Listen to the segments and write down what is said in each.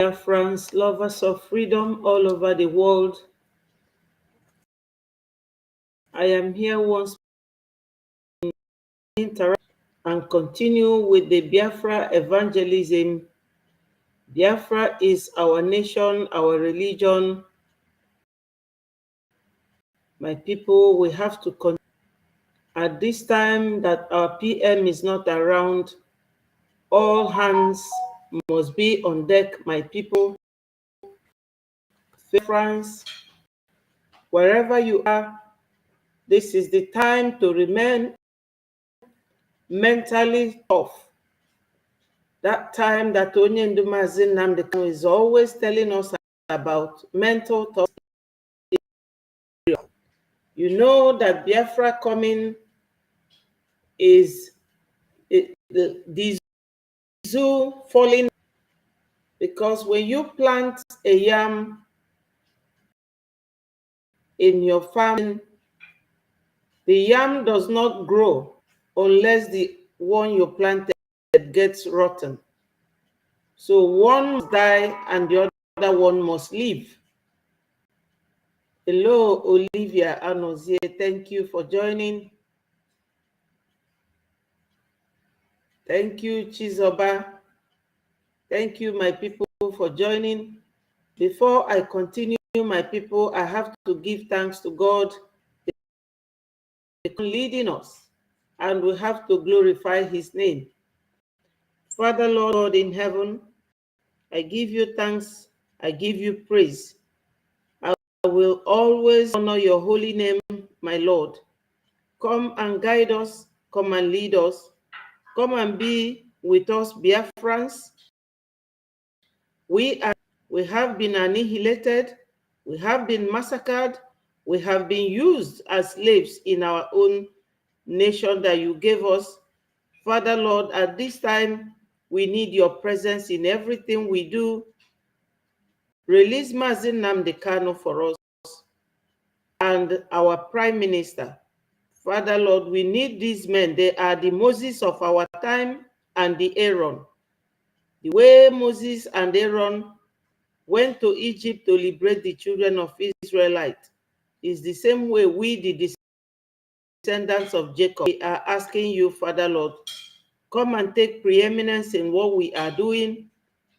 Biafrans, lovers of freedom all over the world. I am here once more to interact and continue with the Biafra evangelism. Biafra is our nation, our religion. My people, we have to continue. At this time that our PM is not around, all hands must be on deck, my people. France, wherever you are, this is the time to remain mentally tough. That time that Onye Ndumazi Nnamdi Kanu is always telling us about mental toughness. You know that Biafra coming is the zoo falling, because when you plant a yam in your farm, the yam does not grow unless the one you planted gets rotten. So one must die and the other one must live. Hello, Olivia Anozie. Thank you for joining. Thank you, Chizoba. Thank you, my people, for joining. Before I continue, my people, I have to give thanks to God for leading us, and we have to glorify his name. Father, Lord God in heaven, I give you thanks, I give you praise. I will always honor your holy name, my Lord. Come and guide us, come and lead us, come and be with us, Biafrans. We have been annihilated, we have been massacred, we have been used as slaves in our own nation that you gave us. Father, Lord, at this time, we need your presence in everything we do. Release Mazi Nnamdi Kanu for us and our Prime Minister. Father, Lord, we need these men. They are the Moses of our time and the Aaron. The way Moses and Aaron went to Egypt to liberate the children of Israelites is the same way we, the descendants of Jacob, we are asking you, Father, Lord, come and take preeminence in what we are doing,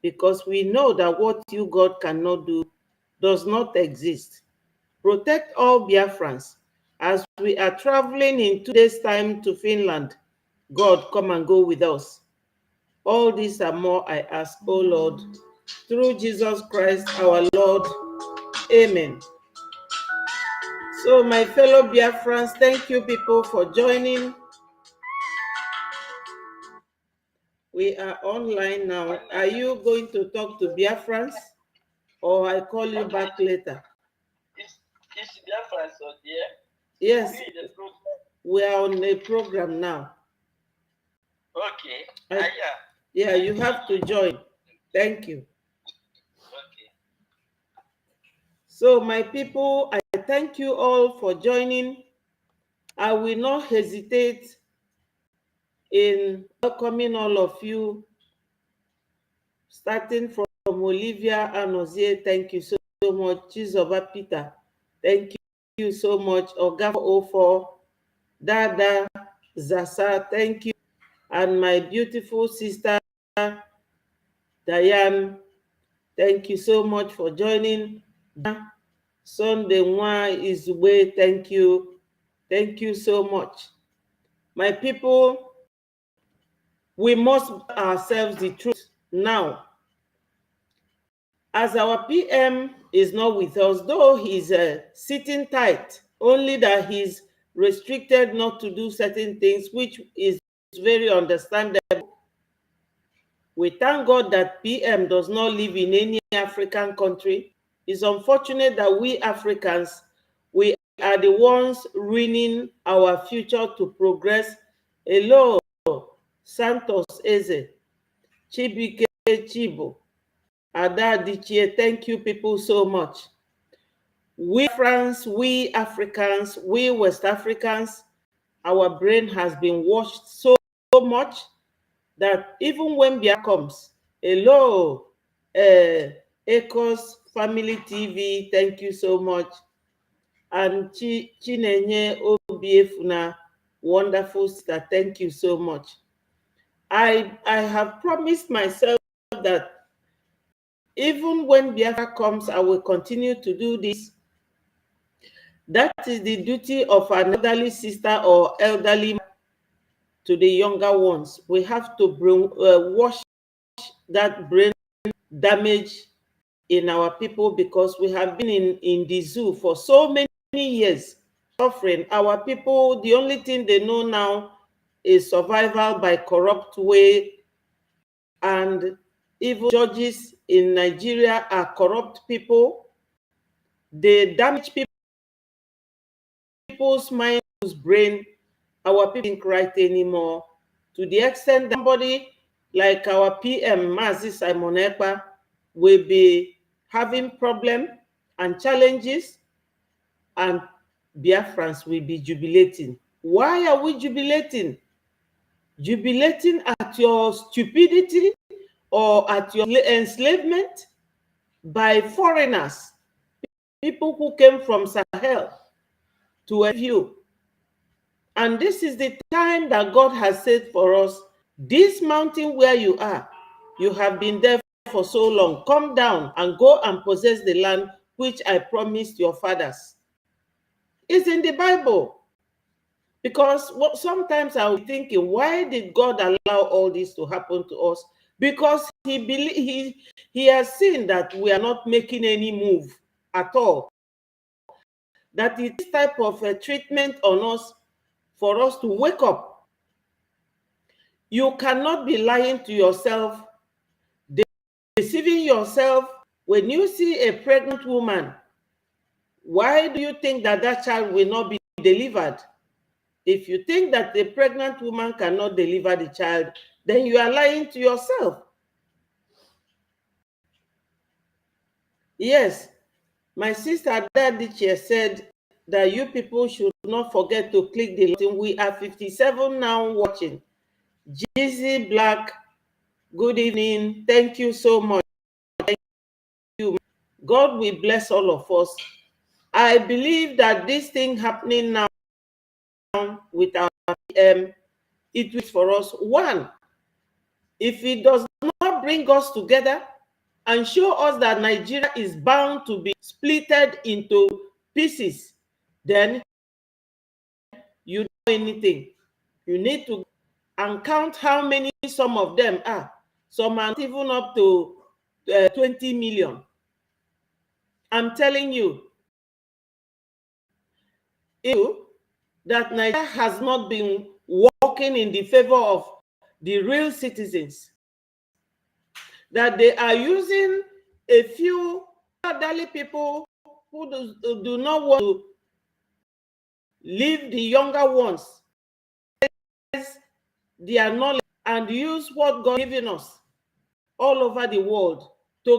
because we know that what you, God, cannot do does not exist. Protect all Biafrans as we are traveling in 2 days' time to Finland. God, come and go with us. All these and more I ask, O Lord, through Jesus Christ our Lord. Amen. So my fellow Biafrans, thank you people for joining. We are online now. Are you going to talk to Biafrans, or I call you back later? Is Biafrans on there? Yes, we are on a program now. Okay. Yeah, you have to join. Thank you. Okay. So my people, I thank you all for joining. I will not hesitate in welcoming all of you, starting from Olivia Anozie. Thank you so much. Chizoba Peter, thank you so much. Ogafo 04, Dada Zasa, thank you. And my beautiful sister, Diane, thank you so much for joining. Sunday Nwa Izugbe, thank you. Thank you so much. My people, we must tell ourselves the truth now. As our PM is not with us, though he's sitting tight, only that he's restricted not to do certain things, which is very understandable. We thank God that PM does not live in any African country. It's unfortunate that we Africans, we are the ones ruining our future to progress. Hello, Santos Eze, Chibike Chibo, Ada Dichie, thank you people so much. We France, we Africans, we West Africans, our brain has been washed so much that even when Bia comes, hello, Ecos Family TV, thank you so much. And Chinenye Obiefuna, wonderful sister, thank you so much. I have promised myself that even when Biafra comes, I will continue to do this. That is the duty of an elderly sister or elderly to the younger ones. We have to wash that brain damage in our people, because we have been in the zoo for so many years suffering. Our people, the only thing they know now is survival by corrupt way, and even judges in Nigeria are corrupt people. They damage people's minds, brain. Our people think right anymore, to the extent that somebody like our PM, Mazi Simon Ekpa, will be having problem and challenges, and Biafrans will be jubilating. Why are we jubilating? Jubilating at your stupidity or at your enslavement by foreigners, people who came from Sahel to help you. And this is the time that God has said for us, this mountain where you are, you have been there for so long. Come down and go and possess the land which I promised your fathers. It's in the Bible. Because sometimes I'll be thinking, why did God allow all this to happen to us? Because he has seen that we are not making any move at all. That is this type of treatment on us for us to wake up. You cannot be lying to yourself, deceiving yourself. When you see a pregnant woman, why do you think that that child will not be delivered? If you think that the pregnant woman cannot deliver the child, then you are lying to yourself. Yes, my sister Dadiche said that you people should not forget to click the button. We are 57 now watching. Jizzy Black, good evening. Thank you so much. Thank you. God will bless all of us. I believe that this thing happening now with our PM, it is for us. One, if it does not bring us together and show us that Nigeria is bound to be splitted into pieces, then you don't know anything. You need to and count how many some of them are. Some are even up to 20 million. I'm telling you, that Nigeria has not been working in the favor of the real citizens, that they are using a few elderly people who do not want to leave the younger ones their knowledge and use what God has given us all over the world to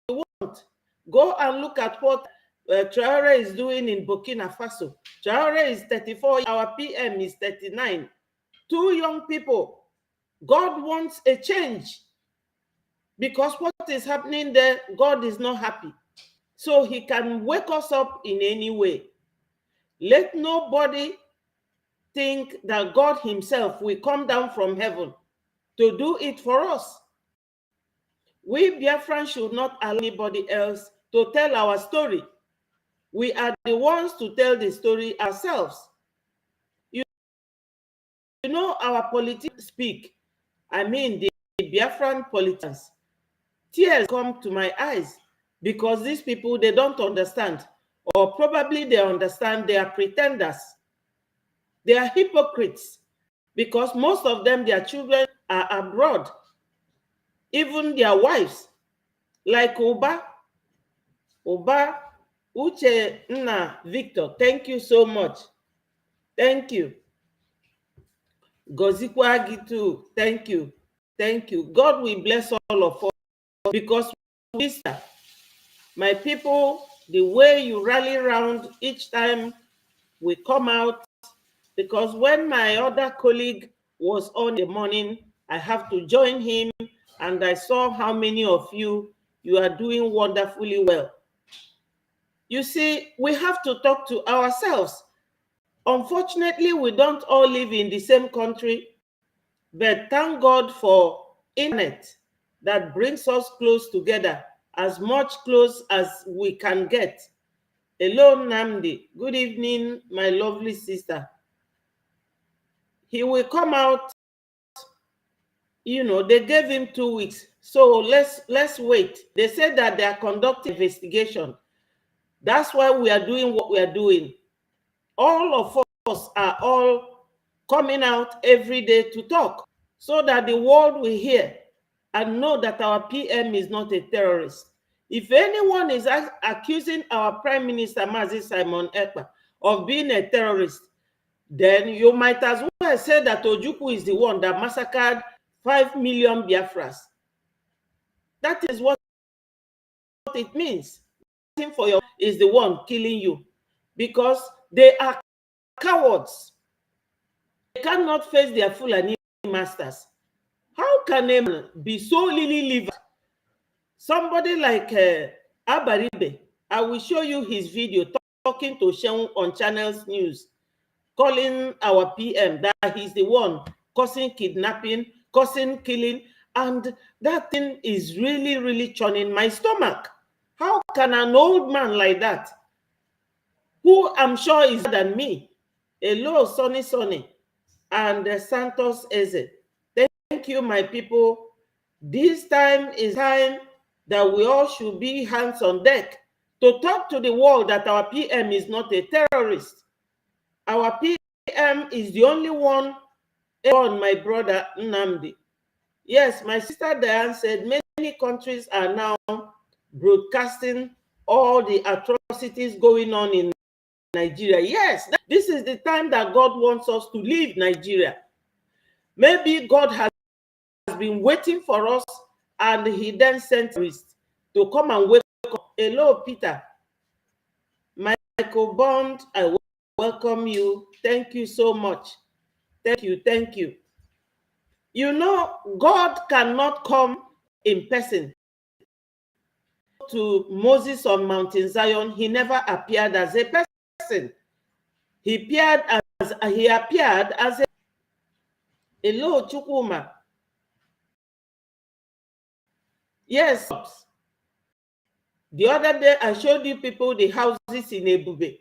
want. Go and look at what Traore is doing in Burkina Faso. Traore is 34, our PM is 39. Two young people. God wants a change, because what is happening there, God is not happy. So he can wake us up in any way. Let nobody think that God himself will come down from heaven to do it for us. We Biafrans should not allow anybody else to tell our story. We are the ones to tell the story ourselves. You know, our politicians speak. I mean, the Biafran politicians. Tears come to my eyes, because these people, they don't understand. Or probably they understand, they are pretenders. They are hypocrites, because most of them, their children are abroad. Even their wives, like Uba, Uche Nna Victor, thank you so much. Thank you. Gozikwa Gitu, thank you. Thank you. God will bless all of us, because my people, the way you rally around each time we come out, because when my other colleague was on the morning, I have to join him And I saw how many of you are doing wonderfully well. You see, we have to talk to ourselves. Unfortunately, we don't all live in the same country, but thank God for internet that brings us close together, as much close as we can get. Hello, Namdi. Good evening, my lovely sister. He will come out. You know, they gave him 2 weeks. So let's wait. They said that they are conducting investigation. That's why we are doing what we are doing. All of us are all coming out every day to talk so that the world will hear and know that our PM is not a terrorist. If anyone is accusing our Prime Minister, Mazi Simon Ekpa, of being a terrorist, then you might as well say that Ojukwu is the one that massacred 5 million Biafras. That is what it means. For your is the one killing you, because they are cowards. They cannot face their Fulani masters. How can a man be so lily-livered? Somebody like Abaribe, I will show you his video talking to Sheung on Channels News, calling our PM that he's the one causing kidnapping, causing killing, and that thing is really, really churning my stomach. How can an old man like that, who I'm sure is better than me, hello, Sonny, and Santos Eze. Thank you, my people. This time is time that we all should be hands on deck to talk to the world that our PM is not a terrorist. Our PM is the only one on my brother Nnamdi. Yes, my sister Diane said many countries are now broadcasting all the atrocities going on in Nigeria. Yes, this is the time that God wants us to leave Nigeria. Maybe God has been waiting for us, and he then sent priests to come and wake up. Hello, Peter. Michael Bond, I welcome you. Thank you so much. Thank you. You know, God cannot come in person. To Moses on Mountain Zion, he never appeared as a person. He appeared as a hello, Chukwuma. Yes. The other day, I showed you people the houses in EBUBE,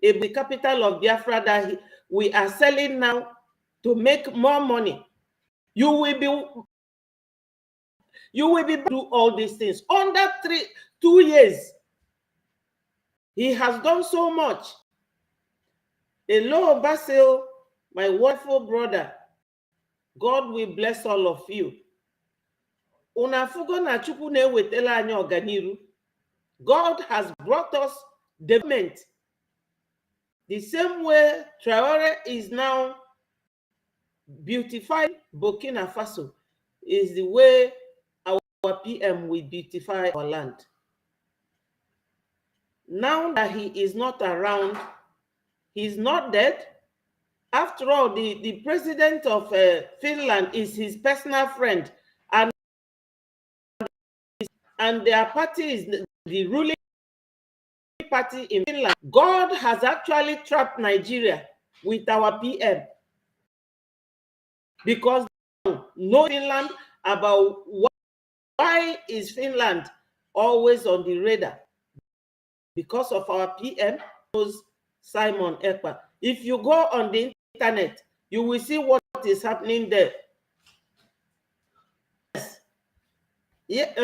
the capital of Biafra, that we are selling now to make more money. You will be do all these things under 2 years. He has done so much. Hello, Basil, my wonderful brother. God will bless all of you. Unafugo na Chukwu na-ewetela anyị ọganiru. God has brought us development. The same way Traore is now beautifying Burkina Faso is the way our PM will beautify our land. Now that he is not around, he's not dead. After all, the president of Finland is his personal friend, and their party is the ruling party in Finland. God has actually trapped Nigeria with our PM, because no Finland about why is Finland always on the radar? Because of our PM, Simon Ekpa. If you go on the internet, you will see what is happening there. Yes.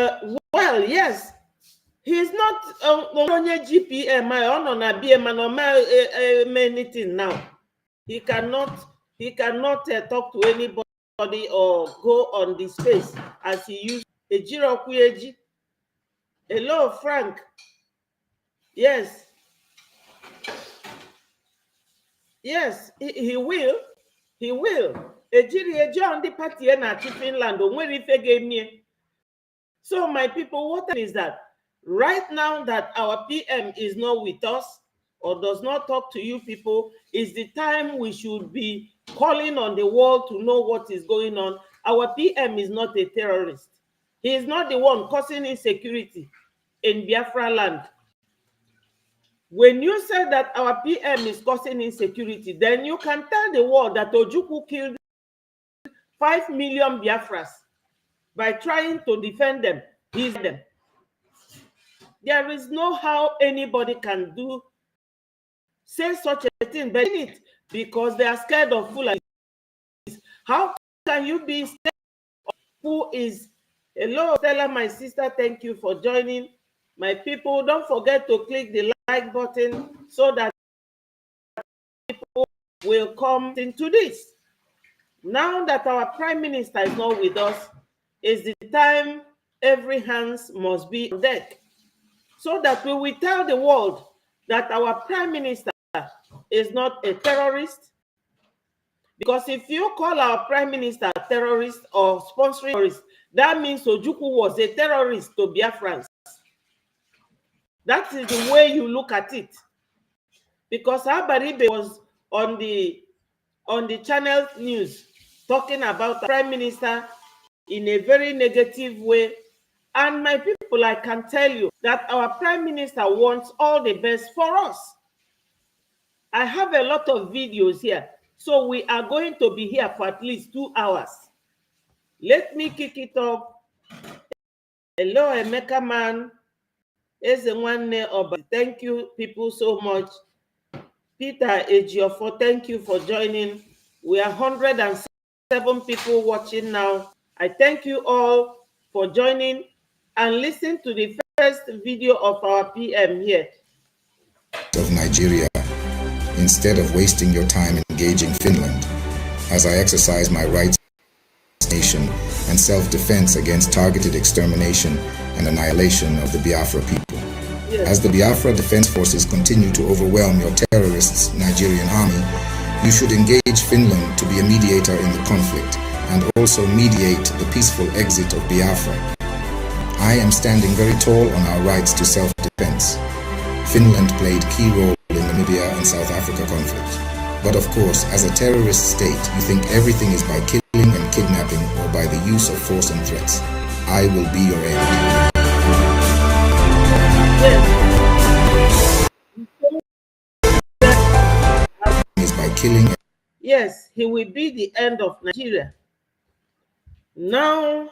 Well, yes. He's not only GPM on a BM and anything now. He cannot talk to anybody or go on the space as he used. Ejiro Kuyeji. Hello, Frank. Yes. Yes, he will. He will. Ejiri on the party na Finland. So, my people, what is that? Right now that our PM is not with us or does not talk to you people, is the time we should be calling on the world to know what is going on. Our PM is not a terrorist. He is not the one causing insecurity in Biafra land. When you say that our PM is causing insecurity, then you can tell the world that Ojukwu killed 5 million Biafras by trying to defend them. He's them. There is no how anybody can say such a thing, but in it, because they are scared of Fulani. How can you be scared of who is? Hello, Stella, my sister, thank you for joining. My people, don't forget to click the like button so that people will come into this. Now that our Prime Minister is not with us, is the time every hands must be on deck, so that we will tell the world that our Prime Minister is not a terrorist. Because if you call our Prime Minister a terrorist or sponsoring terrorist, that means Ojukwu was a terrorist to Biafrans. That is the way you look at it. Because Abaribe was on the channel news talking about the Prime Minister in a very negative way. And my people, I can tell you that our Prime Minister wants all the best for us. I have a lot of videos here, so we are going to be here for at least 2 hours. Let me kick it off. Hello, Emeka man. Thank you, people, so much. Peter Ejiofo, thank you for joining. We are 107 people watching now. I thank you all for joining and listen to the first video of our PM here. Of Nigeria, instead of wasting your time engaging Finland, as I exercise my rights as a nation and self-defense against targeted extermination and annihilation of the Biafra people. Yes. As the Biafra Defense Forces continue to overwhelm your terrorists' Nigerian army, you should engage Finland to be a mediator in the conflict and also mediate the peaceful exit of Biafra. I am standing very tall on our rights to self-defense. Finland played key role in Namibia and South Africa conflict. But of course, as a terrorist state, you think everything is by killing and kidnapping or by the use of force and threats. I will be your end. Is by killing. Yes, he will be the end of Nigeria. Now,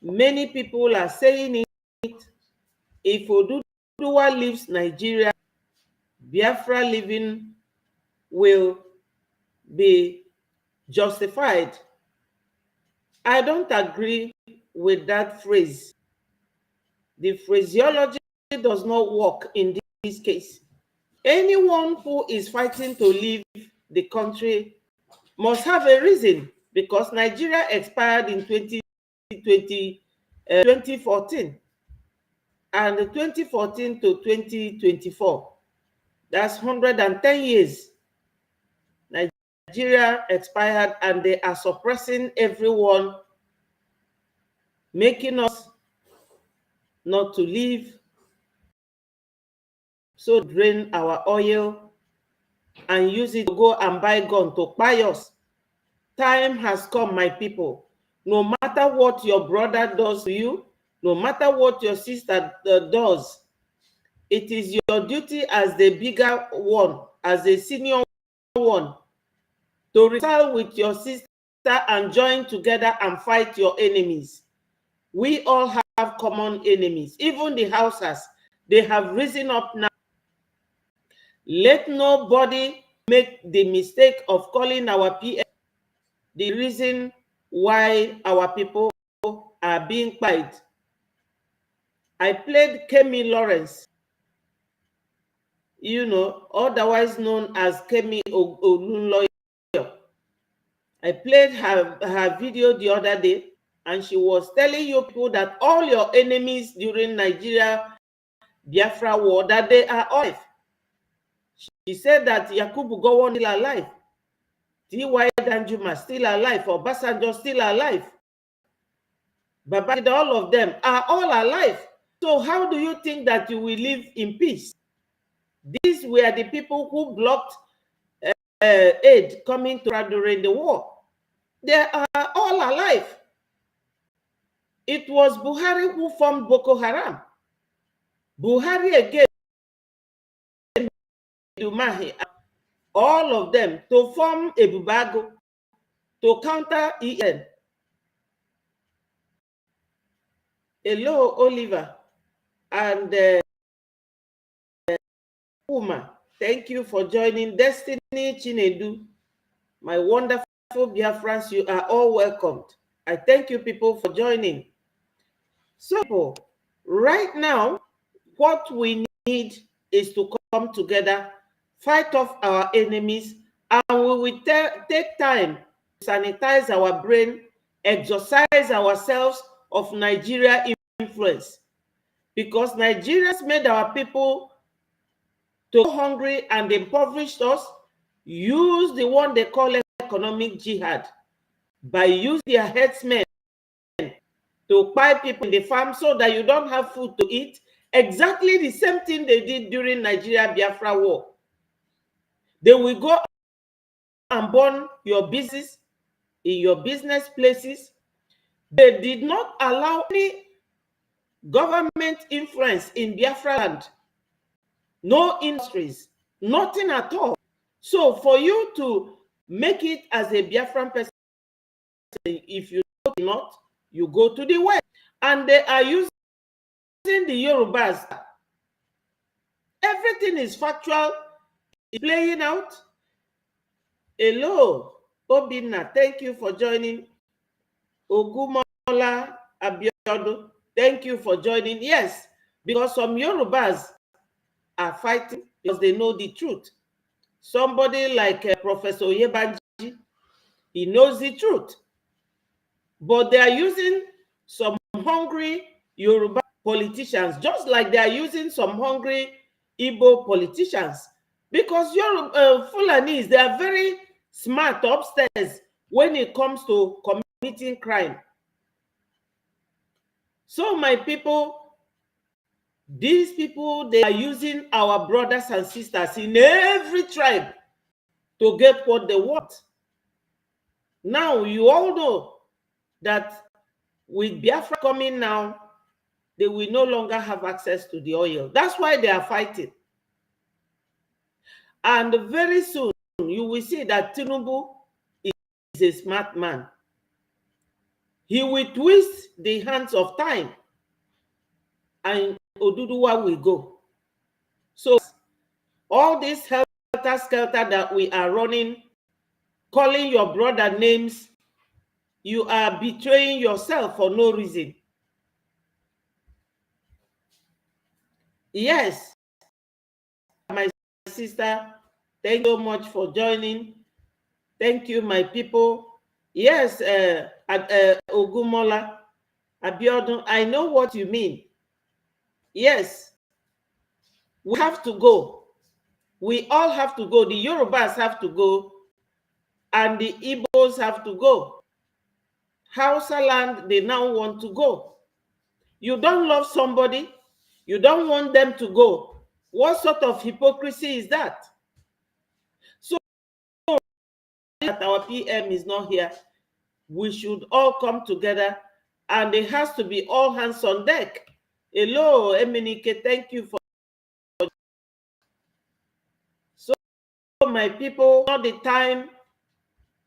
many people are saying it. If Oduduwa leaves Nigeria, Biafra living will be justified. I don't agree with that phrase. The phraseology does not work in this case. Anyone who is fighting to leave the country must have a reason, because Nigeria expired in 2014. And 2014 to 2024, that's 110 years. Nigeria expired, and they are suppressing everyone, making us not to leave, so drain our oil and use it to go and buy gun to buy us. Time has come, my people. No matter what your brother does to you, no matter what your sister does, it is your duty as the bigger one, as the senior one, to reconcile with your sister and join together and fight your enemies. We all have common enemies. Even the Hausas, they have risen up now. Let nobody make the mistake of calling our PM the reason why our people are being quiet. I played Kemi Lawrence, you know, otherwise known as Kemi Olunloyo. I played her video the other day, and she was telling you people that all your enemies during Nigeria Biafra war, that they are alive. She said that Yakubu Gowon is still alive, T.Y. Danjuma still alive, Obasanjo still alive, Babangida, all of them are all alive. So how do you think that you will live in peace? These were the people who blocked aid coming to during the war. They are all alive. It was Buhari who formed Boko Haram. Buhari again, all of them to form EBUBE to counter EN. Hello, Oliver and Uma. Thank you for joining. Destiny Chinedu, my wonderful Biafrans, you are all welcomed. I thank you people for joining. So, right now, what we need is to come together, fight off our enemies, and we will take time to sanitize our brain, exercise ourselves of Nigeria influence. Because Nigerians made our people to go hungry and impoverished us, use the one they call economic jihad by using their headsmen to buy people in the farm so that you don't have food to eat. Exactly the same thing they did during Nigeria Biafra war. They will go and burn your business in your business places. They did not allow any government influence in Biafra land. No industries, nothing at all. So for you to make it as a Biafran person, if you do not, you go to the West. And they are using the Yorubas. Everything is factual, it's playing out. Hello, Obinna, thank you for joining. Ogumola Abiodun, thank you for joining. Yes, because some Yorubas are fighting because they know the truth. Somebody like Professor Yebanji, he knows the truth. But they are using some hungry Yoruba politicians, just like they are using some hungry Igbo politicians. Because Fulanis, they are very smart upstairs when it comes to committing crime. So my people, these people, they are using our brothers and sisters in every tribe to get what they want. Now, you all know that with Biafra coming now, they will no longer have access to the oil. That's why they are fighting. And very soon, you will see that Tinubu is a smart man. He will twist the hands of time and Oduduwa will go. So all this helter-skelter that we are running, calling your brother names, you are betraying yourself for no reason. Yes, my sister, thank you so much for joining. Thank you, my people. Yes, Ogumola Abiodun, I know what you mean. Yes, we have to go. We all have to go. The Yorubas have to go, and the Igbos have to go. Hausa land, they now want to go. You don't love somebody, you don't want them to go. What sort of hypocrisy is that? So that our PM is not here, we should all come together, and it has to be all hands on deck. Hello, Eminike, thank you for. So my people, not the time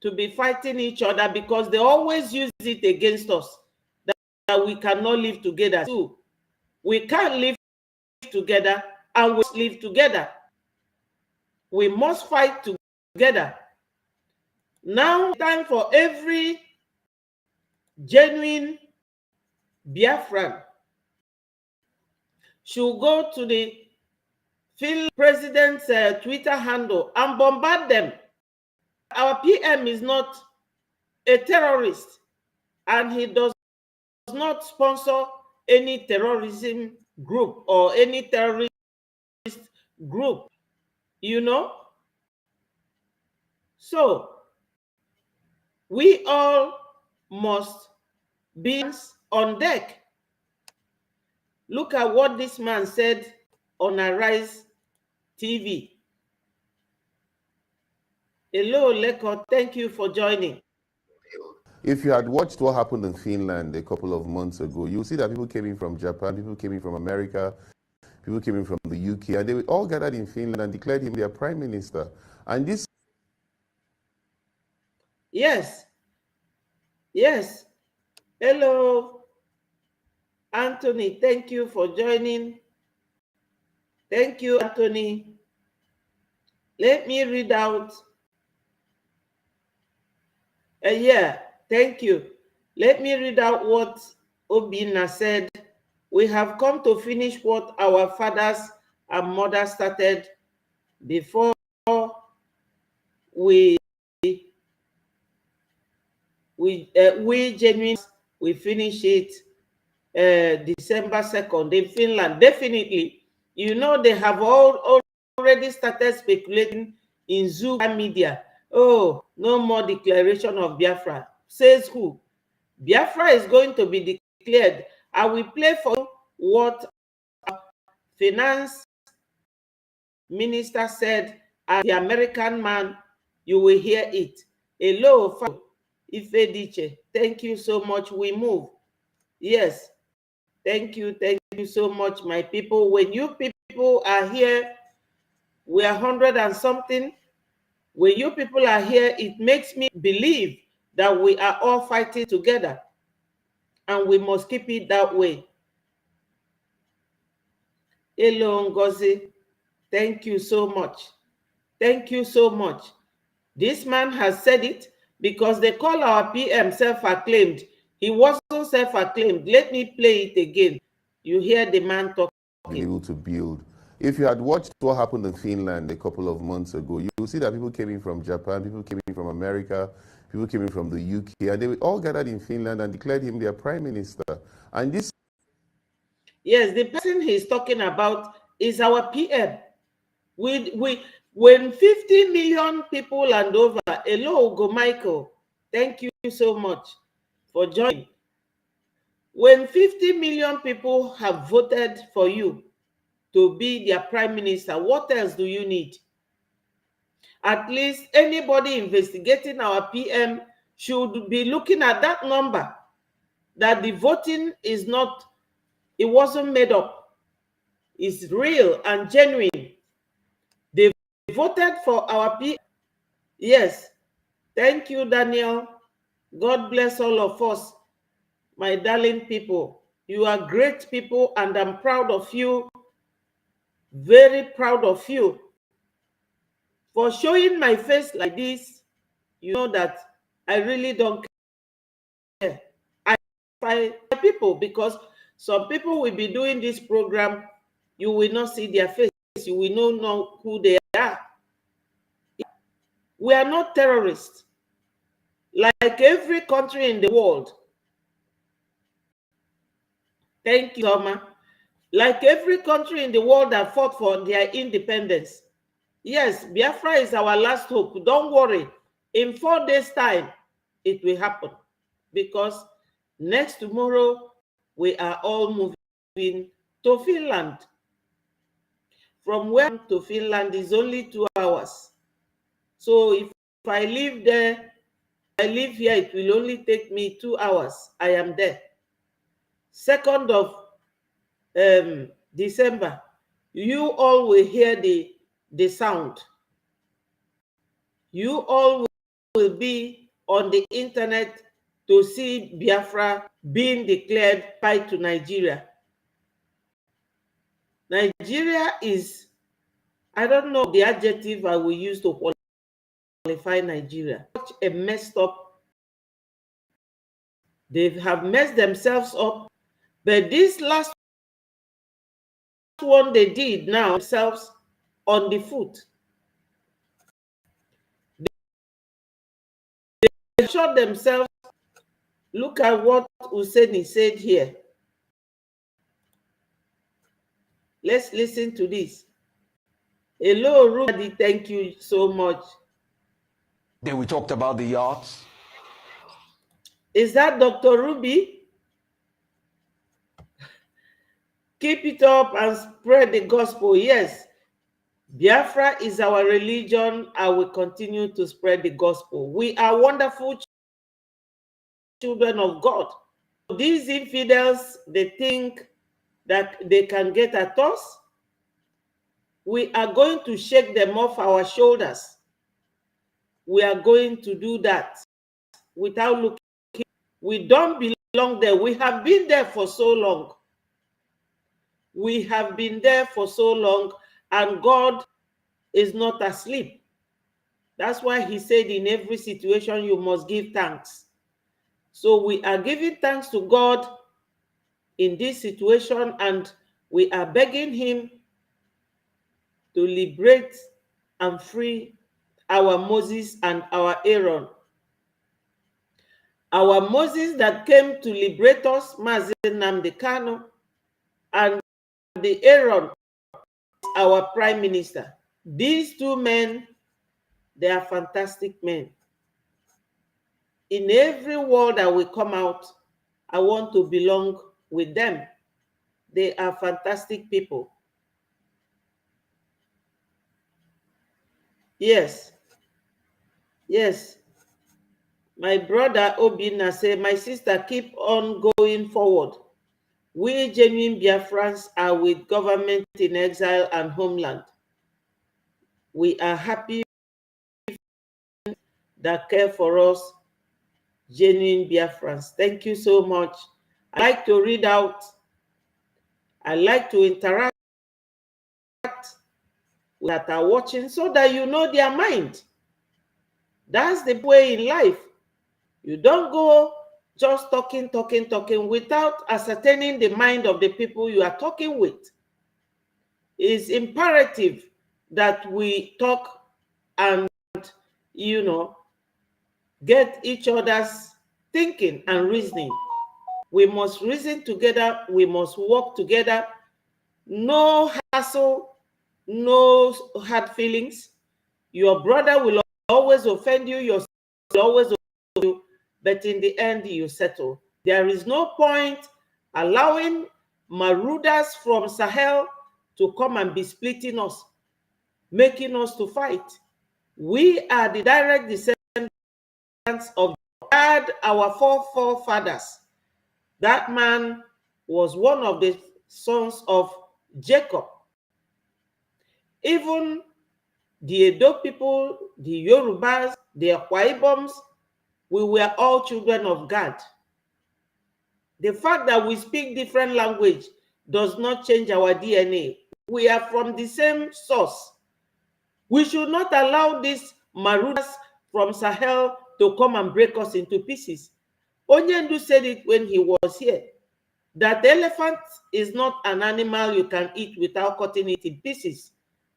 to be fighting each other, because they always use it against us, that we cannot live together. So we can't live together and we live together. We must fight together. Now, time for every genuine Biafran should go to the president's Twitter handle and bombard them. Our PM is not a terrorist, and he does not sponsor any terrorism group or any terrorist group, you know. So we all must be on deck. Look at what this man said on Arise TV. Hello, Leko. Thank you for joining. If you had watched what happened in Finland a couple of months ago, you'll see that people came in from Japan, people came in from America, people came in from the UK, and they were all gathered in Finland and declared him their prime minister. And this... Yes. Yes. Hello, Anthony. Thank you for joining. Thank you, Anthony. Let me read out. Yeah, thank you. Let me read out what Obina said. We have come to finish what our fathers and mothers started before we genuinely we finish it December 2nd in Finland. Definitely, you know, they have already started speculating in Zoom media. Oh, no more declaration of Biafra. Says who? Biafra is going to be declared. I will play for you what finance minister said as the American man. You will hear it. Hello, Ifediche. Thank you so much. We move. Yes. Thank you so much, my people. When you people are here, we are 100 and something. When you people are here, it makes me believe that we are all fighting together, and we must keep it that way. Hello, Ngozi. Thank you so much. Thank you so much. This man has said it because they call our PM self-acclaimed. He wasn't self-acclaimed. Let me play it again. You hear the man talking. Been able to build. If you had watched what happened in Finland a couple of months ago, you'll see that people came in from Japan, people came in from America, people came in from the UK, and they were all gathered in Finland and declared him their prime minister. And this... Yes, the person he's talking about is our PM. When 50 million people land over, hello, Go Michael. Thank you so much for joining. When 50 million people have voted for you to be their prime minister, what else do you need? At least anybody investigating our PM should be looking at that number, that the voting is not, it wasn't made up. It's real and genuine. They voted for our PM. Yes. Thank you, Daniel. God bless all of us, my darling people. You are great people, and I'm proud of you. Very proud of you for showing my face like this. You know that I really don't care. I fight people, because some people will be doing this program. You will not see their face. You will not know who they are. We are not terrorists. Like every country in the world. Thank you, Thomas. Like every country in the world that fought for their independence. Yes, Biafra is our last hope. Don't worry. In 4 days' time, it will happen. Because next tomorrow, we are all moving to Finland. From where to Finland is only 2 hours. So if I live there, I live here, it will only take me 2 hours. I am there. 2nd of December, you all will hear the sound. You all will be on the internet to see Biafra being declared tied to Nigeria. Nigeria is, I don't know the adjective I will use to qualify Nigeria. Such a messed up. They have messed themselves up. But this last one they did now, themselves on the foot. They shot themselves. Look at what Husseini said here. Let's listen to this. Hello, Rudy. Thank you so much. Then we talked about the yachts. Is that Dr. Ruby? Keep it up and spread the gospel. Yes. Biafra is our religion. I will continue to spread the gospel. We are wonderful children of God. These infidels, they think that they can get at us. We are going to shake them off our shoulders. We are going to do that without looking. We don't belong there. We have been there for so long. We have been there for so long, and God is not asleep. That's why he said in every situation you must give thanks. So we are giving thanks to God in this situation, and we are begging him to liberate and free our Moses and our Aaron. Our Moses that came to liberate us, Mazi Nnamdi Kanu, and the Aaron, our prime minister. These two men, they are fantastic men. In every world that we come out, I want to belong with them. They are fantastic people. Yes. Yes. My brother Obina said, my sister, keep on going forward. We genuine Biafrans are with government in exile and homeland. We are happy that care for us, genuine Biafrans. Thank you so much. I like to read out. I like to interact that are watching so that you know their mind. That's the way in life. You don't go just talking without ascertaining the mind of the people you are talking with. It's imperative that we talk and, get each other's thinking and reasoning. We must reason together. We must work together. No hassle, no hard feelings. Your brother will always offend you. Your sister will always offend you. But in the end, you settle. There is no point allowing marauders from Sahel to come and be splitting us, making us to fight. We are the direct descendants of God, our forefathers. That man was one of the sons of Jacob. Even the Edo people, the Yorubas, the Akwa Iboms, we were all children of God. The fact that we speak different language does not change our DNA. We are from the same source. We should not allow these marauders from Sahel to come and break us into pieces. Onyendu said it when he was here, that the elephant is not an animal you can eat without cutting it in pieces.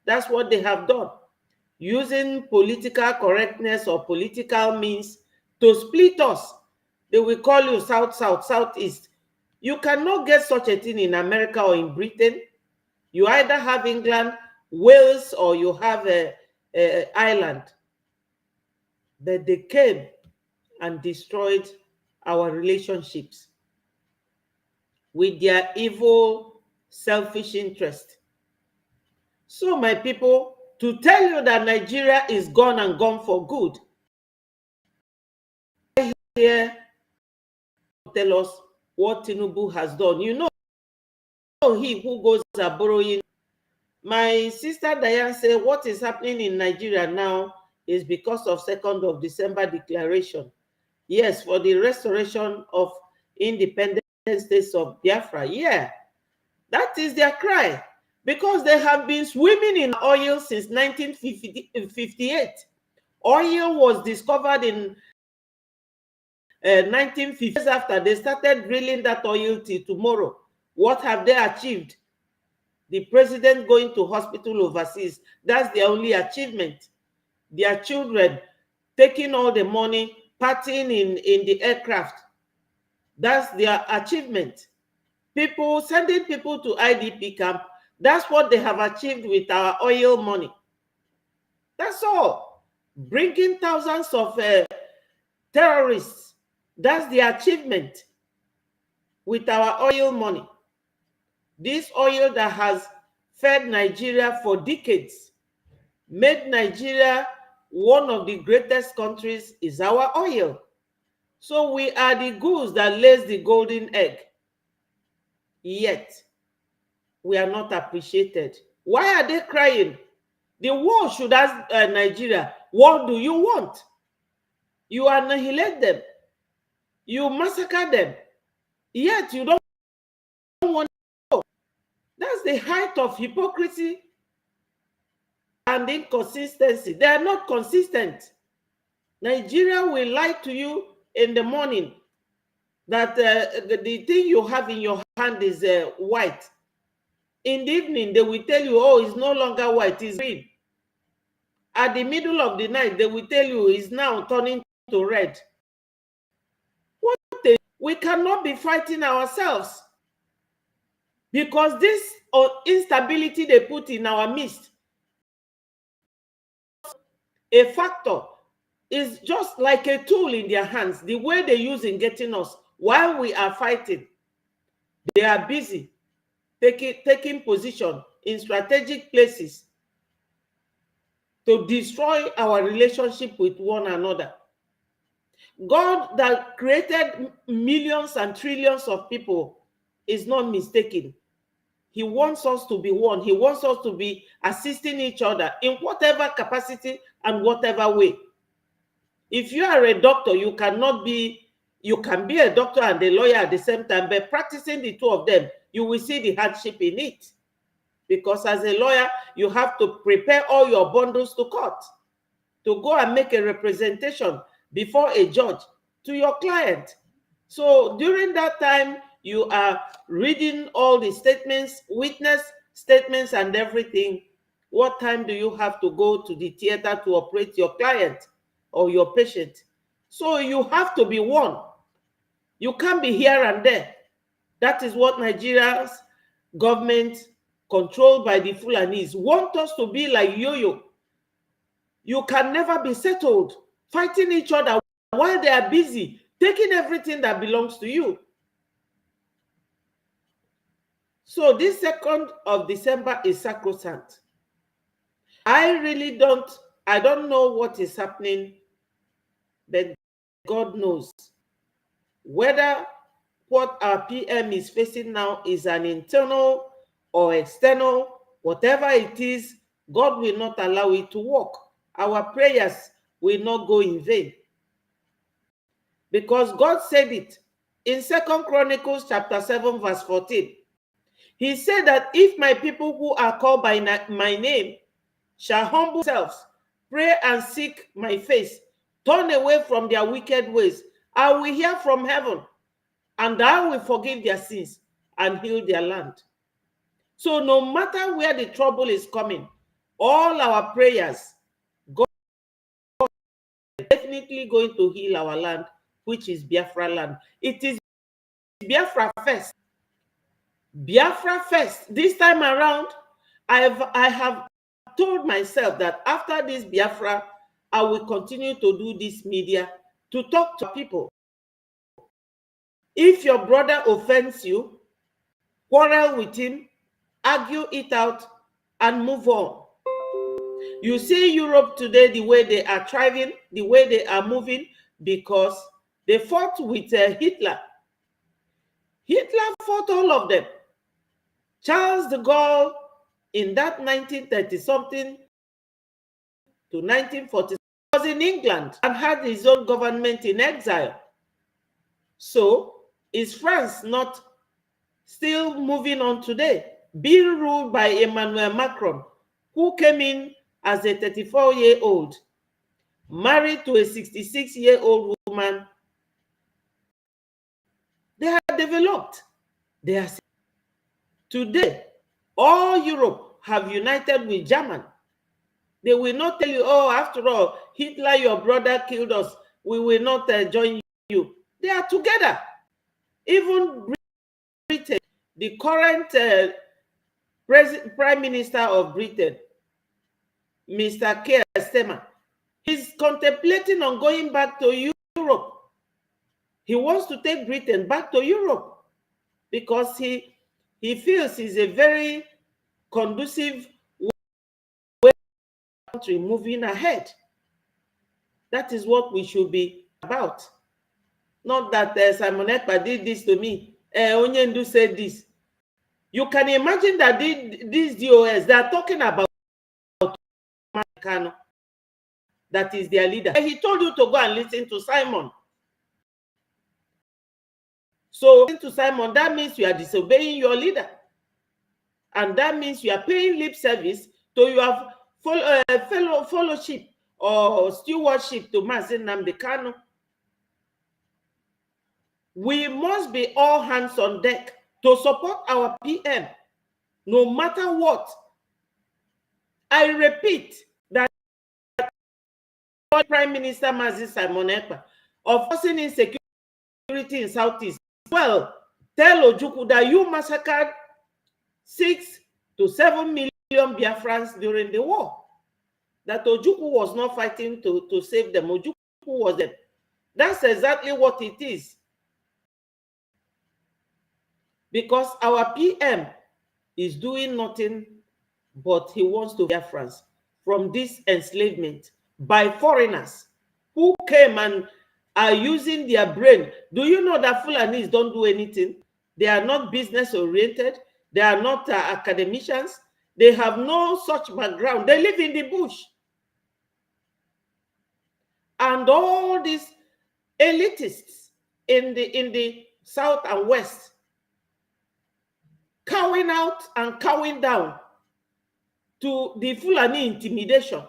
That's what they have done, using political correctness or political means to split us. They will call you South, South, Southeast. You cannot get such a thing in America or in Britain. You either have England, Wales, or you have Ireland. But they came and destroyed our relationships with their evil, selfish interest. So, my people, to tell you that Nigeria is gone and gone for good, here tell us what Tinubu has done. You know, he who goes are borrowing. My sister Diane said, what is happening in Nigeria now is because of 2nd of December declaration. Yes, for the restoration of independent states of Biafra. Yeah, that is their cry, because they have been swimming in oil since 1958. Oil was discovered in 1950. After they started drilling that oil till tomorrow. What have they achieved? The president going to hospital overseas, that's their only achievement. Their children taking all the money, partying in the aircraft, that's their achievement. People sending people to IDP camp, that's what they have achieved with our oil money. That's all. Bringing thousands of terrorists, that's the achievement with our oil money. This oil that has fed Nigeria for decades, made Nigeria one of the greatest countries, is our oil. So we are the goose that lays the golden egg. Yet, we are not appreciated. Why are they crying? The world should ask Nigeria, what do you want? You annihilate them. You massacre them. Yet, you don't want to go. That's the height of hypocrisy and inconsistency. They are not consistent. Nigeria will lie to you in the morning that the thing you have in your hand is white. In the evening, they will tell you, oh, it's no longer white, it's green. At the middle of the night, they will tell you it's now turning to red. What we cannot be fighting ourselves, because this instability they put in our midst, a factor, is just like a tool in their hands. The way they use in getting us while we are fighting, they are busy taking position in strategic places to destroy our relationship with one another. God that created millions and trillions of people is not mistaken. He wants us to be one. He wants us to be assisting each other in whatever capacity and whatever way. If you are a doctor, you can be a doctor and a lawyer at the same time, but practicing the two of them, you will see the hardship in it. Because as a lawyer, you have to prepare all your bundles to court, to go and make a representation before a judge to your client. So during that time, you are reading all the statements, witness statements and everything. What time do you have to go to the theater to operate your client or your patient? So you have to be one. You can't be here and there. That is what Nigeria's government, controlled by the Fulanis, want us to be like yo-yo. You can never be settled, fighting each other while they are busy, taking everything that belongs to you. So this 2nd of December is sacrosanct. I don't know what is happening, but God knows. Whether what our PM is facing now is an internal or external, whatever it is, God will not allow it to work. Our prayers will not go in vain. Because God said it in 2 Chronicles chapter 7 verse 14. He said that if my people who are called by my name shall humble themselves, pray and seek my face, turn away from their wicked ways, I will hear from heaven, and I will forgive their sins and heal their land. So no matter where the trouble is coming, all our prayers, God is definitely going to heal our land, which is Biafra land. It is Biafra first. Biafra first. This time around, I have told myself that after this Biafra, I will continue to do this media to talk to people. If your brother offends you, quarrel with him, argue it out, and move on. You see Europe today, the way they are thriving, the way they are moving, because they fought with Hitler. Hitler fought all of them. Charles de Gaulle, in that 1930-something to 1940, was in England and had his own government in exile. So, is France not still moving on today, being ruled by Emmanuel Macron, who came in as a 34-year-old, married to a 66-year-old woman? They have developed. They are today, all Europe have united with Germany. They will not tell you, oh, after all, Hitler, your brother, killed us. We will not join you. They are together. Even Britain, the current Prime Minister of Britain, Mr. Keir Starmer, is contemplating on going back to Europe. He wants to take Britain back to Europe because he feels it's a very conducive way of country moving ahead. That is what we should be about. Not that Simon Ekpa did this to me. Onyendu said this. You can imagine that these DOS, they are talking about Kano. That is their leader. He told you to go and listen to Simon. So listen to Simon, that means you are disobeying your leader. And that means you are paying lip service to your fellowship or stewardship to Mazi Nnamdi Kanu. We must be all hands on deck to support our PM, no matter what. I repeat that Prime Minister Mazi Simon Ekpa of forcing insecurity in Southeast. Well, tell Ojukwu that you massacred 6 to 7 million Biafrans during the war. That Ojukwu was not fighting to save them. Ojukwu was them. That's exactly what it is. Because our PM is doing nothing but he wants to Biafrans from this enslavement by foreigners who came and are using their brain. Do you know that Fulanis don't do anything? They are not business oriented. They are not academicians. They have no such background. They live in the bush. And all these elitists in the south and west, cowing out and cowing down to the Fulani intimidation,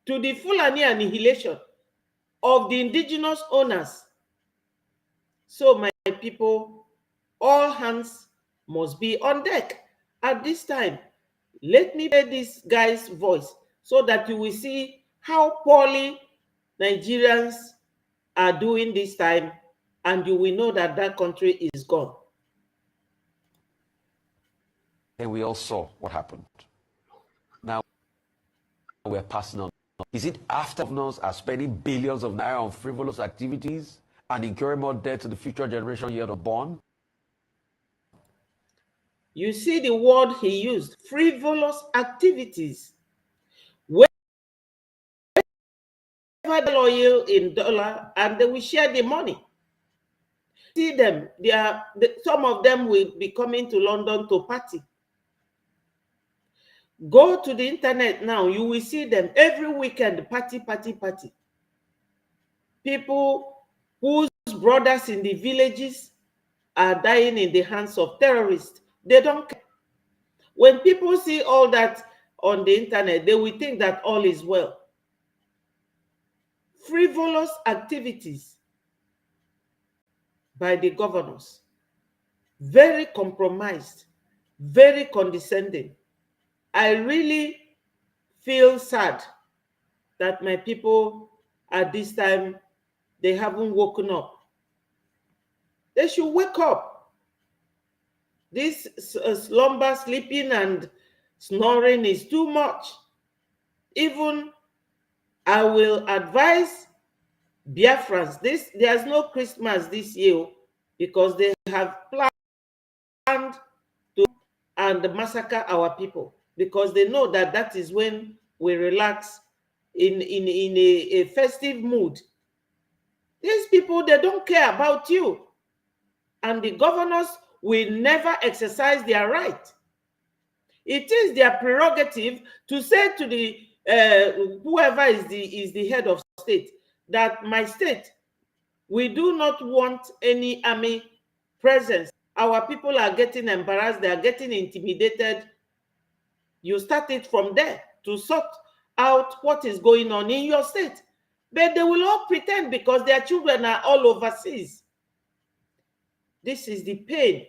to the Fulani annihilation of the indigenous owners. So my people, all hands must be on deck at this time. Let me play this guy's voice so that you will see how poorly Nigerians are doing this time, and you will know that that country is gone. And we all saw what happened. Now we're passing on. Is it after governors are spending billions of naira on frivolous activities and incurring more debt to the future generation yet unborn? You see the word he used, frivolous activities. Whenever the oil in dollar, and they will share the money. See them, some of them will be coming to London to party. Go to the internet now, you will see them every weekend, party, party, party. People whose brothers in the villages are dying in the hands of terrorists. They don't care. When people see all that on the internet, they will think that all is well. Frivolous activities by the governors. Very compromised, very condescending. I really feel sad that my people at this time, they haven't woken up. They should wake up. This slumber, sleeping and snoring is too much. Even I will advise Biafrans, there's no Christmas this year because they have planned to and massacre our people, because they know that that is when we relax in a festive mood. These people, they don't care about you. And the governors will never exercise their right. It is their prerogative to say to the whoever is the head of state that my state, we do not want any army presence. Our people are getting embarrassed. They are getting intimidated. You start it from there to sort out what is going on in your state. But they will all pretend because their children are all overseas. This is the pain.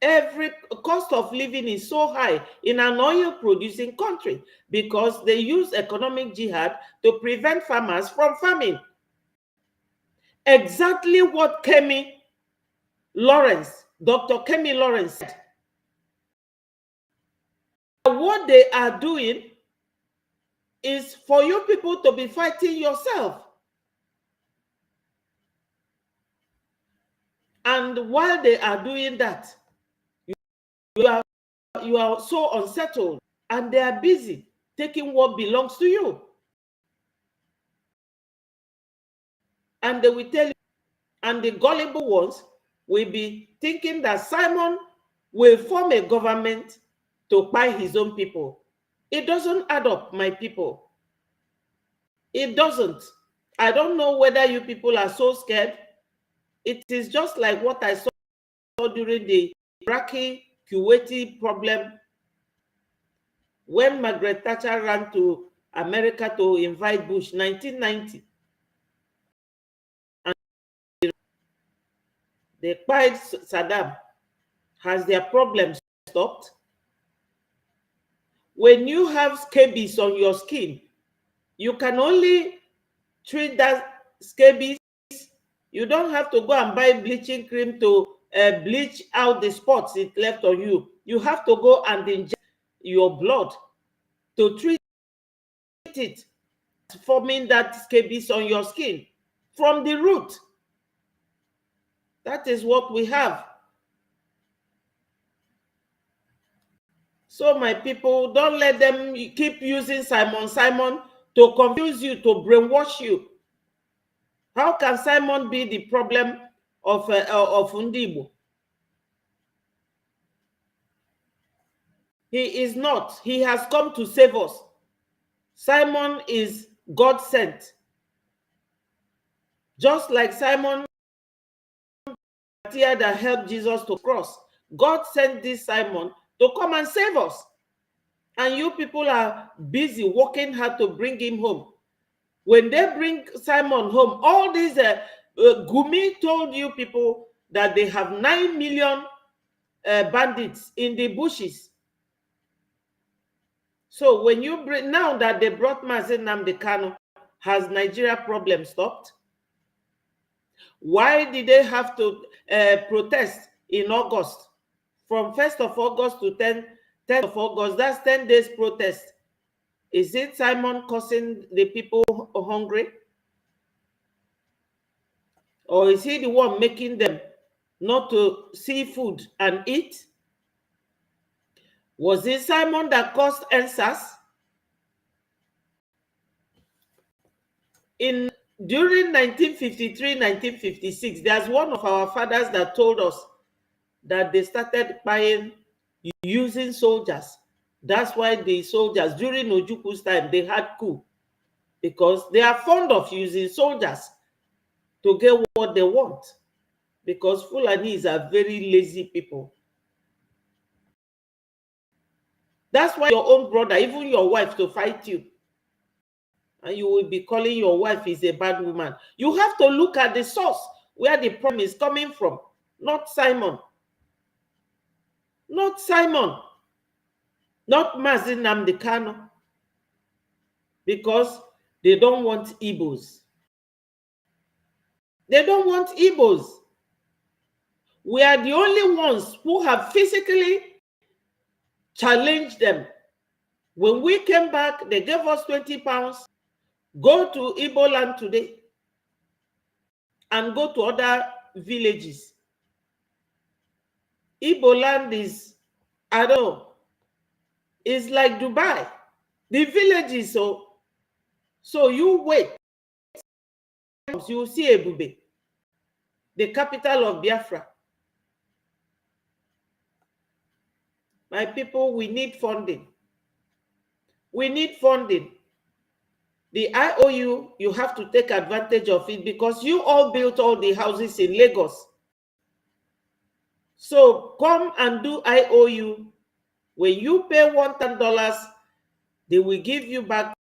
Every cost of living is so high in an oil-producing country because they use economic jihad to prevent farmers from farming. Exactly what Dr. Kemi Lawrence said. What they are doing is for you people to be fighting yourself. And while they are doing that, you are so unsettled, and they are busy taking what belongs to you. And they will tell you And the gullible ones will be thinking that Simon will form a government to buy his own people. It doesn't add up, my people. It doesn't. I don't know whether you people are so scared. It is just like what I saw during the Iraqi Kuwaiti problem when Margaret Thatcher ran to America to invite Bush, 1990. And they fired Saddam. Has their problems stopped? When you have scabies on your skin, you can only treat that scabies. You don't have to go and buy bleaching cream to bleach out the spots it left on you. You have to go and inject your blood to treat it, forming that scabies on your skin from the root. That is what we have. So my people, don't let them keep using Simon to confuse you, to brainwash you. How can Simon be the problem of Undibo? He is not. He has come to save us. Simon is God sent. Just like Simon that helped Jesus to cross. God sent this Simon to come and save us. And you people are busy working hard to bring him home. When they bring Simon home, all these Gumi told you people that they have 9 million bandits in the bushes. So when you bring, now that they brought Mazi Nnamdi Kanu, has Nigeria problem stopped? Why did they have to protest in August? From 1st of August to 10th of August, that's 10 days protest. Is it Simon causing the people hungry? Or is he the one making them not to see food and eat? Was it Simon that caused answers? During 1953, 1956, there's one of our fathers that told us that they started buying using soldiers. That's why the soldiers, during Ojuku's time, they had coup. Because they are fond of using soldiers to get what they want. Because Fulanis are very lazy people. That's why your own brother, even your wife, to fight you. And you will be calling your wife is a bad woman. You have to look at the source where the problem is coming from. Not Simon. Not Simon. Not Mazi Nnamdi Kanu. Because they don't want Igbos. They don't want Igbos. We are the only ones who have physically challenged them. When we came back, they gave us 20 pounds. Go to Igbo land today and go to other villages. Igbo land is, I don't know, it's like Dubai. The villages, so you wait. You will see Ebube, the capital of Biafra. My people, we need funding. We need funding. The IOU, you have to take advantage of it because you all built all the houses in Lagos. So come and do IOU. When you pay $1,000, they will give you back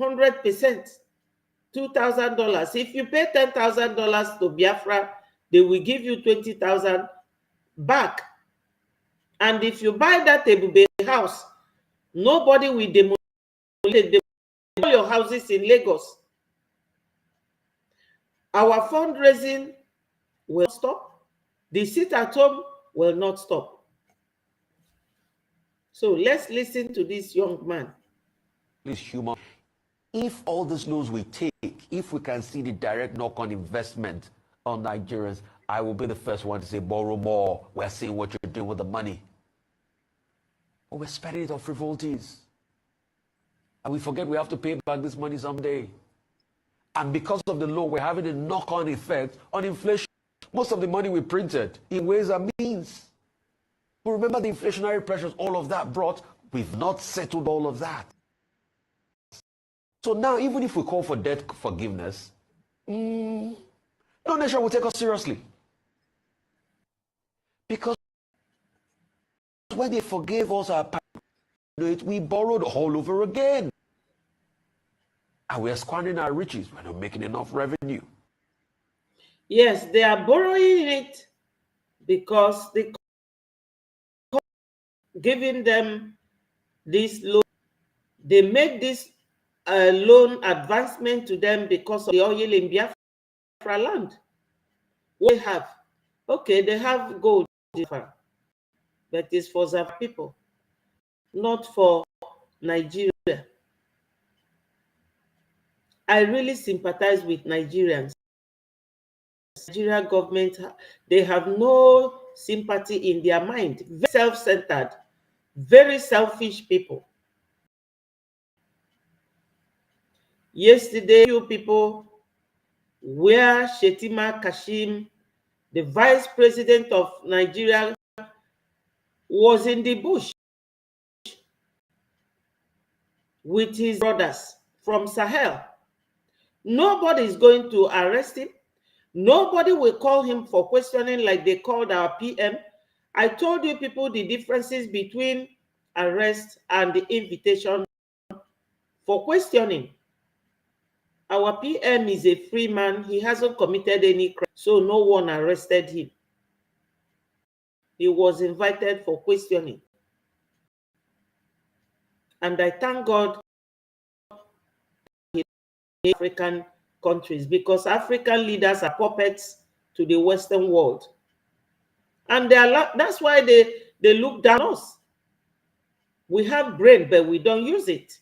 100%, $2,000. If you pay $10,000 to Biafra, they will give you 20,000 back. And if you buy that Ebube house, nobody will demolish your houses in Lagos. Our fundraising will stop. The sit at home will not stop. So let's listen to this young man. This human. If all these loans we take, if we can see the direct knock-on investment on Nigerians, I will be the first one to say, borrow more. We're seeing what you're doing with the money. But we're spending it on frivolities. And we forget we have to pay back this money someday. And because of the loan, we're having a knock-on effect on inflation. Most of the money we printed in ways and means. But remember the inflationary pressures all of that brought. We've not settled all of that. So now, even if we call for debt forgiveness, no nation will take us seriously. Because when they forgave us our payment, we borrowed all over again. And we are squandering our riches. We're not making enough revenue. Yes, they are borrowing it because they giving them this loan. They make this loan advancement to them because of the oil in Biafra land. What they have, okay, they have gold, but it's for the people, not for Nigeria. I really sympathize with Nigerians. Nigeria government, they have no sympathy in their mind. Very self-centered, very selfish people. Yesterday, you people, where Shetima Kashim, the vice president of Nigeria, was in the bush with his brothers from Sahel. Nobody is going to arrest him. Nobody will call him for questioning like they called our PM. I told you people the differences between arrest and the invitation for questioning. Our PM is a free man. He hasn't committed any crime, so no one arrested him. He was invited for questioning. And I thank God in African countries, because African leaders are puppets to the Western world. And that's why they look down on us. We have brain, but we don't use it.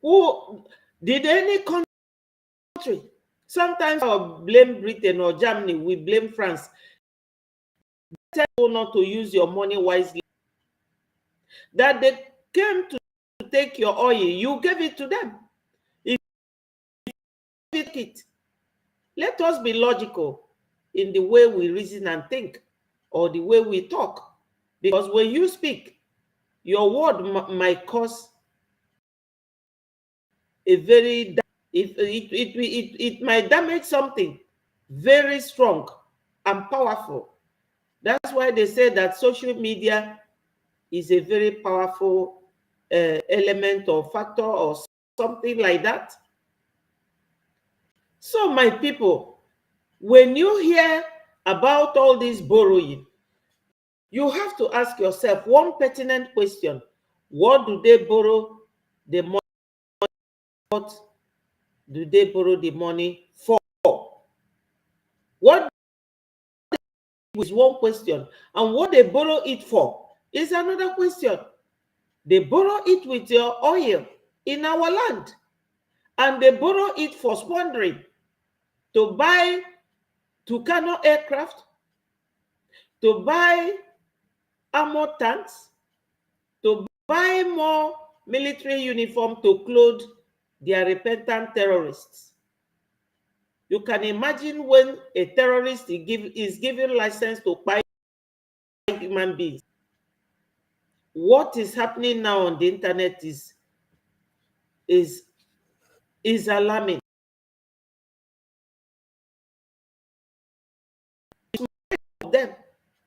Who did any country? Sometimes I blame Britain or Germany, we blame France. Tell you not to use your money wisely. That they came to take your oil, you gave it to them. If you take it, let us be logical in the way we reason and think, or the way we talk. Because when you speak, your word might cause a very, it might damage something very strong and powerful. That's why they say that social media is a very powerful element or factor or something like that. So my people, when you hear about all this borrowing, you have to ask yourself one pertinent question. What do they borrow the money? What do they borrow the money for? What is one question, and what they borrow it for is another question. They borrow it with your oil in our land, and they borrow it for squandering, to buy Tucano aircraft, to buy armor tanks, to buy more military uniform to clothe their repentant terrorists. You can imagine when a terrorist is given license to buy human beings. What is happening now on the internet is alarming. Them,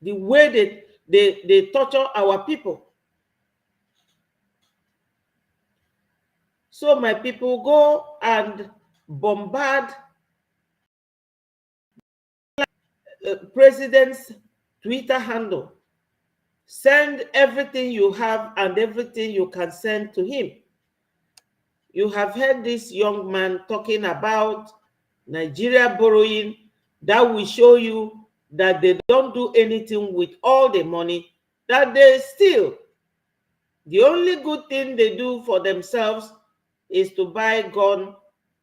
the way they torture our people. So my people, go and bombard president's Twitter handle. Send everything you have and everything you can send to him. You have heard this young man talking about Nigeria borrowing. That will show you that they don't do anything with all the money that they steal. The only good thing they do for themselves is to buy gun,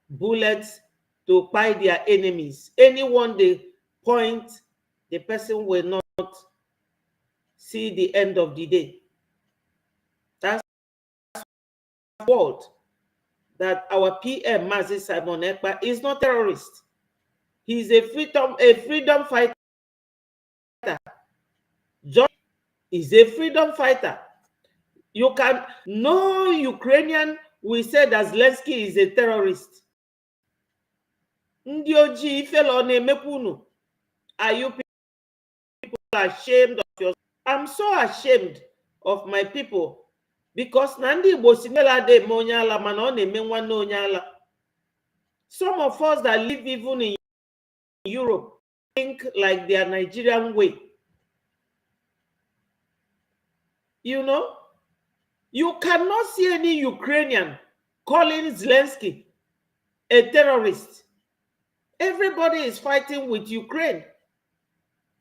bullets, to buy their enemies. Anyone they point, the person will not see the end of the day. That's the world that our PM, Mazi Simon Ekpa, is not a terrorist. He's a freedom fighter. John is a freedom fighter. You can, no Ukrainian will say that Zelensky is a terrorist. Ndị ojii ifelo na-emekwa unu. Are you people ashamed of yourself? I'm so ashamed of my people because na ndị Igbo si mela de eme onye ala mana ọ na-eme nwanne onye ala. Some of us that live even in Europe think like their Nigerian way. You know, you cannot see any Ukrainian calling Zelensky a terrorist. Everybody is fighting with Ukraine.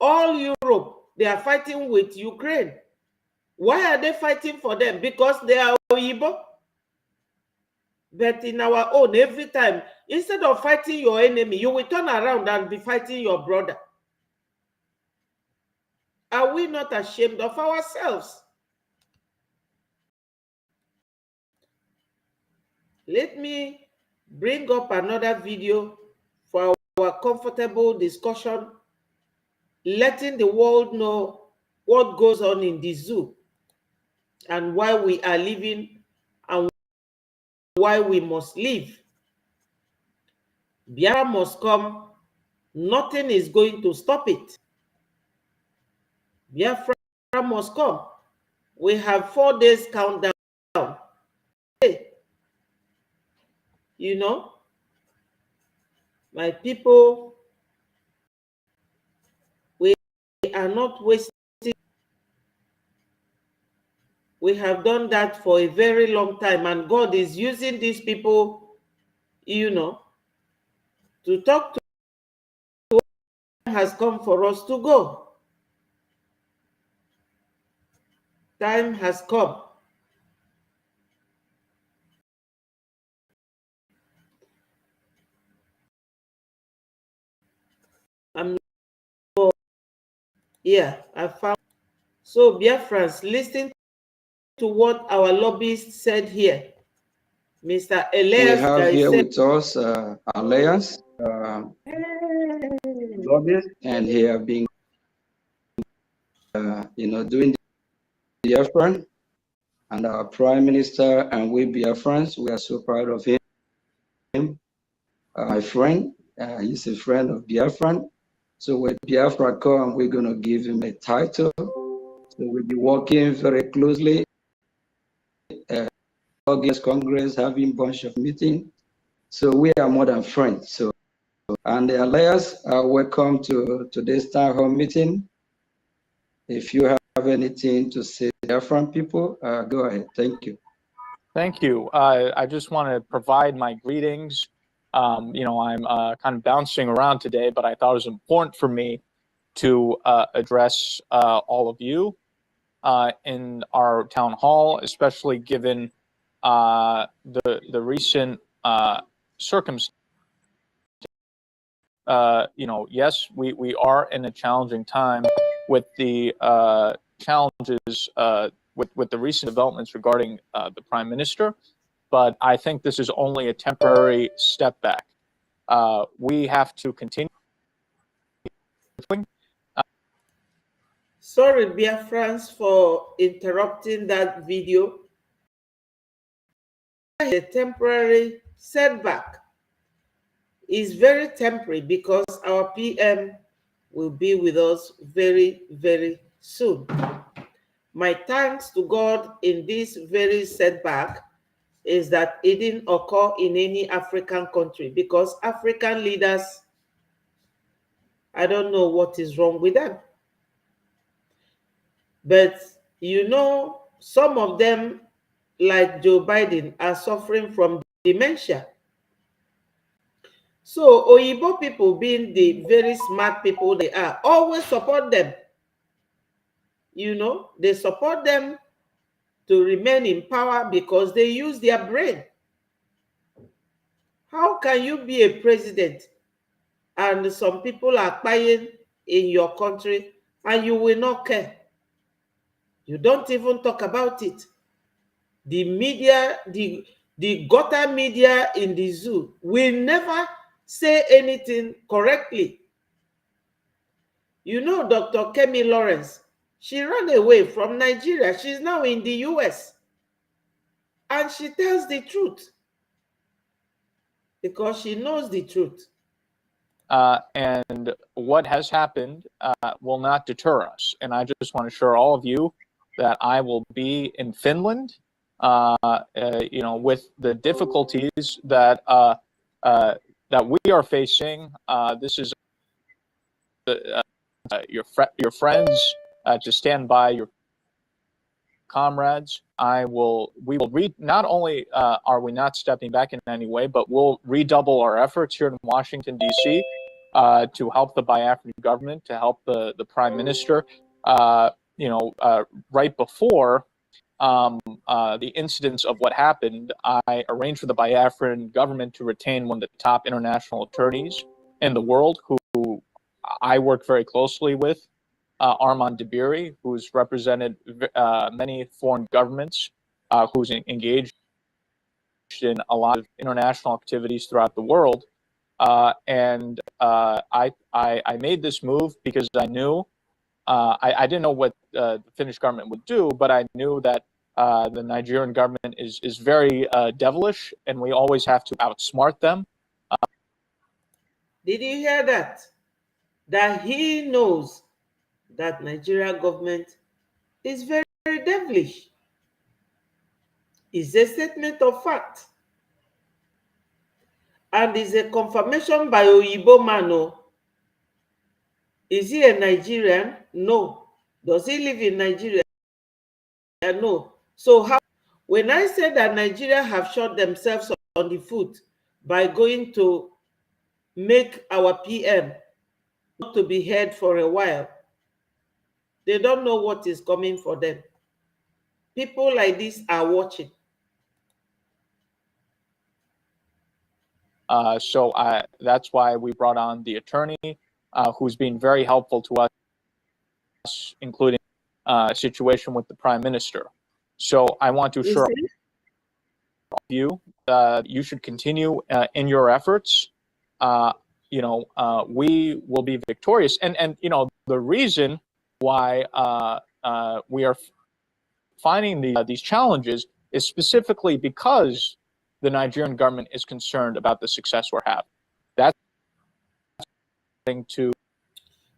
All Europe, they are fighting with Ukraine. Why are they fighting for them? Because they are Igbo. But in our own, every time, instead of fighting your enemy, you will turn around and be fighting your brother. Are we not ashamed of ourselves? Let me bring up another video for our comfortable discussion, letting the world know what goes on in the zoo and why we are living and why we must live. Biafra must come. Nothing is going to stop it. Biafra must come. We have 4 days countdown. You know, my people, we are not wasting. We have done that for a very long time, and God is using these people, you know, to talk to. Time has come for us to go. Time has come. I found. So, Biafrans, listen to what our lobbyist said here. Mr. Elias. We have here with us Alliance lobbyist, and he have been, doing the Biafran, and our Prime Minister, and we Biafrans, we are so proud of him. My friend, he's a friend of Biafran. So when Biafra come, we're going to give him a title. So we'll be working very closely. August Congress, having a bunch of meetings. So we are more than friends. So, and the Alliance, welcome to today's town hall meeting. If you have anything to say, Biafran people, go ahead. Thank you. Thank you. I just want to provide my greetings. I'm kind of bouncing around today, but I thought it was important for me to address all of you in our town hall, especially given the recent circumstances. Yes, we are in a challenging time with the challenges with the recent developments regarding the Prime Minister. But I think this is only a temporary step back. We have to continue. Sorry, Biafrans, for interrupting that video. A temporary setback is very temporary because our PM will be with us very, very soon. My thanks to God in this very setback is that it didn't occur in any African country, because African leaders, I don't know what is wrong with them. But some of them, like Joe Biden, are suffering from dementia. So Oyibo people, being the very smart people they are, always support them. They support them to remain in power because they use their brain. How can you be a president and some people are buying in your country and you will not care? You don't even talk about it. The media, the the gutter media in the zoo will never say anything correctly. You know, Dr. Kemi Lawrence, she ran away from Nigeria. She's now in the US. And she tells the truth because she knows the truth. And what has happened will not deter us. And I just want to assure all of you that I will be in Finland, you know, with the difficulties that that we are facing. This is your friends to stand by your comrades. We will read, not only are we not stepping back in any way, but we'll redouble our efforts here in Washington, D.C. To help the Biafran government, to help the Prime Minister. You know, right before the incidents of what happened, I arranged for the Biafran government to retain one of the top international attorneys in the world, who I work very closely with, Armand Dabiri, who's represented many foreign governments, who's engaged in a lot of international activities throughout the world. And I made this move because I knew, I didn't know what the Finnish government would do, but I knew that the Nigerian government is very devilish, and we always have to outsmart them. Did you hear that? That he knows that Nigeria government is very, very devilish. It's a statement of fact. And it's a confirmation by Oyibo man. Is he a Nigerian? No. Does he live in Nigeria? No. So how, when I say that Nigeria have shot themselves on the foot by going to make our PM not to be heard for a while, they don't know what is coming for them. People like this are watching. So that's why we brought on the attorney, who's been very helpful to us, including a situation with the Prime Minister. So I want to assure you you should continue in your efforts. You know, we will be victorious. And you know, the reason why we are finding these challenges is specifically because the Nigerian government is concerned about the success we're having. That's thing to.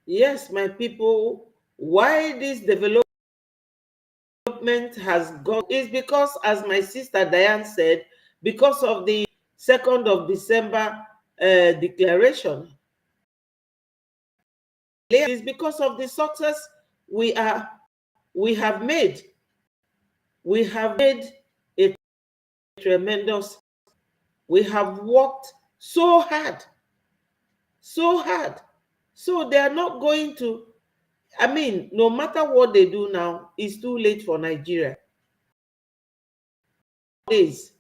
Yes, my people, why this development has gone is because, as my sister Diane said, because of the 2nd of December declaration. It's because of the success we have made. We have made a tremendous. We have worked so hard, so hard. So they are not going to, I mean, no matter what they do now, it's too late for Nigeria. It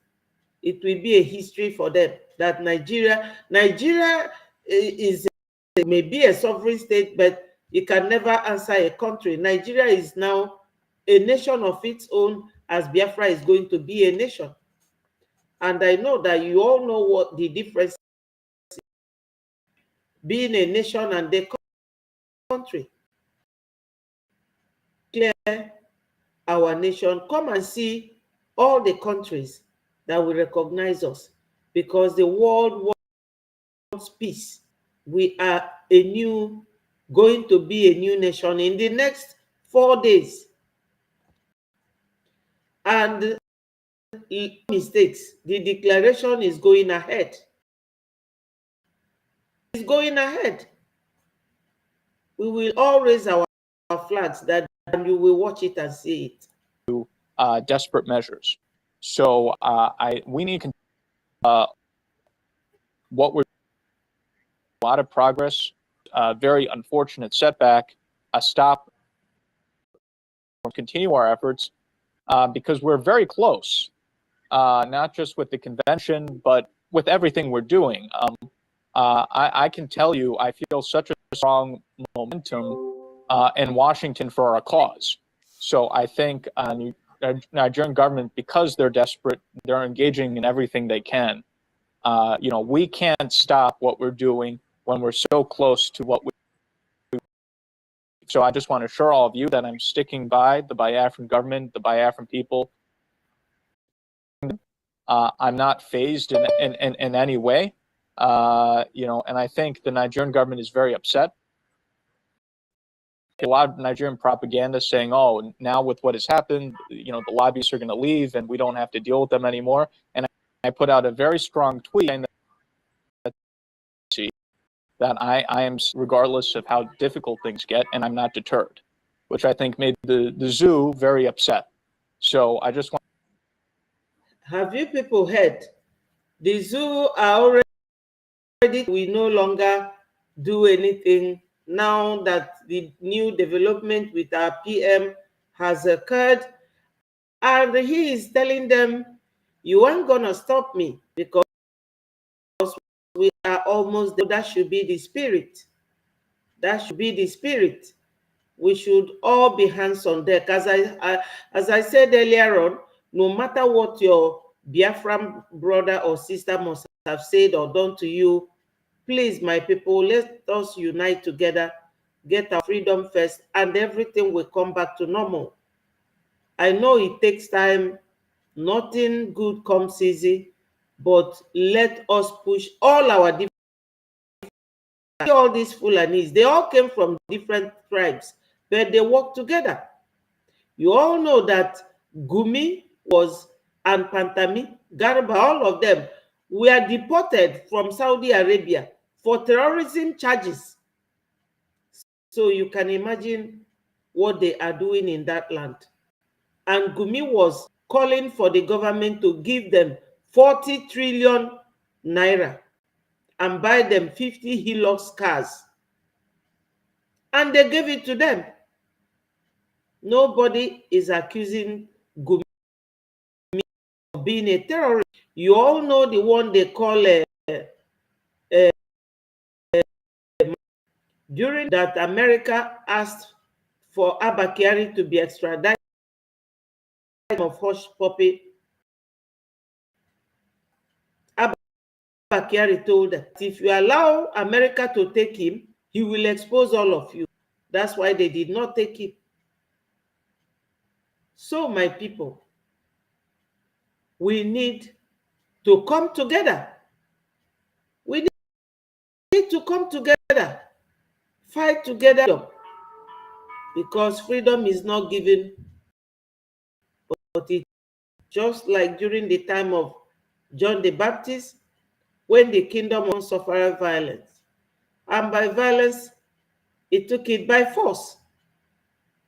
will be a history for them that Nigeria is maybe a sovereign state, but it can never answer a country. Nigeria is now a nation of its own, as Biafra is going to be a nation. And I know that you all know what the difference is, being a nation and a country. Clear our nation. Come and see all the countries that will recognize us, because the world wants peace. We are going to be a new nation in the next 4 days. And mistakes, the declaration is going ahead. It's going ahead. We will all raise our flags, that and you will watch it and see it. Desperate measures. So we need what we're a lot of progress, very unfortunate setback, stop, continue our efforts, because we're very close, not just with the convention, but with everything we're doing. I can tell you, I feel such a strong momentum in Washington for our cause. So I think, Nigerian government, because they're desperate, they're engaging in everything they can. We can't stop what we're doing when we're so close to what we. So I just want to assure all of you that I'm sticking by the Biafran government, the Biafran people. I'm not phased in any way. And I think the Nigerian government is very upset. A lot of Nigerian propaganda saying, oh, now with what has happened, the lobbyists are going to leave and we don't have to deal with them anymore. And I put out a very strong tweet saying that I am, regardless of how difficult things get, and I'm not deterred, which I think made the zoo very upset. So I just want. Have you people heard? The zoo are already, we no longer do anything now that the new development with our PM has occurred. And he is telling them, you aren't going to stop me because we are almost there. That should be the spirit. That should be the spirit. We should all be hands on deck. As I said earlier on, no matter what your Biafran brother or sister must have said or done to you, please, my people, let us unite together, get our freedom first, and everything will come back to normal. I know it takes time. Nothing good comes easy, but let us push all our different. All these Fulanis, they all came from different tribes, but they work together. You all know that Gumi and Pantami, Garba, all of them were deported from Saudi Arabia for terrorism charges. So you can imagine what they are doing in that land. And Gumi was calling for the government to give them 40 trillion naira and buy them 50 Hilux cars. And they gave it to them. Nobody is accusing Gumi of being a terrorist. You all know the one they call during that America asked for Abba Kyari to be extradited of Hush Puppy. Abba Kyari told that if you allow America to take him, he will expose all of you. That's why they did not take him. So, my people, we need to come together. We need to come together, fight together, because freedom is not given, but it's just like during the time of John the Baptist, when the kingdom won't suffer violence. And by violence, it took it by force.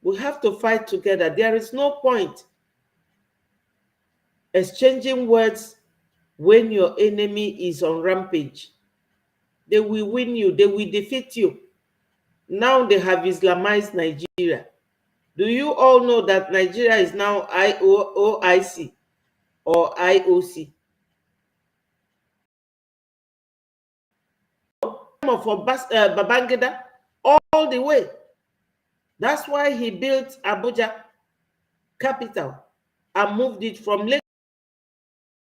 We have to fight together. There is no point exchanging words when your enemy is on rampage. They will win you. They will defeat you. Now they have Islamized Nigeria. Do you all know that Nigeria is now IOIC or IOC? For Babangida all the way. That's why he built Abuja capital and moved it from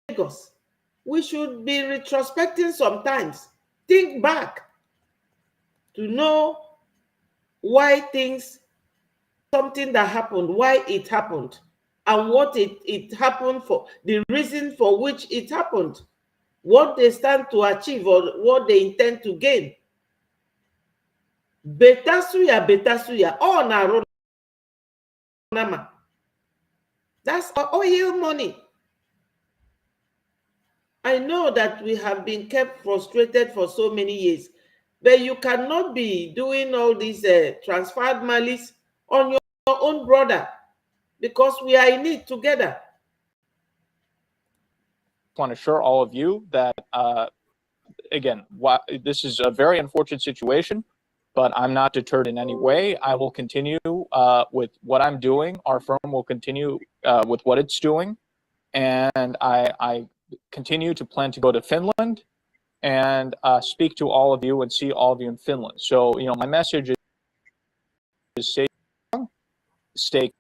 Lagos. We should be retrospecting sometimes. Think back to know why something that happened, why it happened, and what it happened for, the reason for which it happened, what they stand to achieve or what they intend to gain. Betasuya, all na that's our oil money. I know that we have been kept frustrated for so many years, but you cannot be doing all these transferred malice on your own brother, because we are in it together. I want to assure all of you that, again, this is a very unfortunate situation, but I'm not deterred in any way. I will continue with what I'm doing. Our firm will continue with what it's doing. And I continue to plan to go to Finland and speak to all of you and see all of you in Finland. So, my message is stay strong, stay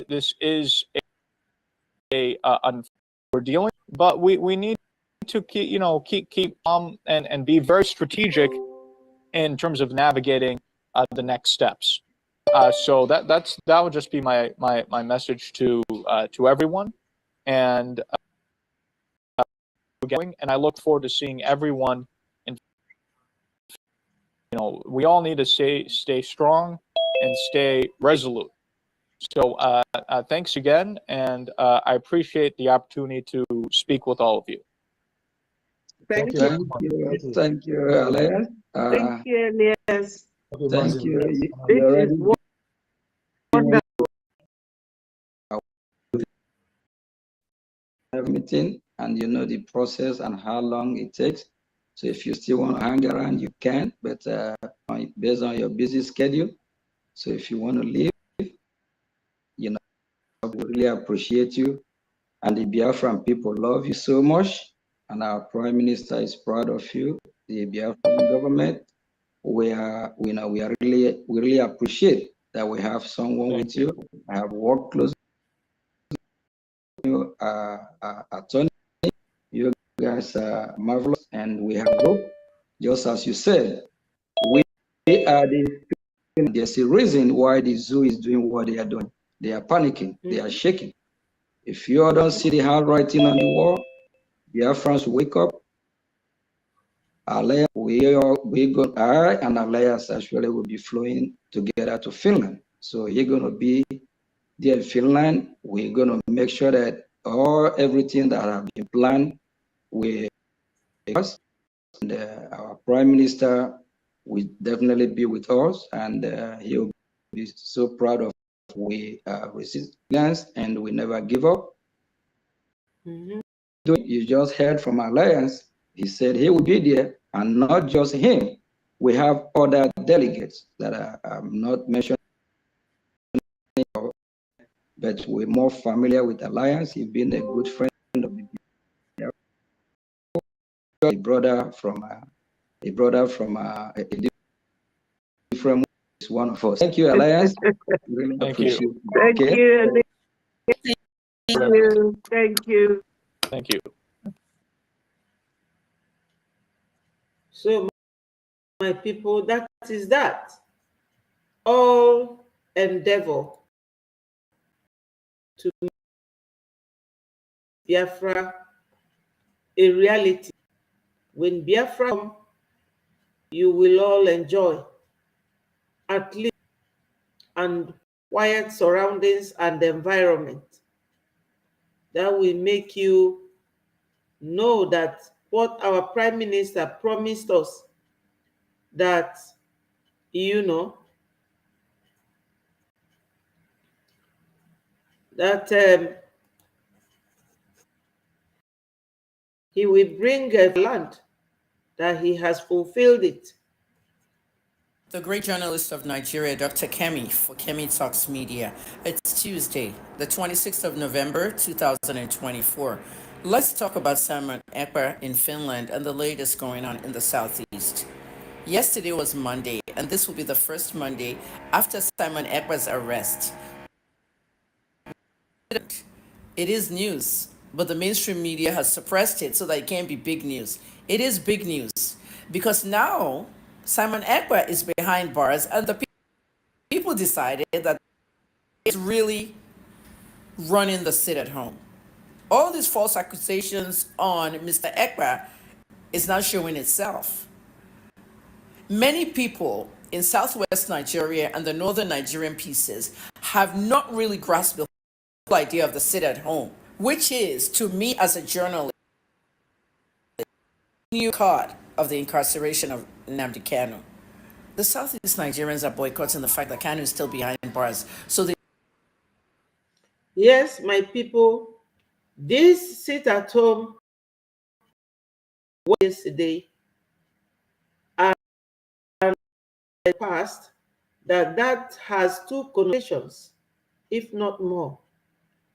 this is we're dealing, but we need to keep and be very strategic in terms of navigating the next steps. So that would just be my message to everyone, and I look forward to seeing everyone. We all need to stay strong and stay resolute. So thanks again, and I appreciate the opportunity to speak with all of you. Thank you. Thank you, Elias. Thank you, Elias. Thank you. This is wonderful. Meeting, and you know the process and how long it takes. So if you still want to hang around, you can, but based on your busy schedule. So if you want to leave, we really appreciate you. And the Biafran people love you so much. And our Prime Minister is proud of you, the Biafran government. We really appreciate that we have someone with you. I have worked closely with you, attorney. You guys are marvelous, and we have hope. Just as you said, we are there's a reason why the zoo is doing what they are doing. They are panicking, they are shaking. If you all don't see the handwriting on the wall, Biafrans wake up. I and Elias actually will be flying together to Finland. So he's gonna be there in Finland. We're gonna make sure that everything that have been planned with us, and our Prime Minister will definitely be with us, and he'll be so proud of we resilience and we never give up. You just heard from Alliance. He said he will be there, and not just him. We have other delegates that I'm not mentioning, but we're more familiar with Alliance. He's been a good friend of a brother from a different is one of us. Thank you, Alliance. Really appreciate it. Thank you. Thank you. Thank you. Thank you. So, my people, that is that. All endeavor to make Biafra a reality. When Biafra comes, you will all enjoy at least and quiet surroundings and environment. That will make you know that what our Prime Minister promised us, that, that he will bring a land, that he has fulfilled it. The great journalist of Nigeria, Dr. Kemi, for Kemi Talks Media. It's Tuesday, the 26th of November, 2024. Let's talk about Simon Ekpa in Finland and the latest going on in the Southeast. Yesterday was Monday, and this will be the first Monday after Simon Ekpa's arrest. It is news, but the mainstream media has suppressed it so that it can't be big news. It is big news because now Simon Ekpa is behind bars, and the people decided that it's really running the sit at home. All these false accusations on Mr. Ekpa is now showing itself. Many people in southwest Nigeria and the northern Nigerian pieces have not really grasped the whole idea of the sit at home, which is, to me as a journalist, new card of the incarceration of Nnamdi Kanu. The Southeast Nigerians are boycotting the fact that Kanu is still behind bars. So yes, my people, this sit at home yesterday and the past, that has two connotations, if not more,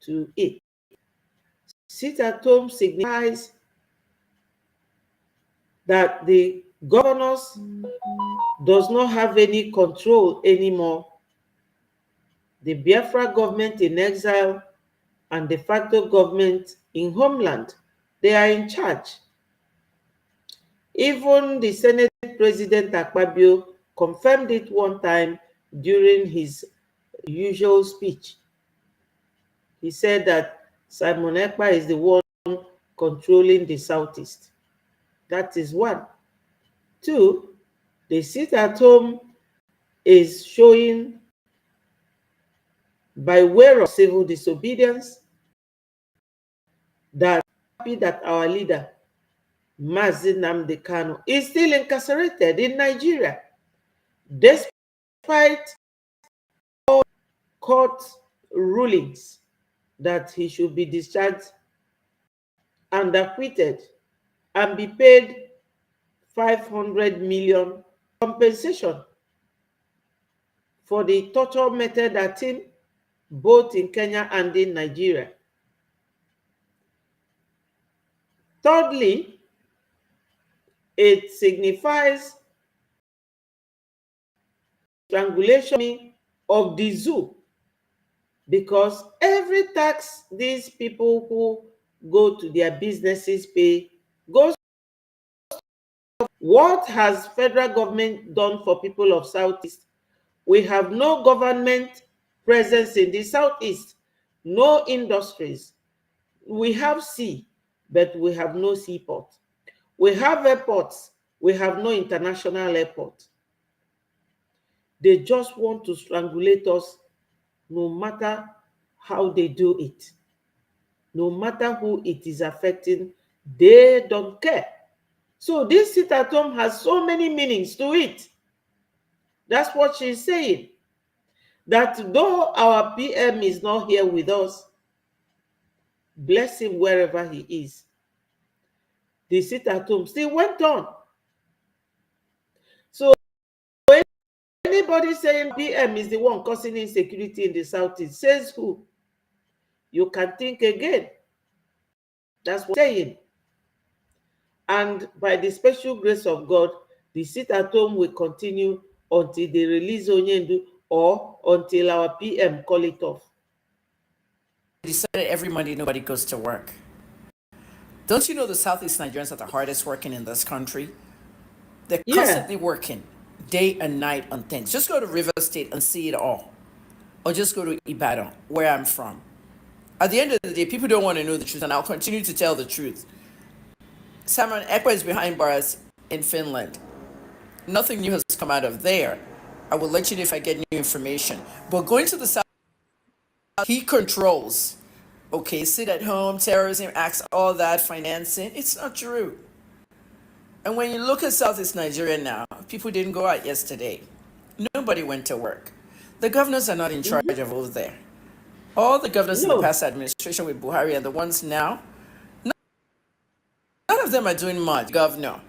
to it. Sit at home signifies that the governors does not have any control anymore the Biafra government in exile, and de facto government in homeland. They are in charge. Even the Senate President Akpabio confirmed it one time during his usual speech. He said that Simon Ekpa is the one controlling the Southeast. That is one. Two, the sit at home is showing by way of civil disobedience that happy that our leader, Mazi Nnamdi Kanu, is still incarcerated in Nigeria, despite all court rulings that he should be discharged and acquitted and be paid 500 million compensation for the torture method at him both in Kenya and in Nigeria. Thirdly, it signifies strangulation of the zoo, because every tax these people who go to their businesses pay goes. What has federal government done for people of Southeast? We have no government presence in the Southeast, no industries. We have sea, but we have no seaport. We have airports, we have no international airport. They just want to strangulate us no matter how they do it. No matter who it is affecting, they don't care. So this sit at home has so many meanings to it. That's what she's saying. That though our PM is not here with us, bless him wherever he is, the sit at home still went on. So anybody saying PM is the one causing insecurity in the Southeast, says who? You can think again. That's what I'm saying. And by the special grace of God, the sit at home will continue until they release Onyendu or until our PM call it off. Decided every Monday nobody goes to work. Don't you know the Southeast Nigerians are the hardest working in this country? They're constantly working day and night on things. Just go to River State and see it all. Or just go to Ibadan, where I'm from. At the end of the day, people don't want to know the truth, and I'll continue to tell the truth. Simon Ekpa is behind bars in Finland. Nothing new has come out of there. I will let you know if I get new information. But going to the South, he controls. Okay, sit at home, terrorism acts, all that, financing. It's not true. And when you look at Southeast Nigeria now, people didn't go out yesterday. Nobody went to work. The governors are not in charge of over there. All the governors in the past administration with Buhari and the ones now, none of them are doing much. Governor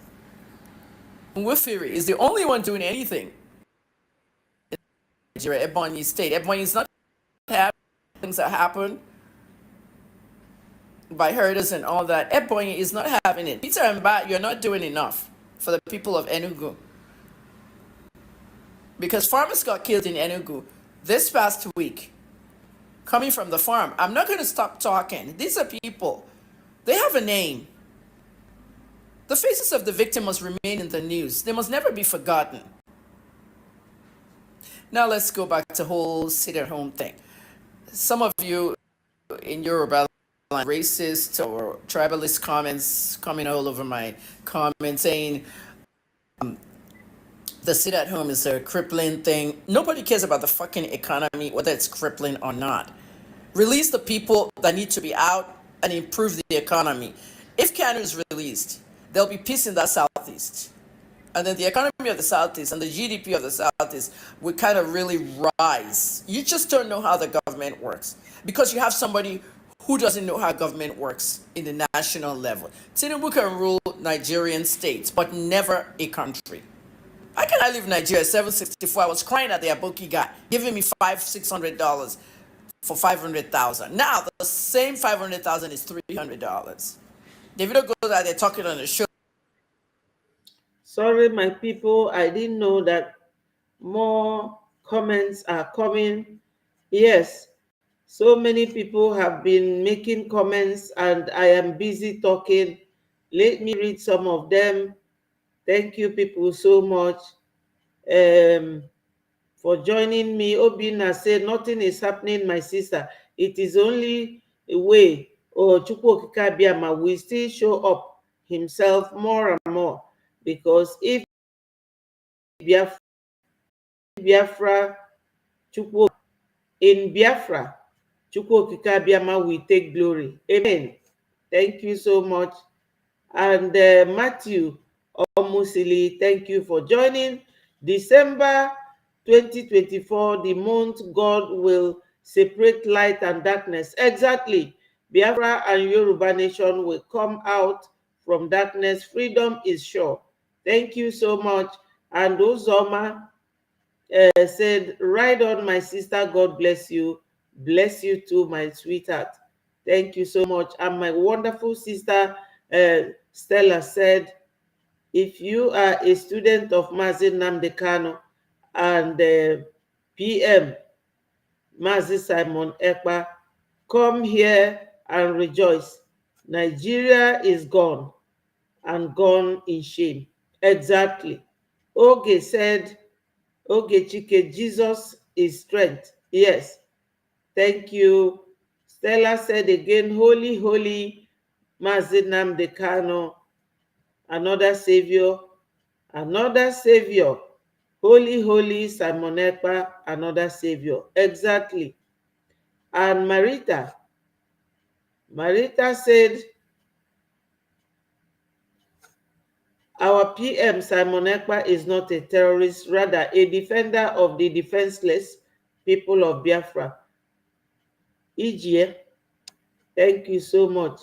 Wifiri is the only one doing anything. Nigeria, Ebonyi State. Ebonyi is not having things that happen by herders and all that. Ebonyi is not having it. Peter and Bat, you're not doing enough for the people of Enugu. Because farmers got killed in Enugu this past week, coming from the farm. I'm not going to stop talking. These are people. They have a name. The faces of the victim must remain in the news. They must never be forgotten. Now let's go back to the whole sit-at-home thing. Some of you in Yoruba land, racist or tribalist comments coming all over my comments saying the sit-at-home is a crippling thing. Nobody cares about the fucking economy, whether it's crippling or not. Release the people that need to be out and improve the economy. If Kanu is released, there'll be peace in that Southeast. And then the economy of the Southeast and the GDP of the Southeast will kind of really rise. You just don't know how the government works because you have somebody who doesn't know how government works in the national level. Tinubu can rule Nigerian states, but never a country. I cannot leave Nigeria 764. I was crying at the Aboki guy, giving me $600 for 500,000. Now the same 500,000 is $300. Davido goes out there talking on the show. Sorry, my people, I didn't know that more comments are coming. Yes, so many people have been making comments and I am busy talking. Let me read some of them. Thank you people so much for joining me. Obina said, nothing is happening, my sister. It is only a way. Or Chukwokikabiama will still show up himself more and more. Because if Biafra, Chukwu, in Biafra, Chukwokikabiama will take glory. Amen. Thank you so much. And Matthew Omusili, thank you for joining. December 2024, the month God will separate light and darkness. Exactly. Biafra and Yoruba nation will come out from darkness. Freedom is sure. Thank you so much. And Uzoma said, right on, my sister. God bless you. Bless you too, my sweetheart. Thank you so much. And my wonderful sister, Stella, said, if you are a student of Mazi Nnamdi Kanu and PM Mazi Simon Ekpa, come here and rejoice. Nigeria is gone and gone in shame. Exactly. Oge said, Oge Chike, Jesus is strength. Yes. Thank you. Stella said again, holy, holy Mazi Nnamdi Kanu, another savior, another savior. Holy, holy Simon Ekpa, another savior. Exactly. And Marita said, our PM Simon Ekpa is not a terrorist, rather a defender of the defenseless people of Biafra. Ijie, thank you so much.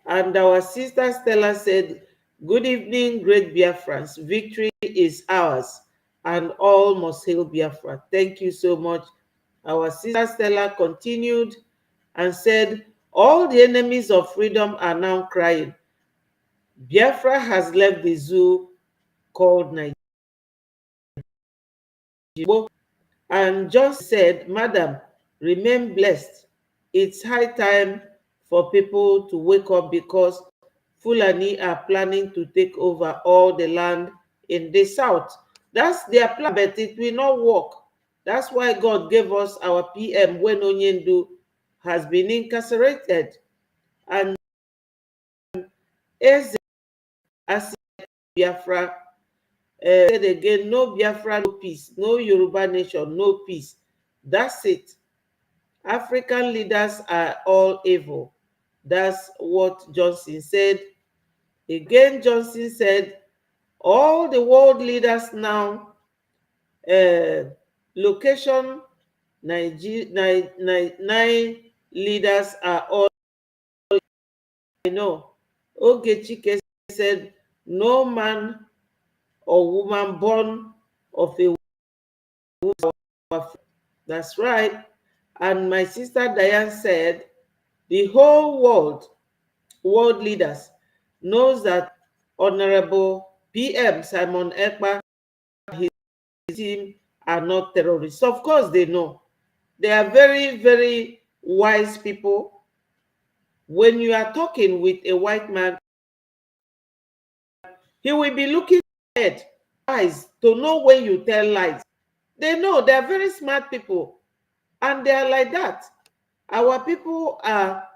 And our sister Stella said, good evening, great Biafrans. Victory is ours, and all must hail Biafra. Thank you so much. Our sister Stella continued and said, all the enemies of freedom are now crying. Biafra has left the zoo called Nigeria. And just said, Madam, remain blessed. It's high time for people to wake up because Fulani are planning to take over all the land in the south. That's their plan, but it will not work. That's why God gave us our PM when Onyendu has been incarcerated. And as Biafra said again, no Biafra, no peace. No Yoruba nation, no peace. That's it. African leaders are all evil. That's what Johnson said. Again, Johnson said, all the world leaders now, location, nine leaders are all, I know. Ogechike said, no man or woman born of a woman. That's right. And my sister Diane said, the whole world leaders knows that Honorable PM Simon Ekpa and his team are not terrorists. Of course they know. They are very, very wise people. When you are talking with a white man, he will be looking ahead, eyes, to know when you tell lies. They know, they are very smart people. And they are like that. Our people are,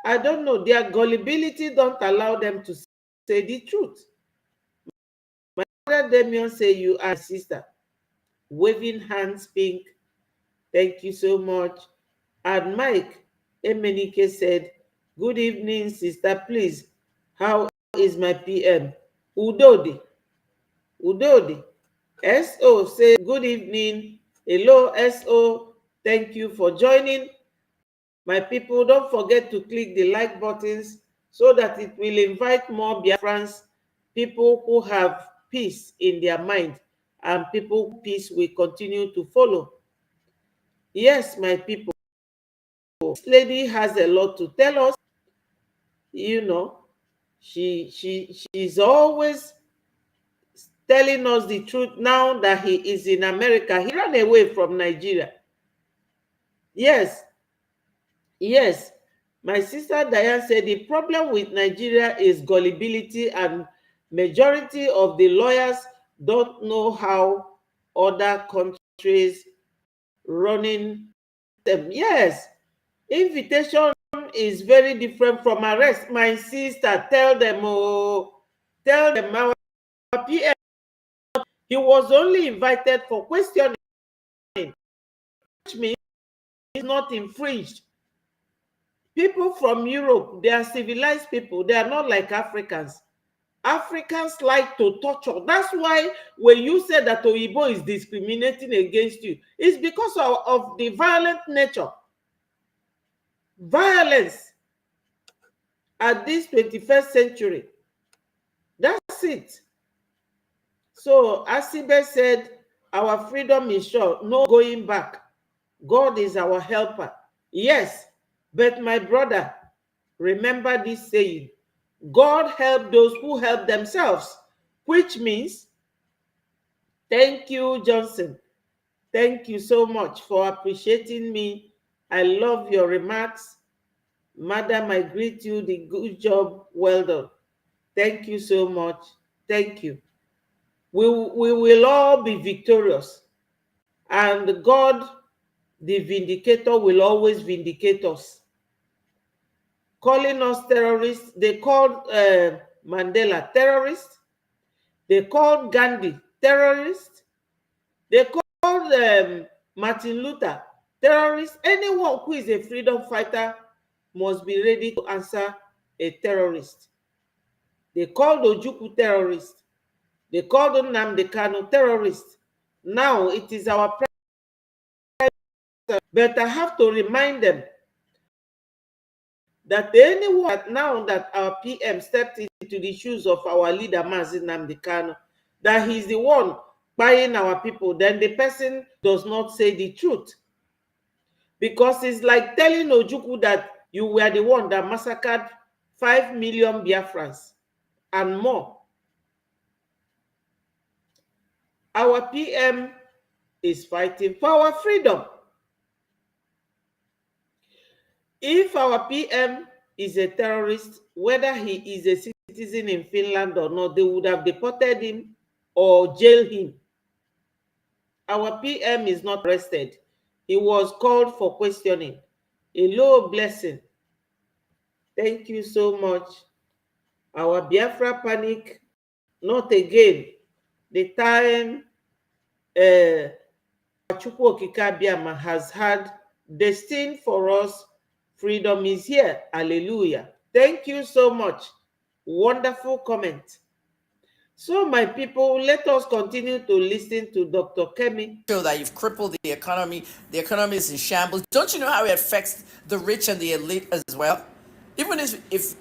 I don't know, their gullibility don't allow them to say the truth. My brother Damian say you are sister. Waving hands pink. Thank you so much. And Mike Emenike said, good evening, sister. Please, how is my PM? Udodi. SO say, good evening. Hello, SO. Thank you for joining. My people, don't forget to click the like buttons so that it will invite more Biafrans, people who have peace in their mind, and people peace will continue to follow. Yes, my people, this lady has a lot to tell us. You know, she's always telling us the truth. Now that he is in America, he ran away from Nigeria. Yes, yes. My sister Diane said the problem with Nigeria is gullibility, and majority of the lawyers don't know how other countries running them. Yes, invitation is very different from arrest. My sister, tell them, oh, tell them our PM, he was only invited for questioning, which means it's not infringed. People from Europe, they are civilized people. They are not like Africans. Africans like to torture. That's why when you say that Oyibo is discriminating against you, it's because of the violent nature. Violence at this 21st century. That's it. So Asibe said, our freedom is sure, no going back. God is our helper. Yes, but my brother, remember this saying, God help those who help themselves, which means, thank you, Johnson. Thank you so much for appreciating me. I love your remarks. Madam, I greet you. The good job. Well done. Thank you so much. Thank you. We will all be victorious. And God, the vindicator, will always vindicate us. Calling us terrorists, they called Mandela terrorist. They called Gandhi terrorist. They called Martin Luther terrorist. Anyone who is a freedom fighter must be ready to answer a terrorist. They called Ojukwu terrorist. They called Nnamdi Kanu terrorist. Now it is our president, but I have to remind them that anyone that now that our PM stepped into the shoes of our leader, Mazi Nnamdi Kanu, that he's the one buying our people, then the person does not say the truth. Because it's like telling Ojukwu that you were the one that massacred 5 million Biafrans and more. Our PM is fighting for our freedom. If our PM is a terrorist, whether he is a citizen in Finland or not, they would have deported him or jailed him. Our PM is not arrested. He was called for questioning. A low blessing. Thank you so much. Our Biafra panic, not again. The time Chukwu Okike Abiama has had destined for us, freedom is here. Hallelujah. Thank you so much. Wonderful comment. So, my people, let us continue to listen to Dr. Kemi. Show that you've crippled the economy. The economy is in shambles. Don't you know how it affects the rich and the elite as well? Even if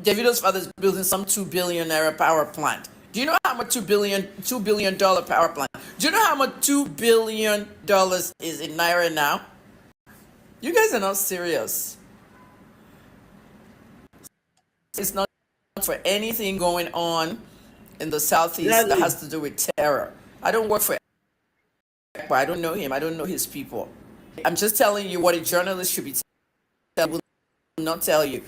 Davido's father is building some $2 billion power plant. Do you know how much $2 billion power plant? Do you know how much $2 billion is in Naira now? You guys are not serious. It's not for anything going on in the Southeast that has to do with terror. I don't work for Ekpa. I don't know him. I don't know his people. I'm just telling you what a journalist should be telling, will not tell you.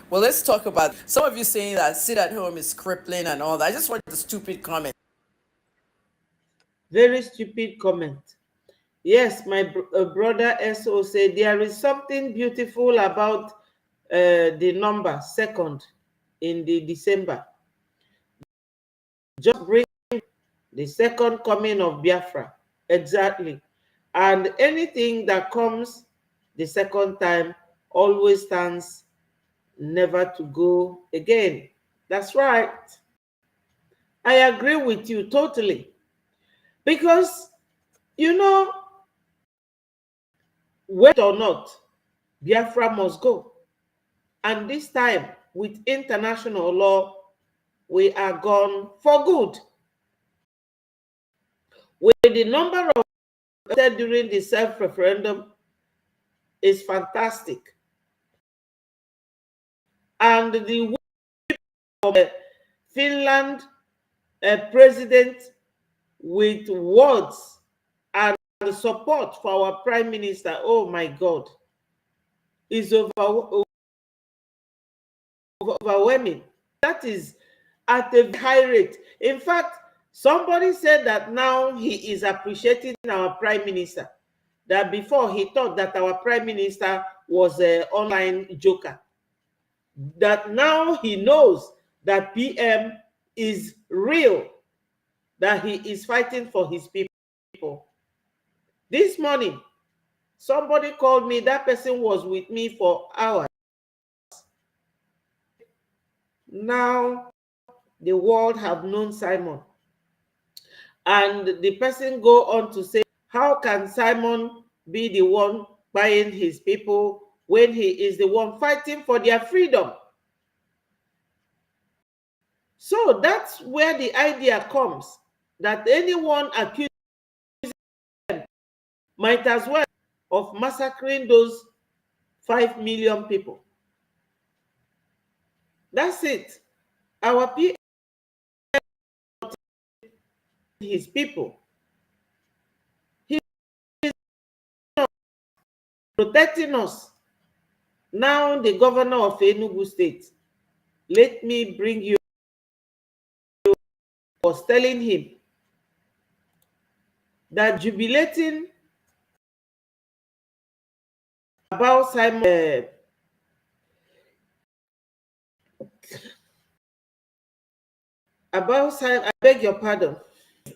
Well, let's talk about some of you saying that sit at home is crippling and all that. I just want the stupid comment. Very stupid comment. Yes, my brother S.O. said there is something beautiful about the number second in the December. Just bring the second coming of Biafra. Exactly. And anything that comes the second time always stands never to go again. That's right. I agree with you totally. Because, you know, whether or not, Biafra must go. And this time, with international law, we are gone for good. With the number of during the self-referendum is fantastic. And the Finland president with words and the support for our Prime Minister, oh my God, is overwhelming. That is at a high rate. In fact, somebody said that now he is appreciating our Prime Minister. That before he thought that our Prime Minister was an online joker. That now he knows that PM is real, that he is fighting for his people. This morning, somebody called me. That person was with me for hours. Now the world have known Simon. And the person go on to say, how can Simon be the one buying his people when he is the one fighting for their freedom? So that's where the idea comes, that anyone accused might as well of massacring those 5 million people. That's it. Our PM, his people, he is protecting us. Now the governor of Enugu State, let me bring you, was telling him that jubilating about Simon, I beg your pardon,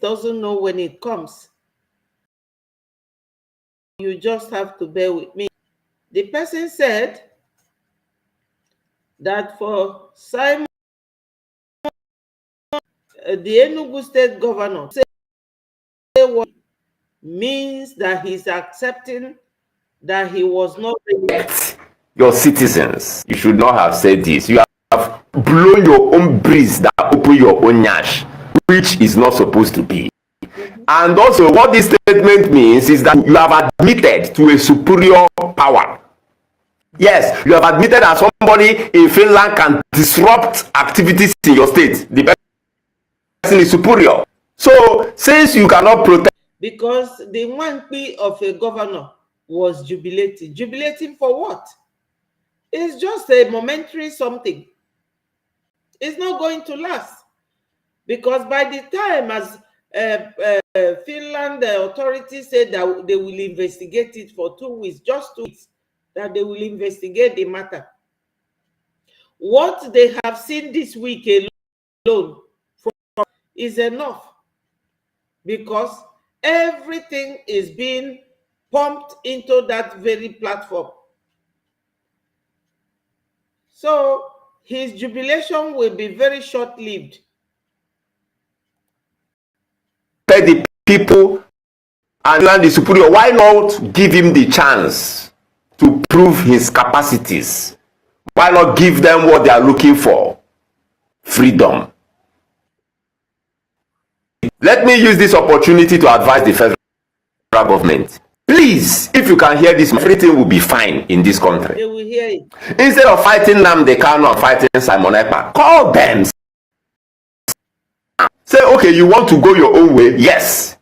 doesn't know when it comes. You just have to bear with me. The person said that for Simon, the Enugu State governor, say what means that he's accepting that he was not your citizens. You should not have said this. You have blown your own breeze that open your own nyash, which is not supposed to be. And also, what this statement means is that you have admitted to a superior power. Yes, you have admitted that somebody in Finland can disrupt activities in your state. The person is superior. So, since you cannot protect, because the one P of a governor was jubilating. Jubilating for what? It's just a momentary something. It's not going to last. Because by the time as Finland authorities said that they will investigate it for 2 weeks, just 2 weeks, that they will investigate the matter. What they have seen this week alone is enough, because everything is being pumped into that very platform. So his jubilation will be very short-lived. the people and the superior, why not give him the chance to prove his capacities? Why not give them what they are looking for? Freedom. Let me use this opportunity to advise the federal government. Please, if you can hear this, everything will be fine in this country. They will hear it. Instead of fighting Nnamdi Kanu and fighting Simon Ekpa, call them. Say, okay, you want to go your own way? Yes.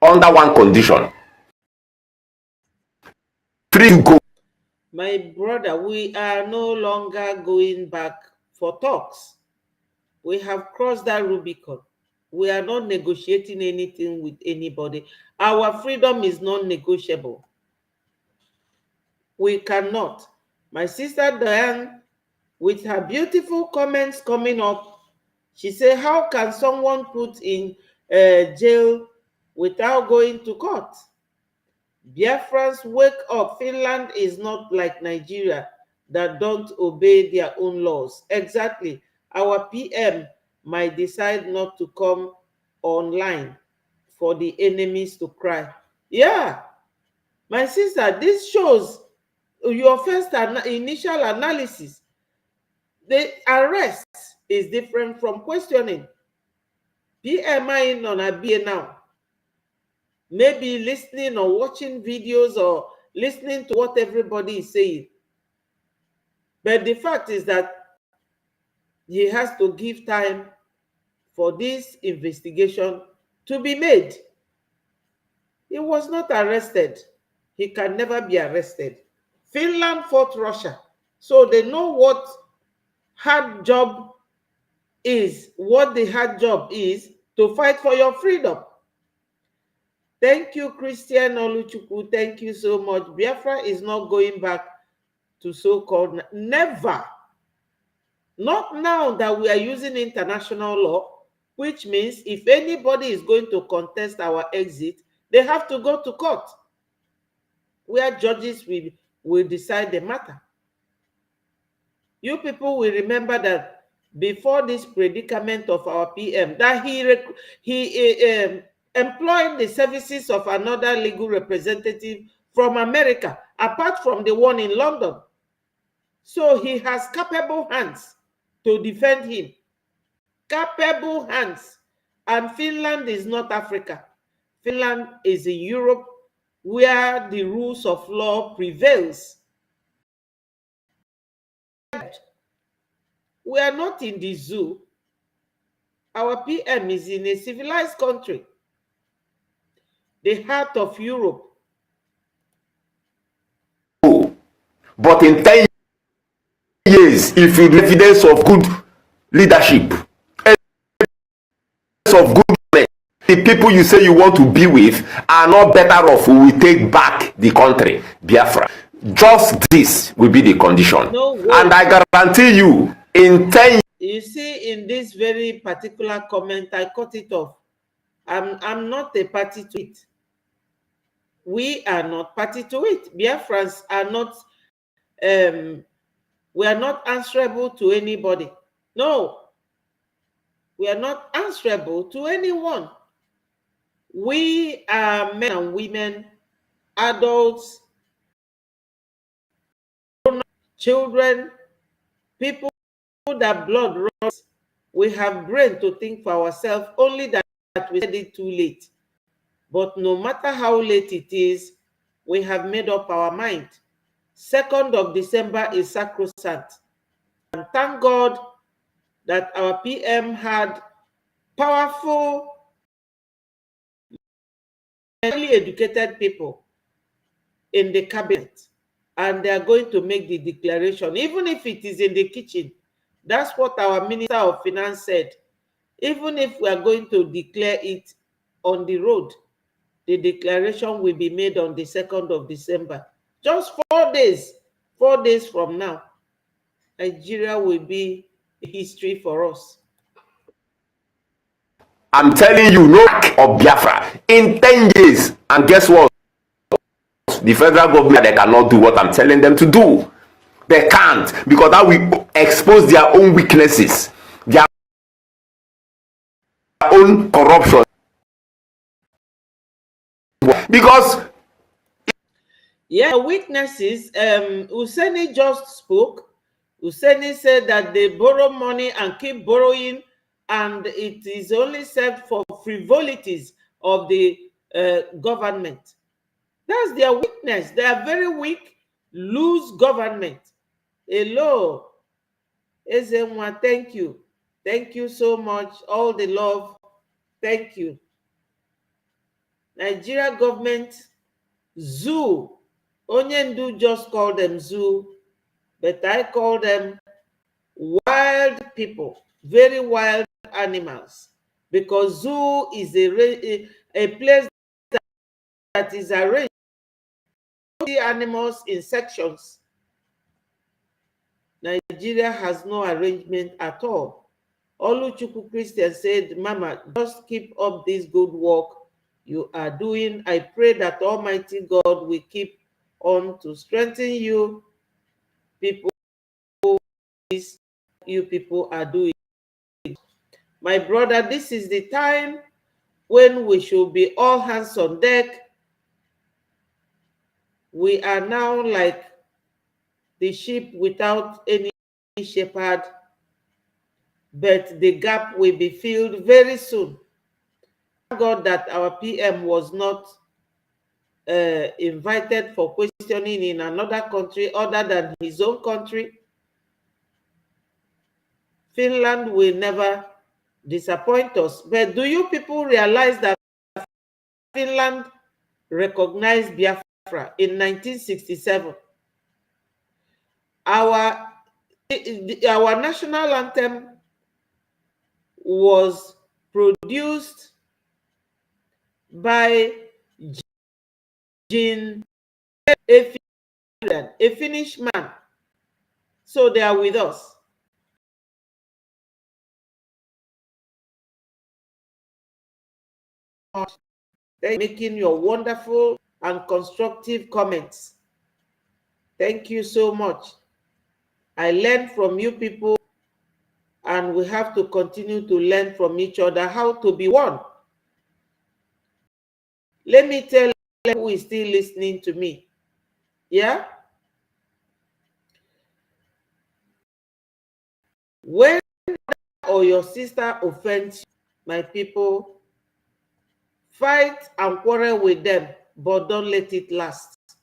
Under one condition. Free to go. My brother, we are no longer going back for talks. We have crossed that Rubicon. We are not negotiating anything with anybody. Our freedom is non-negotiable. We cannot. My sister Diane, with her beautiful comments coming up, she said, how can someone put in jail without going to court? Biafrans, wake up. Finland is not like Nigeria that don't obey their own laws. Exactly. Our PM might decide not to come online for the enemies to cry. Yeah, my sister, this shows your first initial analysis. The arrest is different from questioning. PMI on a BA now. Maybe listening or watching videos or listening to what everybody is saying. But the fact is that he has to give time for this investigation to be made. He was not arrested. He can never be arrested. Finland fought Russia. So they know what hard job is, what the hard job is to fight for your freedom. Thank you, Christian Oluchukwu. Thank you so much. Biafra is not going back to so-called, never. Not now that we are using international law, which means if anybody is going to contest our exit, they have to go to court, where judges will decide the matter. You people will remember that before this predicament of our PM, that he employed the services of another legal representative from America, apart from the one in London. So he has capable hands to defend him. Capable hands. And Finland is not Africa. Finland is in Europe, where the rules of law prevails. We are not in the zoo. Our PM is in a civilized country, the heart of Europe. But in 10 years, if you have evidence of good leadership, evidence of good men, the people you say you want to be with are not better off, we will take back the country, Biafra. Just this will be the condition. No way. And I guarantee you, in 10 years, you see, in this very particular comment, I cut it off. I'm not a party to it. We are not party to it. Biafrans are not, we are not answerable to anybody. No, we are not answerable to anyone. We are men and women, adults, children, people that blood runs. We have brain to think for ourselves, only that we said it too late. But no matter how late it is, we have made up our mind. 2nd of December is sacrosanct. And thank God that our PM had powerful, highly educated people in the cabinet. And they are going to make the declaration, even if it is in the kitchen. That's what our Minister of Finance said. Even if we are going to declare it on the road, the declaration will be made on the 2nd of December. Just 4 days from now, Nigeria will be history for us. I'm telling you, no of Biafra in 10 years. And guess what? The federal government, they cannot do what I'm telling them to do. They can't, because that will expose their own weaknesses, their own corruption. Because yeah, weaknesses. Useni just spoke. Useni said that they borrow money and keep borrowing, and it is only served for frivolities of the government. That's their weakness. They are very weak, loose government. Hello. Ezenwa, thank you. Thank you so much. All the love. Thank you. Nigeria government, zoo. Onyendu just called them zoo, but I call them wild people, very wild animals, because zoo is a place that is arranged animals in sections. Nigeria has no arrangement at all. Oluchukwu Christian said, Mama, just keep up this good work you are doing. I pray that Almighty God will keep on to strengthen you people. You people are doing. My brother, this is the time when we should be all hands on deck. We are now like the sheep without any shepherd, but the gap will be filled very soon. Thank God that our PM was not invited for questioning in another country other than his own country. Finland will never disappoint us. But do you people realize that Finland recognized Biafra in 1967. Our national anthem was produced by Jean, a Finnish man. So they are with us. They're making your wonderful and constructive comments. Thank you so much. I learned from you people, and we have to continue to learn from each other how to be one. Let me tell you who is still listening to me. Yeah? When or your sister offends you, my people, fight and quarrel with them, but don't let it last.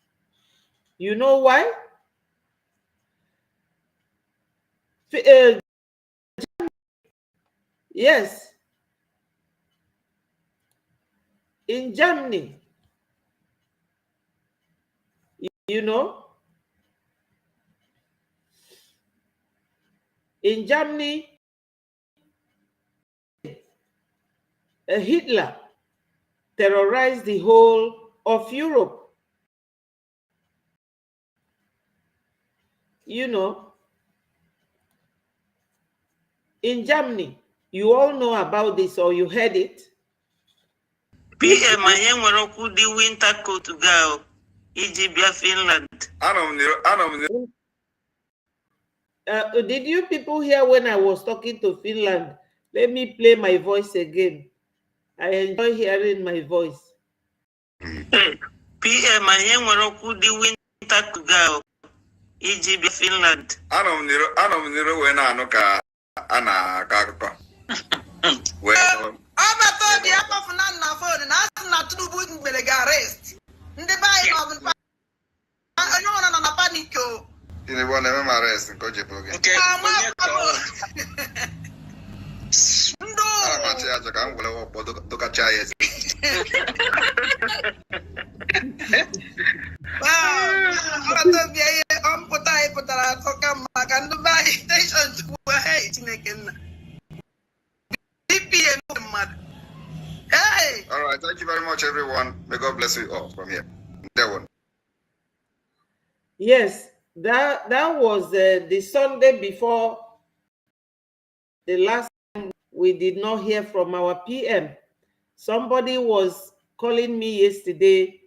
You know why? Yes. In Germany, you know, in Germany, Hitler terrorized the whole of Europe. You know, in Germany, you all know about this or you heard it. PM anyị nwere okwu dị winter coat ga iji bịa Finland. Did you people hear when I was talking to Finland? Let me play my voice again. I enjoy hearing my voice. PM anyị nwere okwu dị winter coat ga iji bịa Finland. Anọ m n'iru wee na-anụ ka a na-akọ akụkọ. Ọbata obi akọfụna na fon na asị na Tinubu mgbere ga-arrest. Ndị be anyị nọ bụ onye ọrụ nọ na panik o. Tinubu ọ na-eme m arrest nke o ji bụ oge. Ndụ. Ana m achị aja ka m gwere ọkpọ dokacha ya eze. Ọbata obi anyị ọmpụta anyị pụtara atọ ka mma ka ndị be anyị tension tupu ha Chineke nna. Hey! All right, thank you very much, everyone. May God bless you all from here. That one. Yes, that was the Sunday before the last time we did not hear from our PM. Somebody was calling me yesterday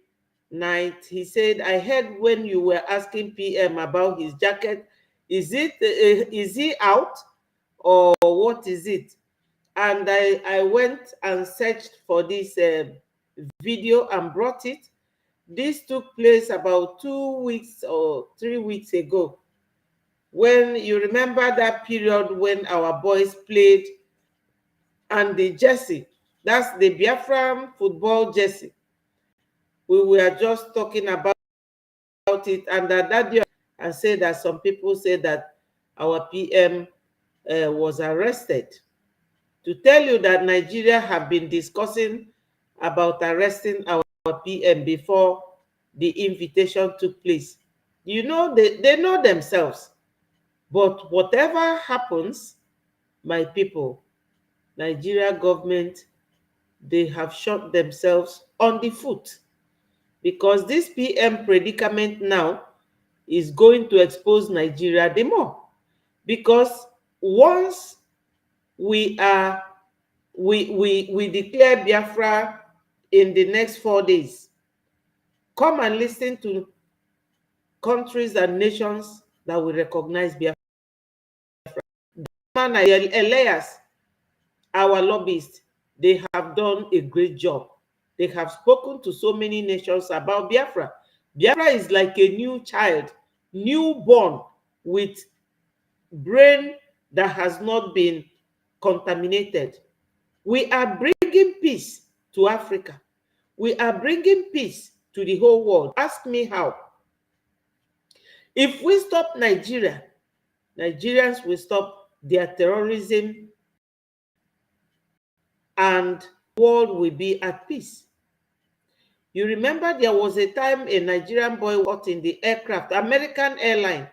night. He said, I heard when you were asking PM about his jacket. Is he out or what is it? And I went and searched for this video and brought it. This took place about 2 weeks or 3 weeks ago. When you remember that period when our boys played and the jersey, that's the Biafran football jersey. We were just talking about it, and that day I said that some people said that our PM was arrested. To tell you that Nigeria have been discussing about arresting our PM before the invitation took place. You know, they know themselves. But whatever happens, my people, Nigeria government, they have shot themselves on the foot. Because this PM predicament now is going to expose Nigeria the more. Because once we declare Biafra in the next 4 days, come and listen to countries and nations that will recognize Biafra. Elias, our lobbyists, they have done a great job. They have spoken to so many nations about Biafra. Biafra is like a new child, newborn, with brain that has not been contaminated. We are bringing peace to Africa. We are bringing peace to the whole world. Ask me how. If we stop Nigeria, Nigerians will stop their terrorism and the world will be at peace. You remember there was a time a Nigerian boy was in the aircraft, American airline,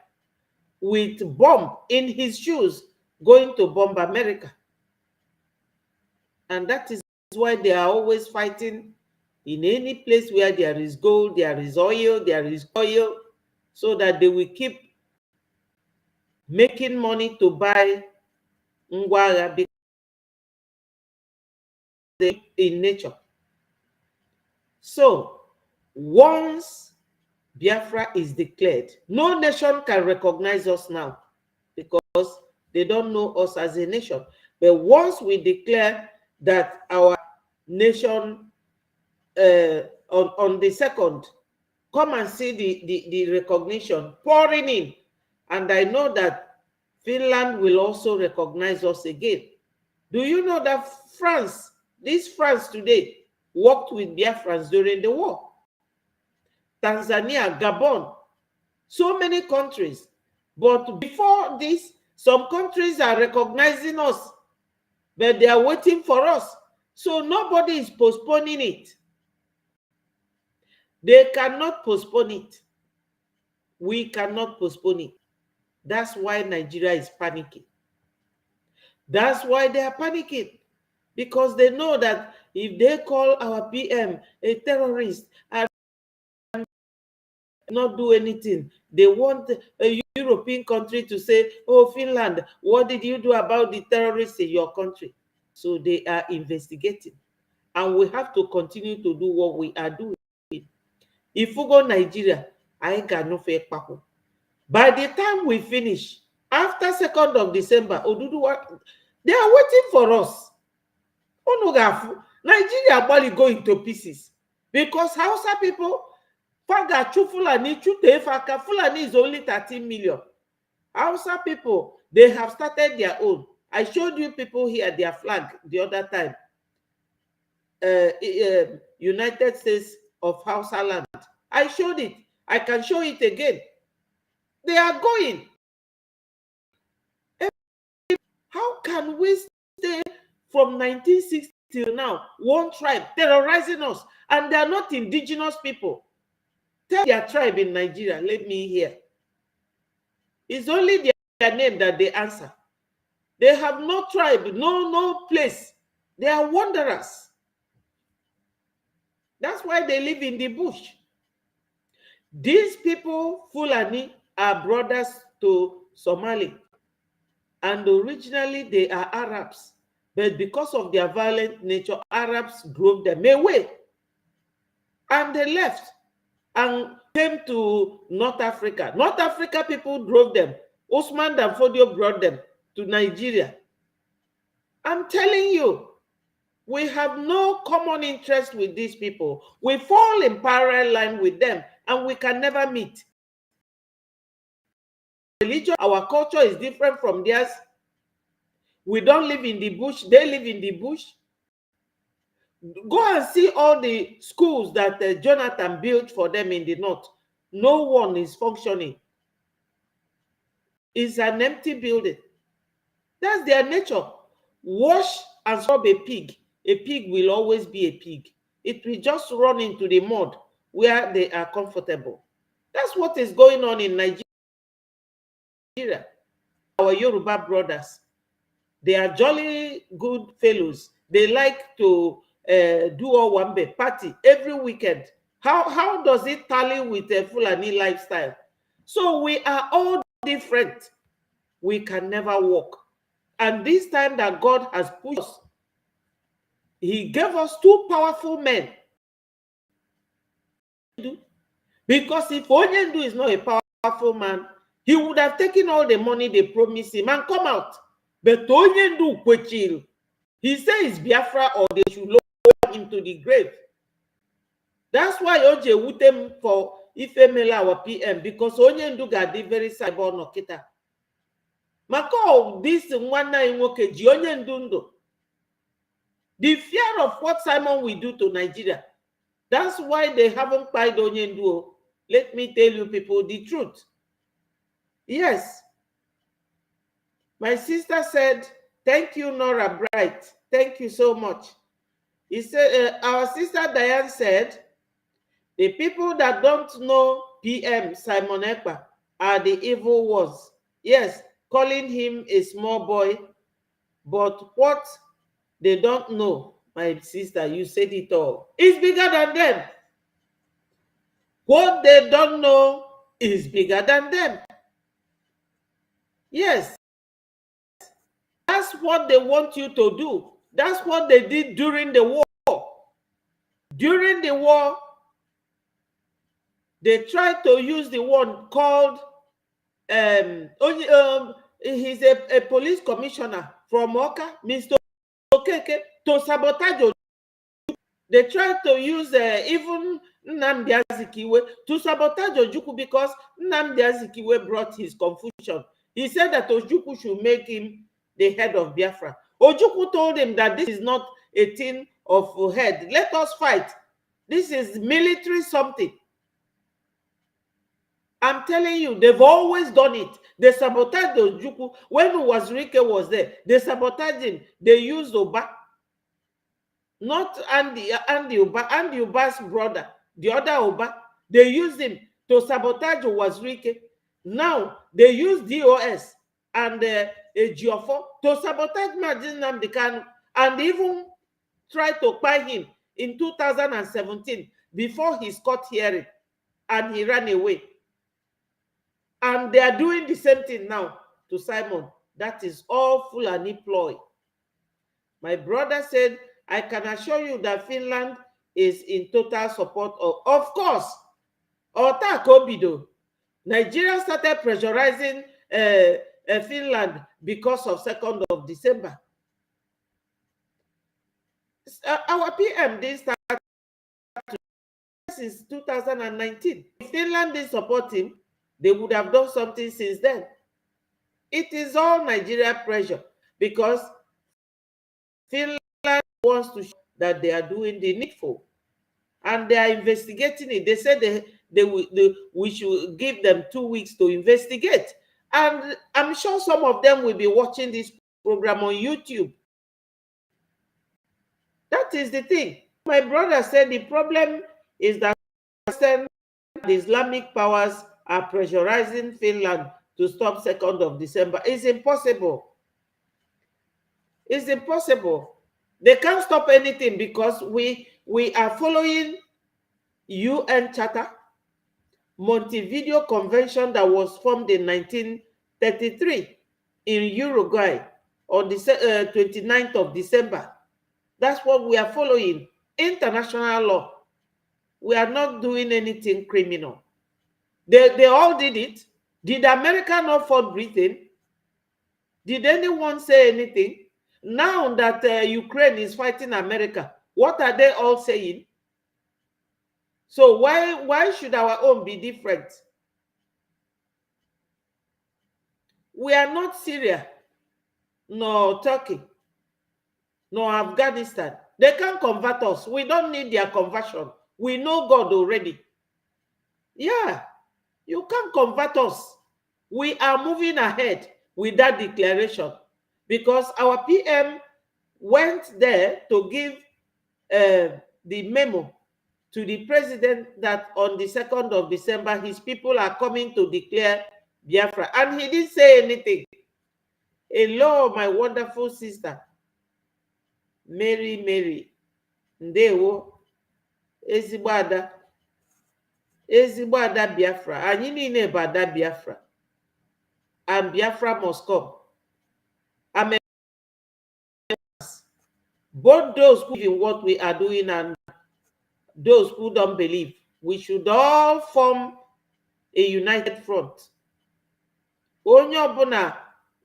with bomb in his shoes, going to bomb America. And that is why they are always fighting in any place where there is gold, there is oil, so that they will keep making money to buy ngwara in nature. So once Biafra is declared, no nation can recognize us now because they don't know us as a nation. But once we declare that our nation on the 2nd, come and see the recognition pouring in. And I know that Finland will also recognize us again. Do you know that France, this France today, worked with Biafrans during the war? Tanzania, Gabon, so many countries. But before this, some countries are recognizing us, but they are waiting for us. So nobody is postponing it. They cannot postpone it. We cannot postpone it. That's why Nigeria is panicking. That's why they are panicking. Because they know that if they call our PM a terrorist and not do anything, they want a European country to say, oh, Finland, what did you do about the terrorists in your country? So they are investigating. And we have to continue to do what we are doing. If we go Nigeria, I cannot fake papo. By the time we finish, after 2nd of December, they are waiting for us. Nigeria body go into pieces because Hausa people, Fulani is only 13 million. Hausa people, they have started their own. I showed you people here their flag the other time. United States of Hausa land. I showed it. I can show it again. They are going. How can we stay from 1960 till now, one tribe terrorizing us, and they are not indigenous people? Tell their tribe in Nigeria, let me hear. It's only their name that they answer. They have no tribe, no place. They are wanderers. That's why they live in the bush. These people, Fulani, are brothers to Somali. And originally they are Arabs. But because of their violent nature, Arabs drove them away. And they left and came to North Africa. North Africa people drove them. Osman Dan Fodio brought them to Nigeria. I'm telling you, we have no common interest with these people. We fall in parallel line with them, and we can never meet. Religion, our culture is different from theirs. We don't live in the bush. They live in the bush. Go and see all the schools that Jonathan built for them in the north. No one is functioning. It's an empty building. That's their nature. Wash and scrub a pig. A pig will always be a pig. It will just run into the mud where they are comfortable. That's what is going on in Nigeria. Our Yoruba brothers, they are jolly good fellows. They like to do a Wambe party every weekend. How does it tally with a Fulani lifestyle? So we are all different. We can never walk. And this time that God has pushed us, He gave us two powerful men. Because if Onyendu is not a powerful man, he would have taken all the money they promised him and come out. But Onyendu Kwechil, he says Biafra or they should lower him to the grave. That's why Oje Wutem for Ifemela our PM, because Onyendu got the very cyber nokita. Mako, this one night Onyendu. The fear of what Simon will do to Nigeria. That's why they haven't tried Onyendu. Let me tell you people the truth. Yes. My sister said, thank you, Nora Bright. Thank you so much. He said, our sister Diane said, The people that don't know PM Simon Ekpa are the evil ones. Yes, calling him a small boy, but what they don't know, my sister, you said it all, is bigger than them. What they don't know is bigger than them. Yes, that's what they want you to do. That's what they did during the war. During the war, they tried to use the one called he's a police commissioner from Oka, Mr. Okeke, to sabotage. They tried to use even Nnamdi Azikiwe to sabotage Ojukwu because Nnamdi Azikiwe brought his confusion. He said that Ojukwu should make him the head of Biafra. Ojukwu told him that this is not a thing of head. Let us fight. This is military something. I'm telling you, they've always done it. They sabotaged Ojukwu. When Wazirike was there, they sabotaged him. They used Oba. Not Andy Oba, Andy Oba's brother, the other Oba. They used him to sabotage Wazirike. Now, they use DOS and Ejiofor to sabotage Majin Nnamdi Kanu and even try to buy him in 2017 before his court hearing, and he ran away. And they are doing the same thing now to Simon. That is all Fulani ploy. My brother said, I can assure you that Finland is in total support of course, Ota Kobido. Nigeria started pressurizing Finland because of 2nd of December. Our PM didn't start since 2019. If Finland didn't support him, they would have done something since then. It is all Nigeria pressure because Finland wants to show that they are doing the needful. And they are investigating it. They said we should give them 2 weeks to investigate. And I'm sure some of them will be watching this program on YouTube. That is the thing. My brother said the problem is that the Islamic powers are pressurizing Finland to stop 2nd of December. It's impossible. It's impossible. They can't stop anything because we are following UN Charter, Montevideo Convention that was formed in 1933 in Uruguay on the 29th of December. That's what we are following. International law. We are not doing anything criminal. They all did it. Did America not fight Britain? Did anyone say anything? Now that Ukraine is fighting America, what are they all saying? So why should our own be different? We are not Syria, nor Turkey, nor Afghanistan. They can't convert us. We don't need their conversion. We know God already. Yeah, you can't convert us. We are moving ahead with that declaration because our PM went there to give the memo to the president that on the 2nd of December, his people are coming to declare Biafra. And he didn't say anything. Hello, my wonderful sister. Mary. Ndewo. Ezigbo ada. Ezigbo ada Biafra. Anyị niile bụ ada Biafra. And Biafra must come. Amen. Both those who believe in what we are doing and those who don't believe, we should all form a united front. Onye ọbụla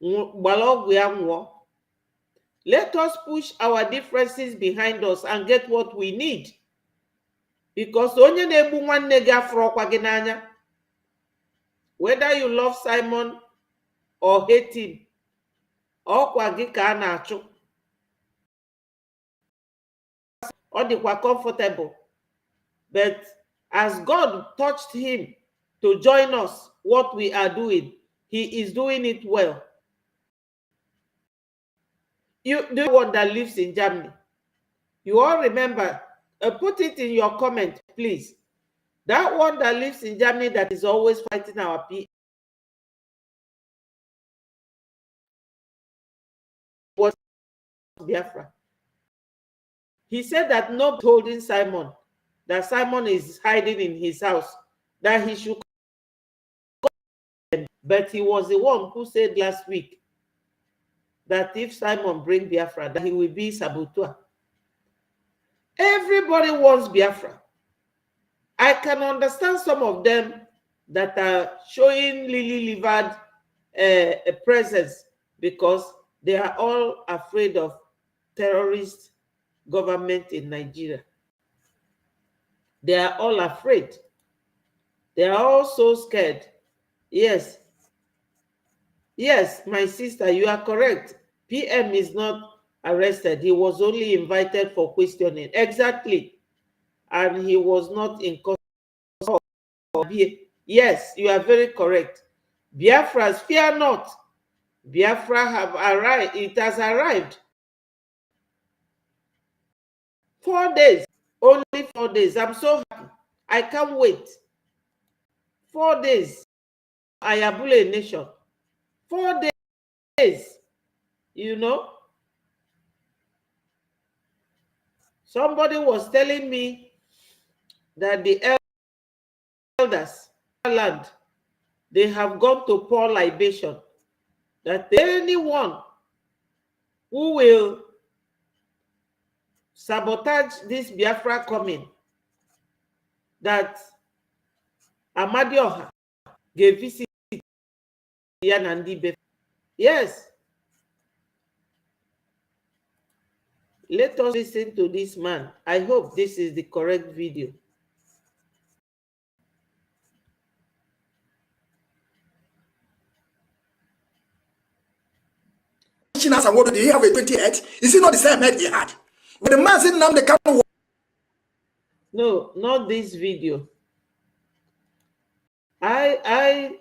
gbara ọgwụ ya nwụọ. Let us push our differences behind us and get what we need. Because onye na-egbu nwanne gị afụrọkwa gị n'anya. Whether you love Simon or hate him, ọkwa gị ka a na-achụ. Ọ dịkwa comfortable. But as God touched him to join us, what we are doing, he is doing it well. You the one that lives in Germany, you all remember, put it in your comment, please. That one that lives in Germany that is always fighting our PM was Biafra. He said that nobody holding Simon, that Simon is hiding in his house, that he should come. But he was the one who said last week that if Simon bring Biafra, that he will be saboteur. Everybody wants Biafra. I can understand some of them that are showing lily-livered presence because they are all afraid of terrorist government in Nigeria. They are all afraid. They are all so scared. Yes. Yes, my sister, you are correct. PM is not arrested. He was only invited for questioning. Exactly. And he was not in custody. Yes, you are very correct. Biafras, fear not. Biafra have arrived. It has arrived. 4 days. Only 4 days. I'm so happy. I can't wait. 4 days. Ayabule nation. 4 days. You know? Somebody was telling me that the elders land, they have gone to pour libation. That anyone who will sabotage this Biafra coming, that Amadioha gave visit Yanandi. Yes. Let us listen to this man. I hope this is the correct video. And what did he have a 28? Is it not the same head he had? When the man said, "Now the camera." No, not this video. I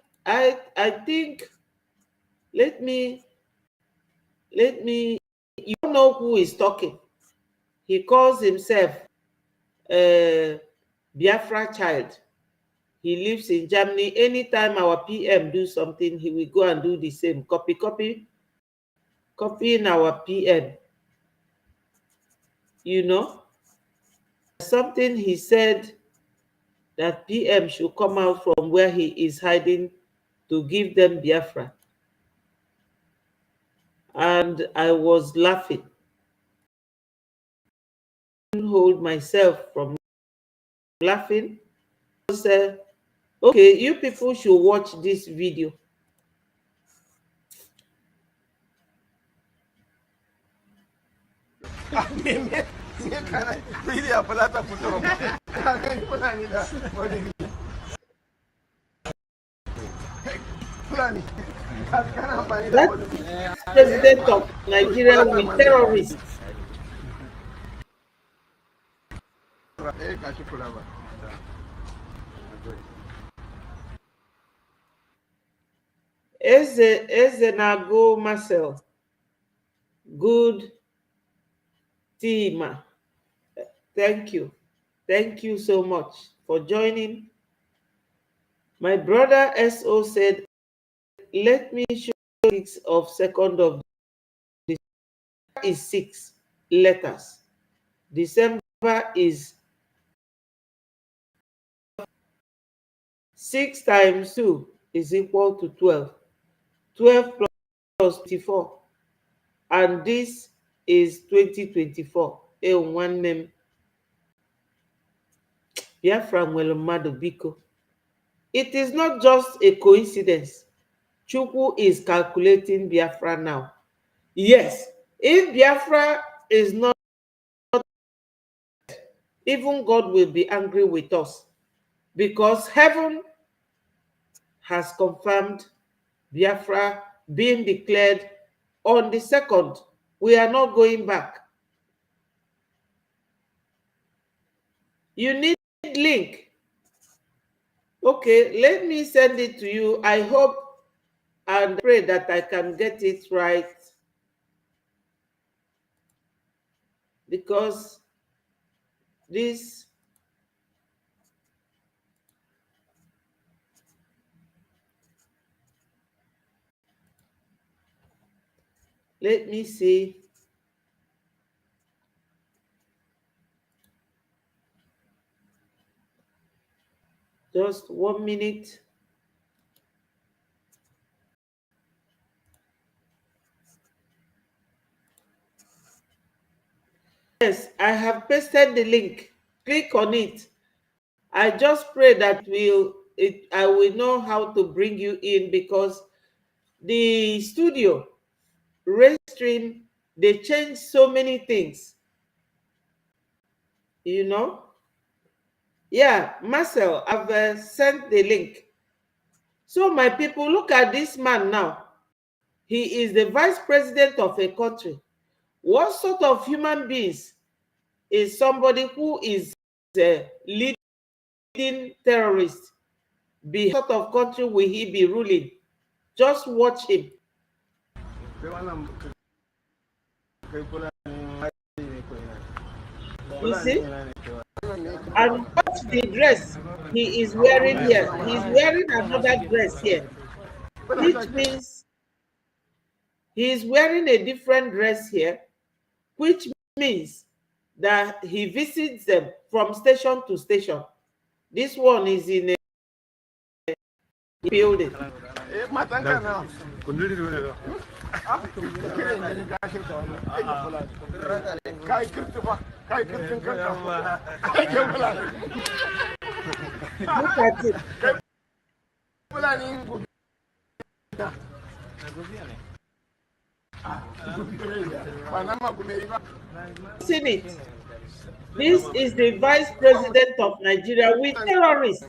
think let me you know who is talking. He calls himself Biafra child. He lives in Germany. Anytime our PM do something, he will go and do the same. Copying our PM. You know, something he said that PM should come out from where he is hiding to give them Biafra. And I was laughing. I couldn't hold myself from laughing. I said, okay, you people should watch this video. That president of Nigeria with terrorists. Eze Nago Marcel. Good team. Thank you. Thank you so much for joining. My brother SO said, let me show 6 of 2nd of December is 6 letters. December is 6 times 2 is equal to 12. 12 plus 24. And this is 2024. One name. Biafra nwere mmadụ biko. It is not just a coincidence. Chukwu is calculating Biafra now. Yes, if Biafra is not, even God will be angry with us because heaven has confirmed Biafra being declared on the 2nd. We are not going back. You need link. Okay, let me send it to you. I hope and pray that I can get it right, because this Let me see. Just 1 minute. Yes, I have pasted the link. Click on it. I just pray that I will know how to bring you in, because the studio, Restream, they changed so many things. You know? Yeah, Marcel, I've sent the link. So my people, look at this man now. He is the vice president of a country. What sort of human beings is somebody who is a leading terrorist? What sort of country will he be ruling? Just watch him. You see? And watch the dress he is wearing here. He's wearing another dress here, which means he is wearing a different dress here, which means that he visits them from station to station. This one is in a building. Look at it. Seen it. This is the vice president of Nigeria with terrorists.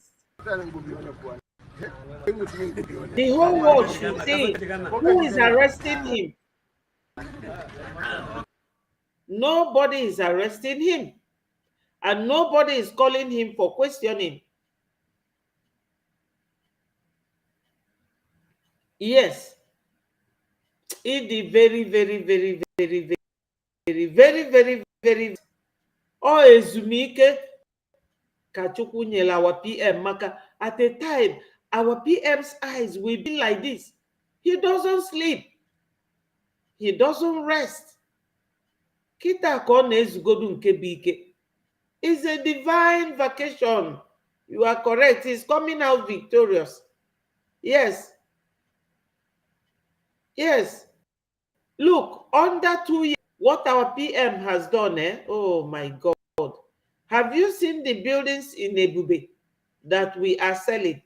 The whole world should see who is arresting him. Nobody is arresting him, and nobody is calling him for questioning. Yes, it is very, very, very, very, very, very, very, very. Oh, ezumike Kachukwu nyela our PM maka. At a time, our PM's eyes will be like this. He doesn't sleep. He doesn't rest. Kita ka ọ na-ezugodu nke bụ ike. It's a divine vacation. You are correct. He's coming out victorious. Yes. Yes. Look, under 2 years, what our PM has done, oh my God. Have you seen the buildings in EBUBE that we are selling?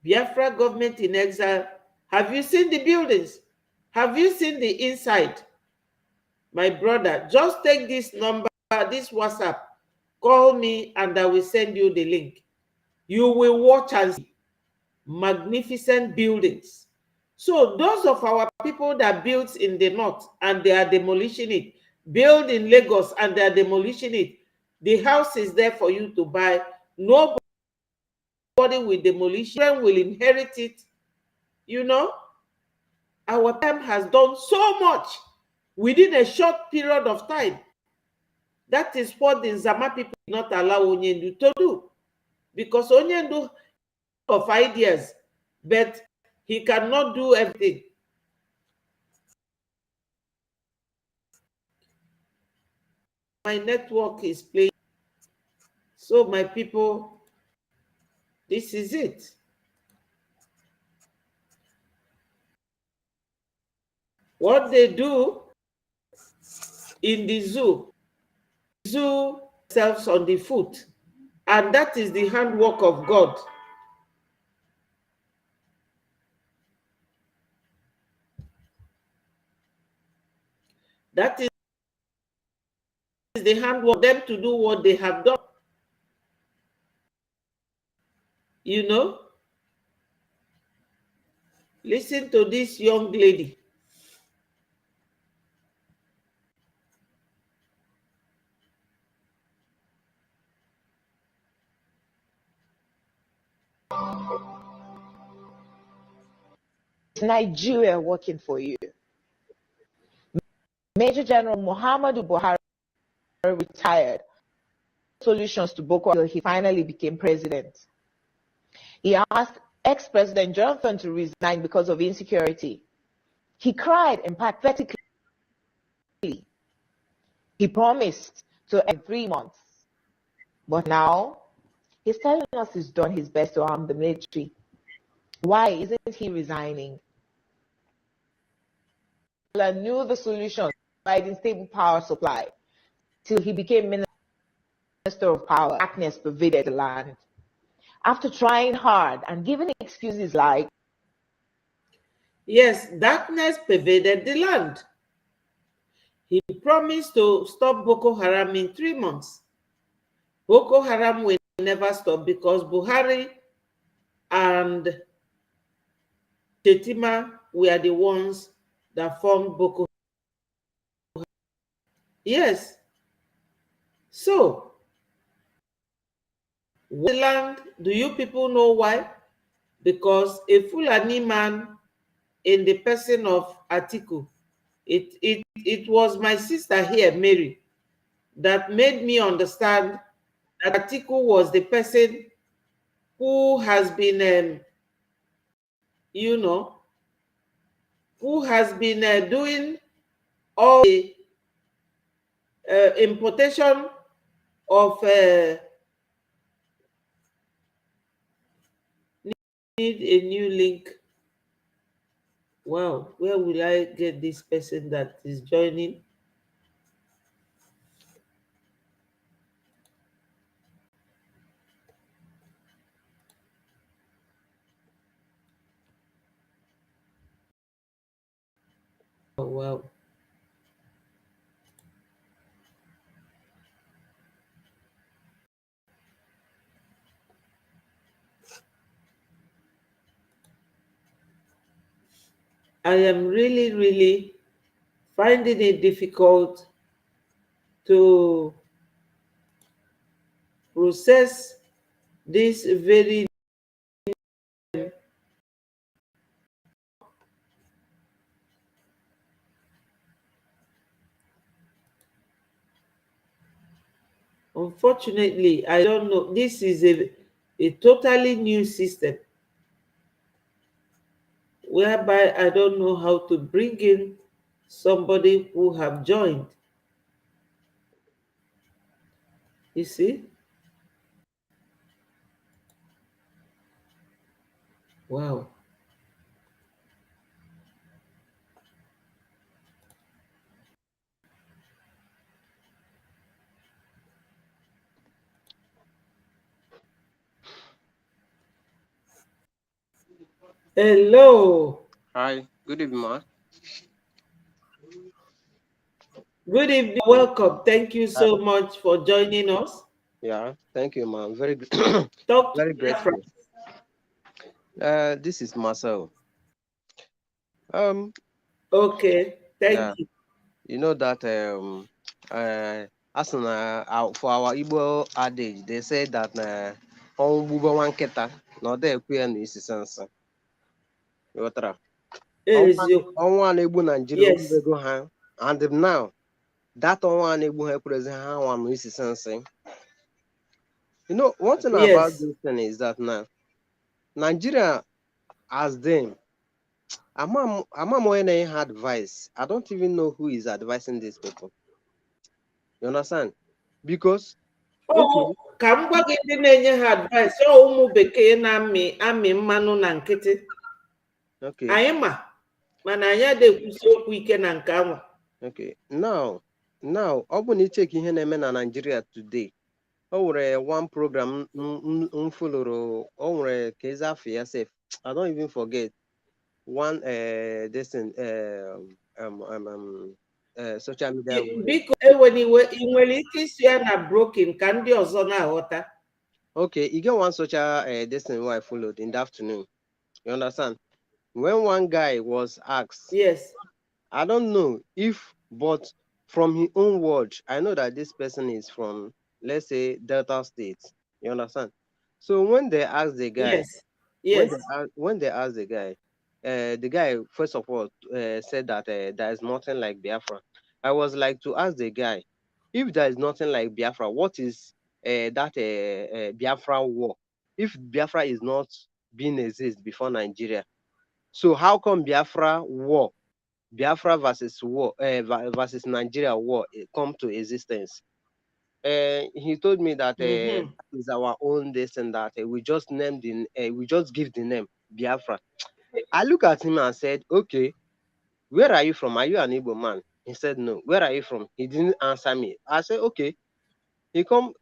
Biafra government in exile. Have you seen the buildings? Have you seen the inside? My brother, just take this number, this WhatsApp, call me and I will send you the link. You will watch and see magnificent buildings. So those of our people that built in the north and they are demolishing it, build in Lagos and they are demolishing it, the house is there for you to buy. Nobody will demolish it, will inherit it. You know, our PM has done so much within a short period of time. That is what the Zama people did not allow Onyendu to do. Because Onyendu of ideas, but he cannot do everything. My network is playing. So my people, this is it. What they do in the zoo themselves on the foot, and that is the handwork of God. That is the handwork for them to do what they have done. You know, listen to this young lady. Nigeria working for you. Major General Muhammadu Buhari retired. Solutions to Boko Haram until he finally became president. He asked ex-President Jonathan to resign because of insecurity. He cried empathetically. He promised to end 3 months. But now, he's telling us he's done his best to arm the military. Why isn't he resigning? He knew the solution, providing stable power supply, till he became Minister of Power. Darkness pervaded the land. After trying hard and giving excuses like, yes, darkness pervaded the land. He promised to stop Boko Haram in 3 months. Boko Haram will never stop because Buhari and Chetima were the ones that formed Boko Haram. Yes. So, the land, do you people know why? Because a Fulani man in the person of Atiku, it was my sister here, Mary, that made me understand that Atiku was the person who has been, you know, who has been doing all the importation of need a new link. Wow, where will I get this person that is joining? Oh, wow. I am really, really finding it difficult to process this very unfortunately, I don't know. This is a totally new system whereby I don't know how to bring in somebody who have joined. You see? Wow. Hello. Hi, good evening, ma. Good evening. Welcome. Thank you so much for joining us. Yeah, thank you, ma. Very good. Talk to Very grateful. This is Marcel. Okay, thank you. You know that as for our Igbo adage, they say that ọnwụ one nkịta na ọ dịkwa ya na isi sansa. Ghọtara? Ọnwụ a na-egbu Nigeria ogbego ha, and now that ọnwụ a na-egbu ha ekwurezi ha nwa na isi sansa. You know, one thing about this thing is that now Nigeria as them, I'm when I advice. I don't even know who is advising these people. You understand? Because ka m gwa gị ndị na-enye ha advice ụmụ bekee na-amị mmanụ na nkịtị. Anyị mana anyị adịkwusi okwu ike na nke anwa. Okay, now ọ bụ na icheki ihe na-eme na Nigeria today. O nwere one program m follow. O nwere ka eze afọ ya sef. I don't even forget one social media. Biko eweniwe ị nwere ike isi ya na broken ka ndị ọzọ na-aghọta. Okay, you get one social where I followed in the afternoon. You understand? When one guy was asked, yes, I don't know if, but from his own words, I know that this person is from, let's say, Delta State. You understand? So when they asked the guy, when they asked the guy first of all said that there is nothing like Biafra. I was like to ask the guy, if there is nothing like Biafra, what is that Biafra war? If Biafra is not being exist before Nigeria, so how come Biafra war Biafra versus war, versus Nigeria war come to existence. He told me that that is our own this and that. We just named we just give the name Biafra. I look at him and said, okay, where are you from? Are you an Igbo man? He said, no. Where are you from? He didn't answer me. I said, okay. He told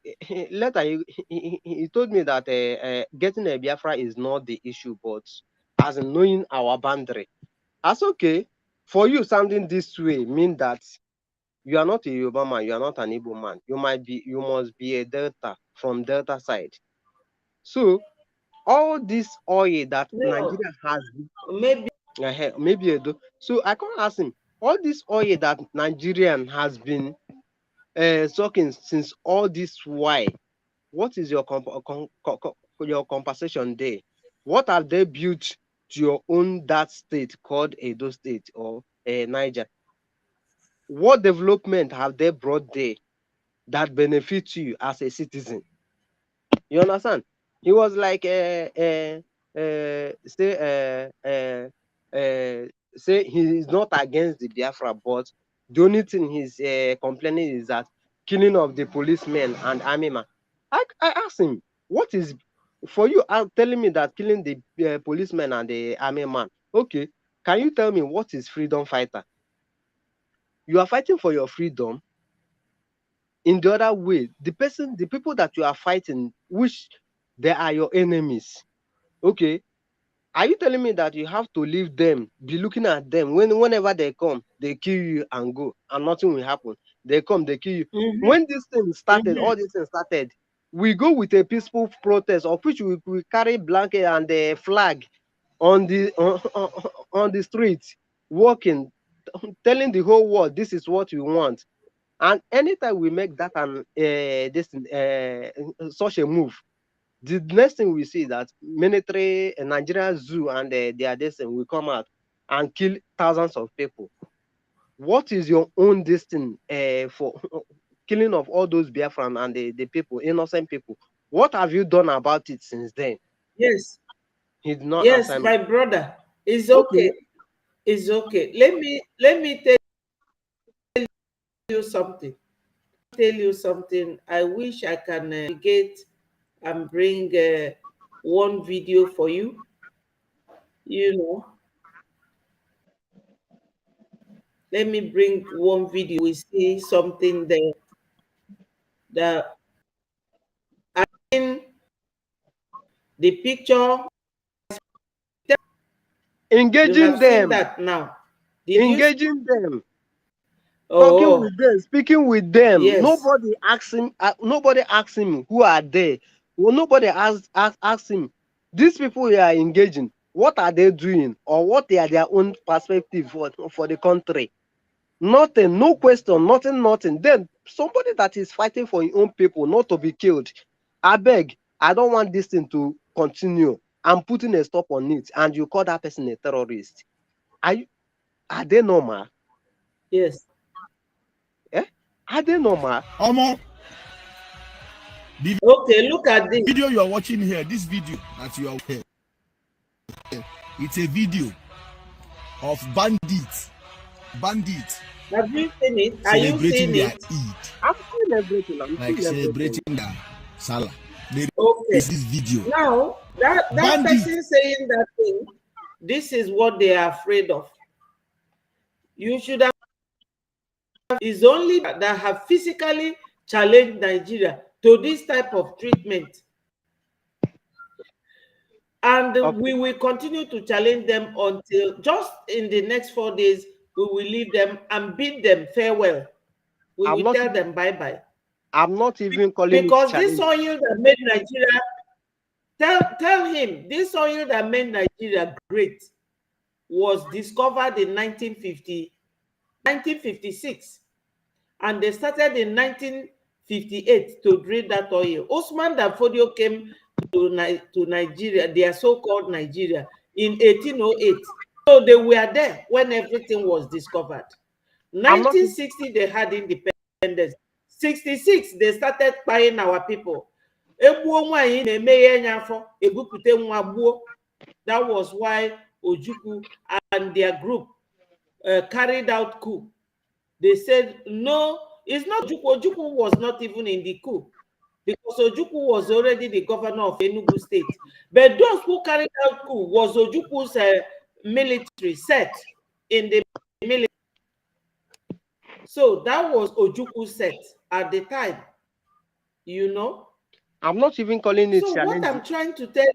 me that getting a Biafra is not the issue, but as in knowing our boundary. I said, okay. For you, sounding this way mean that you are not a Yoruba man, you are not an Igbo man. You must be a Delta from Delta side. So all this oil that Nigeria has, maybe so I can't ask him. All this oil that Nigerian has been sucking since all this while, what is your compensation there? What have they built to your own that state called Edo State or Niger? What development have they brought there that benefits you as a citizen? You understand? He was like, say he is not against the Biafra, but the only thing he's complaining is that killing of the policemen and army man. I asked him, what is for you? Telling me that killing the policemen and the army man. Okay, can you tell me what is freedom fighter? You are fighting for your freedom. In the other way, the people that you are fighting, which they are your enemies, okay, are you telling me that you have to leave them, be looking at them whenever they come, they kill you and go, and nothing will happen? They come, they kill you. When this thing started, all this thing started, we go with a peaceful protest, of which we carry blanket and a flag on the on the streets, walking, telling the whole world this is what we want. And anytime we make that such a move, the next thing we see that military Nigerian zoo and their destiny will come out and kill thousands of people. What is your own destiny for killing of all those Biafran and the people, innocent people? What have you done about it since then? Yes. He did not Yes, answer me. my brother. It's okay. It's okay. Let me tell you something. I wish I can navigate and bring one video for you. You know, let me bring one video. We see something there that I think the picture. Engaging them. That now. Engaging them. Oh. Talking with them, speaking with them. Yes. Nobody asks him. Nobody asks him who are they. Well, nobody asks him. These people who are engaging, what are they doing, or what are their own perspective for the country? Nothing. No question. Nothing. Then somebody that is fighting for his own people, not to be killed. I beg. I don't want this thing to continue. I'm putting a stop on it, and you call that person a terrorist. Are they normal? Yes. Are they normal? Okay, look at this video you are watching here. This video that you are here, it's a video of bandits. Have you seen it? Are you seeing it? I'm seeing everything. Like celebrating the Salah. Okay. This video. Now that person saying that thing, this is what they are afraid of. You should have. Is only that have physically challenged Nigeria to this type of treatment. And we will continue to challenge them until just in the next 4 days, we will leave them and bid them farewell. We will tell them bye-bye. I'm not even calling because this oil that made Nigeria, tell him, this oil that made Nigeria great was discovered in 1956. And they started in 1958 to drill that oil. Osman Danfodio came to Nigeria, their so-called Nigeria, in 1808. So they were there when everything was discovered. 1960, they had independence. 66, they started buying our people. That was why Ojukwu and their group carried out coup. They said, no, it's not Ojukwu. Ojukwu was not even in the coup because Ojukwu was already the governor of Enugu State. But those who carried out coup was Ojukwu's military set in the military. So that was Ojukwu's set at the time, you know. I'm not even calling it so challenge. What I'm trying to tell you,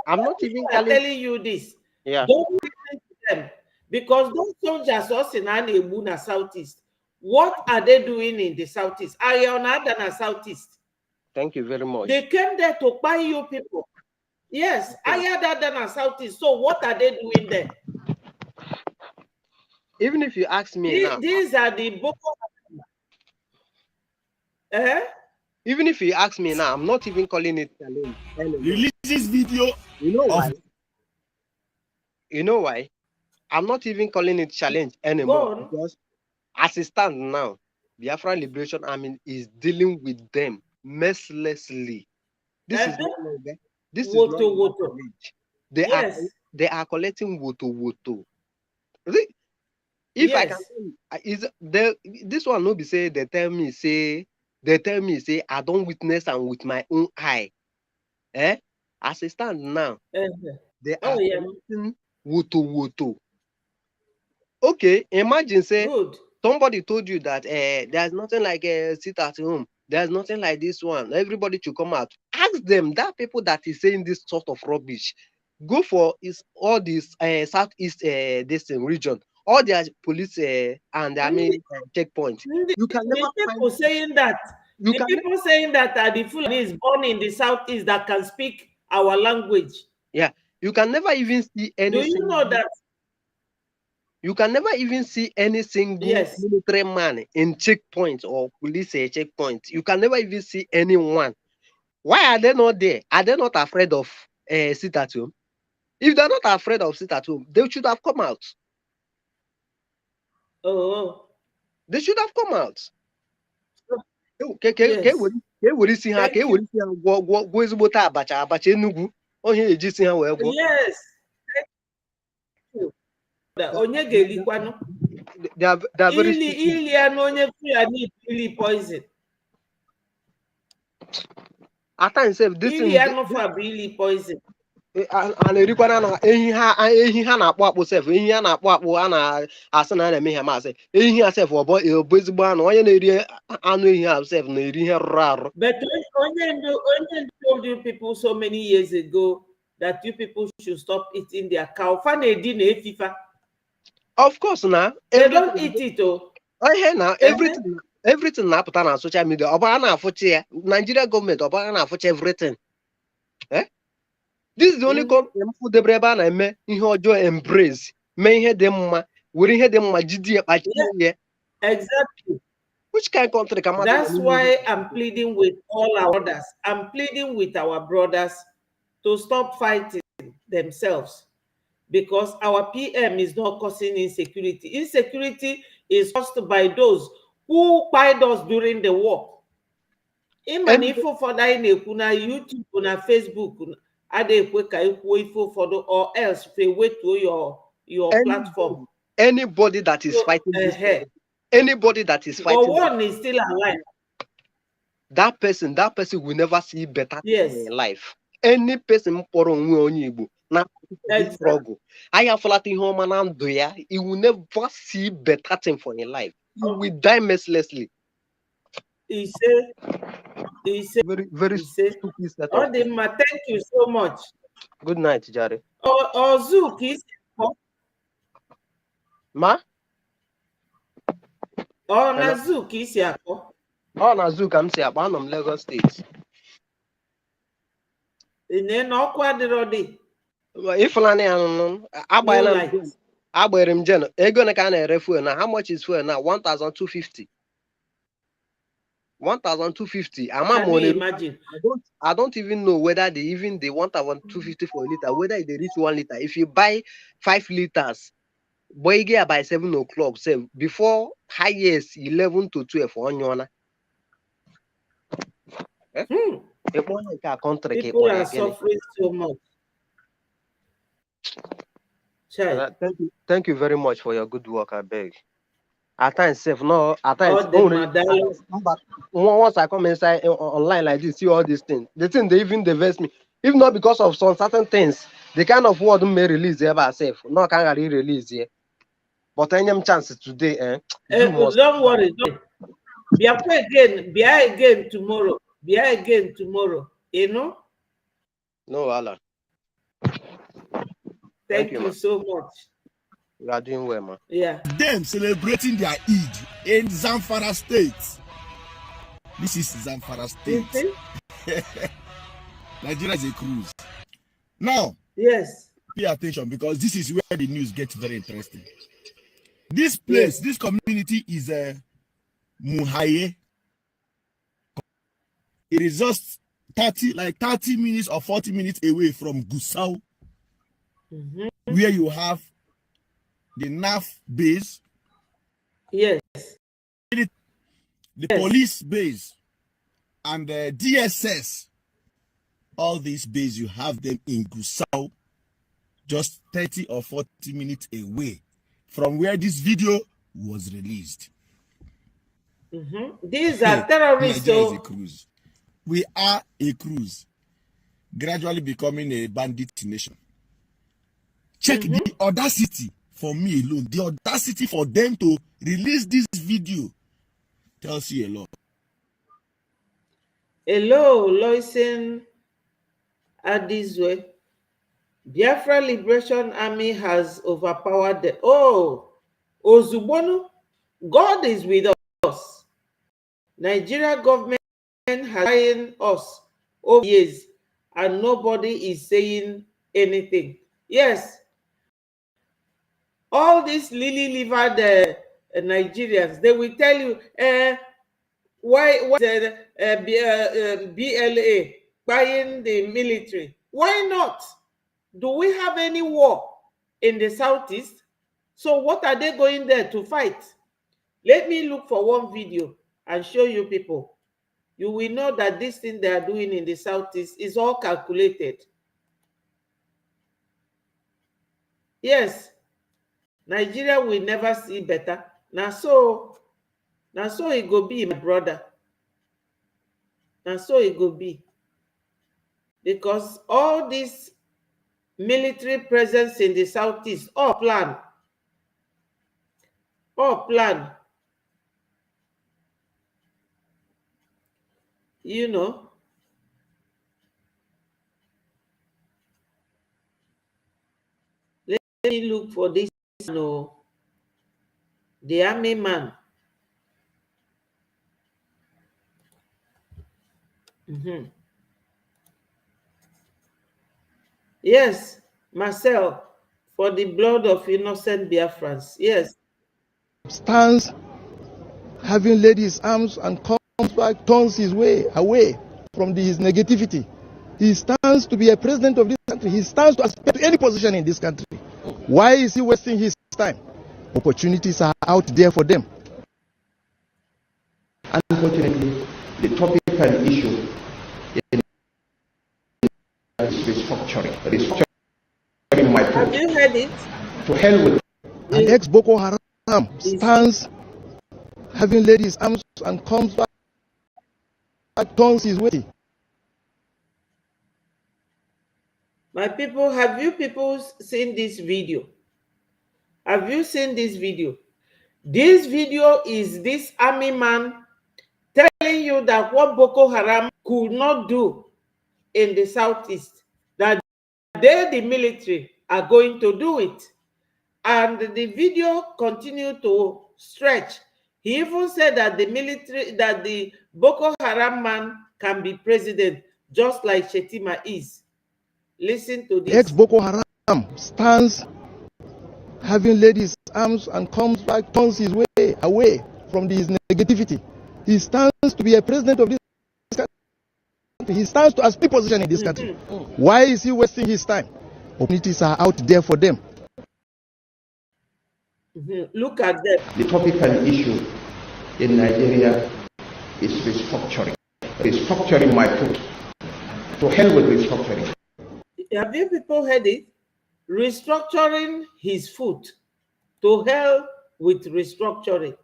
I'm not even telling you this. Yeah. Don't listen to them because those soldiers also in the southeast. What are they doing in the southeast? Are you on the southeast? Thank you very much. They came there to buy you people. Yes, higher than southeast. So what are they doing there? Even if you ask me now, these are the Boko. Even if you ask me now, I'm not even calling it challenge anymore. Release this video. You know why? You know why? I'm not even calling it challenge anymore because as it stands now, the Biafra Liberation Army is dealing with them mercilessly. This is not longer. This is not challenge. They are collecting woto. If I can tell you, this one no be say they tell me say I don't witness and with my own eye. As it stands now, they are collecting woto. Okay, imagine say somebody told you that there's nothing like sit at home. There's nothing like this one. Everybody should come out. Ask them, that people that is saying this sort of rubbish, go for all this southeast this region, all their police and army checkpoints. You can never people saying that. The people saying that are the Fulanis born in the southeast that can speak our language. Yeah, you can never even see any. Do you know that? You can never even see any single military man in checkpoints or police checkpoints. You can never even see anyone. Why are they not there? Are they not afraid of sit at home? If they're not afraid of sit at home, they should have come out. They should have come out. Yes. Onye ga-elikwanụ ili anụ onye ili poison. At times, this ili anụ fa bụ ili poison. A na-erikwana na ehi ha na-akpụ akpụ sef, ehi ha na-akpụ akpụ a na-asị na a na-eme ihe masị ehi ha sef ọ bụ ezigbo anụ, onye na-eri anụ ehi ha sef na-eri ihe rụrụ arụ. But onye told you people so many years ago that you people should stop eating their cow. Fa na-edi na efifa. Of course, now they don't eat it. Now everything na-apụta na social media. Ọ bụ a na-afụcha ya. Nigeria government ọ bụ a na-afụcha everything. This is the only country m debere ebe a na-eme ihe ọjọọ embrace, mee ihe dị mma, were ihe dị mma jide ya kpachie ya. Exactly. Which kind of country can That's why I'm pleading with all our brothers. I'm pleading with our brothers to stop fighting themselves. Because our PM is not causing insecurity. Insecurity is caused by those who fight us during the war. Even if for YouTube, on Facebook, or else wait to your platform. Anybody that is fighting this, anybody that is fighting, but one is still alive. That person will never see better in life. Any person for only Igbo. Now, struggle. I have flat in home and you will never see better thing for your life. You will die mercilessly. He said very stupid setup. Thank you so much. Good night, Jerry. Zook is Ma? Na Zook is here. Na Zook, I'm saying I'm Lagos State. Iflani agbere m jen ego na ka na-ere fuel na how much is fuel now? 1,250. 1,250. I don't even know whether the 1,250 for a liter, whether they reach 1 liter. If you buy 5 liters, boy get by 7 o'clock. Say before highest 11 to 12 on your People are suffering so much. Thank you very much for your good work, I beg. At times, once I come inside online like this, see all these things. The thing they even divest me. If not because of some certain things, the kind of word may release here by itself. No, can't really release here. But any chance today, don't worry. Be again tomorrow. Be again tomorrow. You know? No, Allah. Thank you so much. You are doing well, man. Yeah. Them celebrating their Eid in Zamfara State. This is Zamfara State. Nigeria is a cruise. Now, yes, pay attention because this is where the news gets very interesting. This place, this community is a Muhaye. It is just 30 minutes or 40 minutes away from Gusau, where you have the NAF base, yes, the police base, and the DSS. All these bases, you have them in Gusau, just 30 or 40 minutes away from where this video was released. These are terrorists. Nigeria is a cruise. We are a cruise, gradually becoming a bandit nation. Check the audacity for me alone. The audacity for them to release this video tells you a lot. Hello, Loisen Adizwe. Biafra Liberation Army has overpowered the... Oh, Ozubonu, God is with us. Nigeria government has hired us over years and nobody is saying anything. Yes. All these lily-livered Nigerians, they will tell you, why BLA buying the military? Why not? Do we have any war in the Southeast? So what are they going there to fight? Let me look for one video and show you people. You will know that this thing they are doing in the Southeast is all calculated. Yes, Nigeria will never see better. Now so it go be, my brother. Now so it go be. Because all this military presence in the Southeast, all plan. You know. Let me look for this, the army man. Yes, Marcel, for the blood of innocent Biafrans. Yes. Stands having laid his arms and comes back, turns his way away from his negativity. He stands to be a president of this country. He stands to aspire to any position in this country. Why is he wasting his time? Opportunities are out there for them. Unfortunately, the topic and issue is restructuring. Restructuring my Have you heard it? To hell with an ex-Boko Haram stands having laid his arms and comes back, turns his way. My people, have you people seen this video? Have you seen this video? This video is this army man telling you that what Boko Haram could not do in the Southeast, that they, the military, are going to do it. And the video continued to stretch. He even said that the military, that the Boko Haram man can be president, just like Shetima is. Listen to this. Ex-Boko Haram stands having laid his arms and comes back, turns his way away from his negativity. He stands to be a president of this country. He stands to aspire position in this country. Why is he wasting his time? Opportunities are out there for them. Look at them. the topic and issue in Nigeria is restructuring. Restructuring my foot. To hell with restructuring. Have you people heard it? restructuring his foot. To hell with restructuring.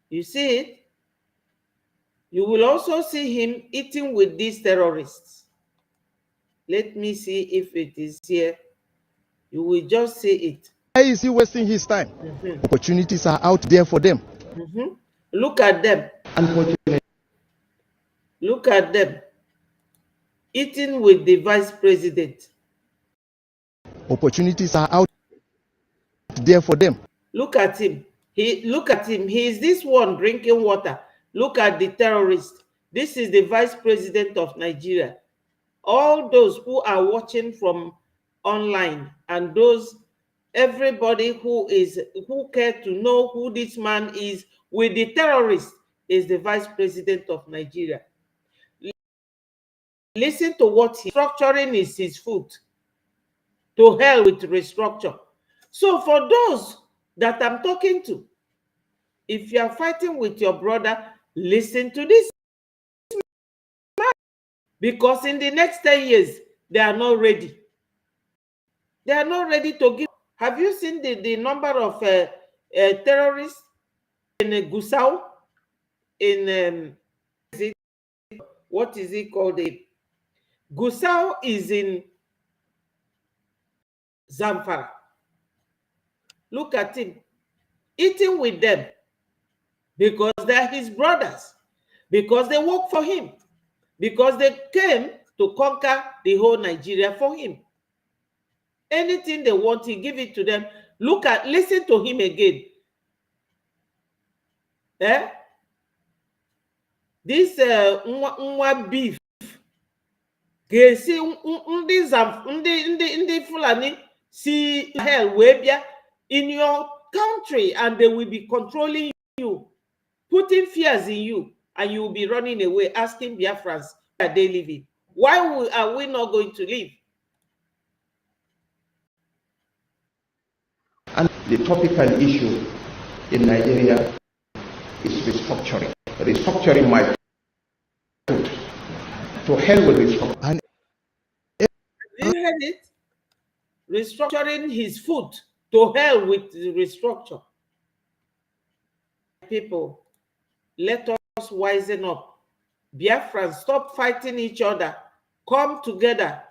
You see it? You will also see him eating with these terrorists. Let me see if it is here. You will just see it. Why is he wasting his time? Opportunities are out there for them. Look at them. Unfortunately. Look at them. Eating with the vice president. Opportunities are out there for them. Look at him. Look at him. He is this one drinking water. Look at the terrorist. This is the vice president of Nigeria. All those who are watching from online and everybody who care to know who this man is with the terrorist is the vice president of Nigeria. Listen to what he's structuring is his foot. To hell with restructure. So for those that I'm talking to, if you are fighting with your brother, listen to this man. Because in the next 10 years, they are not ready. They are not ready to give. Have you seen the number of terrorists in Gusau? In what is it called? Gusau is in Zamfara. Look at him eating with them because they are his brothers, because they work for him, because they came to conquer the whole Nigeria for him. Anything they want, he give it to them. Listen to him again. This nwa beef. Ndị Fulani see hell webia in your country, and they will be controlling you, putting fears in you, and you will be running away, asking Biafrans, where are they living? Why are we not going to live? And the topical issue in Nigeria is restructuring. Restructuring my foot. To hell with restructuring. Have you heard it? Restructuring his foot. To hell with the restructure. People, let us wisen up. Biafrans, stop fighting each other. Come together.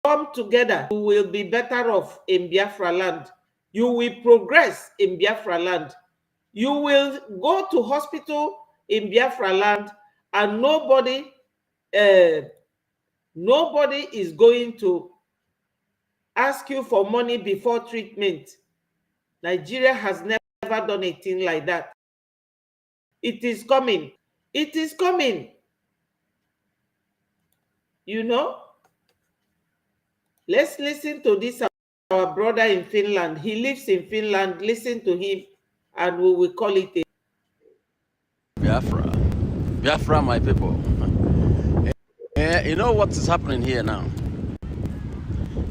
Come together. You will be better off in Biafra land. You will progress in Biafra land. You will go to hospital in Biafra land, and nobody is going to ask you for money before treatment. Nigeria has never done a thing like that. It is coming. It is coming. You know? Let's listen to this, our brother in Finland. He lives in Finland. Listen to him, and we will call it a Biafra. Biafra, my people. You know what is happening here now?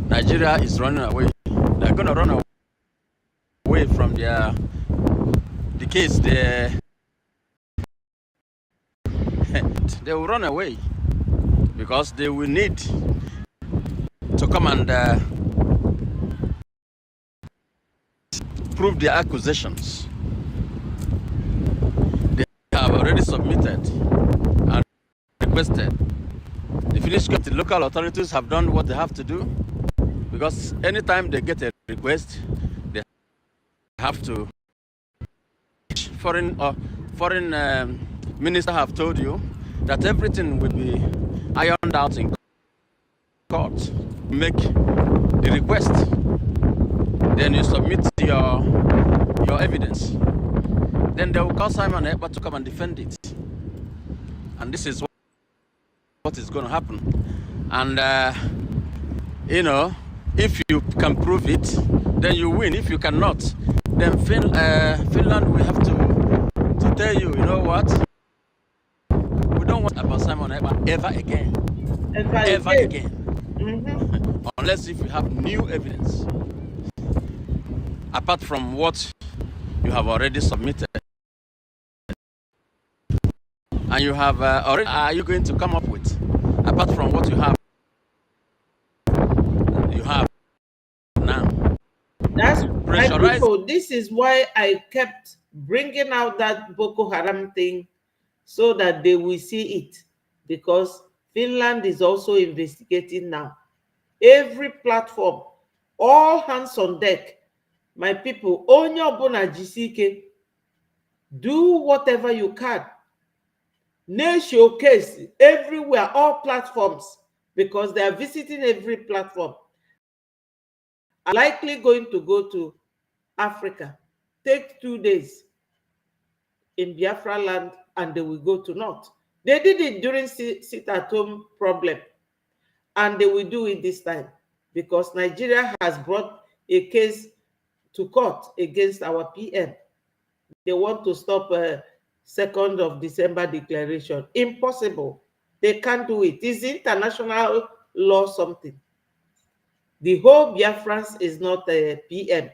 Nigeria is running away. They're going to run away from the case. They will run away because they will need to come and prove their accusations. They have already submitted and requested. The Finnish government, local authorities have done what they have to do, because anytime they get a request, they have to. Foreign minister have told you that everything will be ironed out in court. Make the request, then you submit your evidence. Then they will call Simon Ekpa to come and defend it. And this is what is going to happen. And you know, if you can prove it, then you win. If you cannot, then Finland will have to tell you, you know what? We don't want about Simon Ekpa ever again. Ever again. Mm-hmm. Unless if you have new evidence, apart from what you have already submitted. And you have already, are you going to come up with, apart from what you have That's my Pressurize. people. This is why I kept bringing out that Boko Haram thing so that they will see it, because Finland is also investigating now. Every platform, all hands on deck. My people, onyo bona jisike, do whatever you can. Showcase everywhere, all platforms, because they are visiting every platform. Are likely going to go to Africa, take 2 days in Biafra land, and they will go to North. They did it during sit-at-home problem, and they will do it this time, because Nigeria has brought a case to court against our PM. They want to stop 2nd of December declaration. Impossible. They can't do it. It's international law something. The whole Biafrans is not a PM.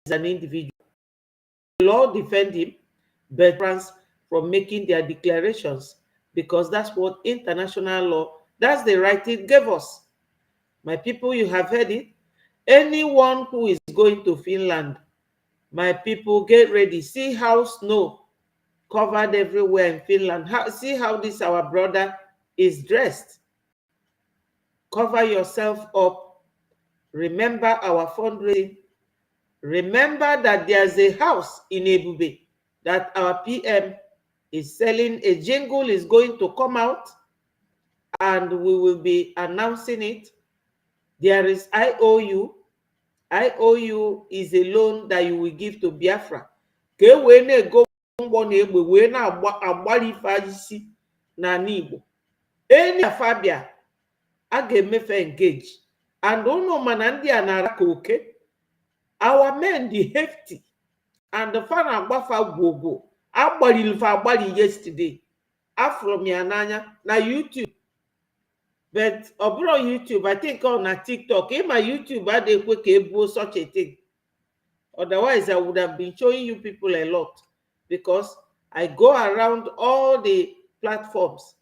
It's an individual. The law defend him, but France from making their declarations, because that's what international law, that's the right it gave us. My people, you have heard it. Anyone who is going to Finland, my people, get ready. See how snow covered everywhere in Finland. See how this our brother is dressed. Cover yourself up. Remember our fundraising. Remember that there's a house in EBUBE that our PM is selling. A jingle is going to come out, and we will be announcing it. There is IOU. IOU is a loan that you will give to Biafra. Any Fabia, I get me engage. And ono manandi anaraka okay. Our men the hefty and the fan agbafa gogo. Agbali yesterday. Afro miananya na YouTube. But abroad YouTube, I think on a TikTok. In my YouTube, I dey quick able such a thing. Otherwise, I would have been showing you people a lot, because I go around all the platforms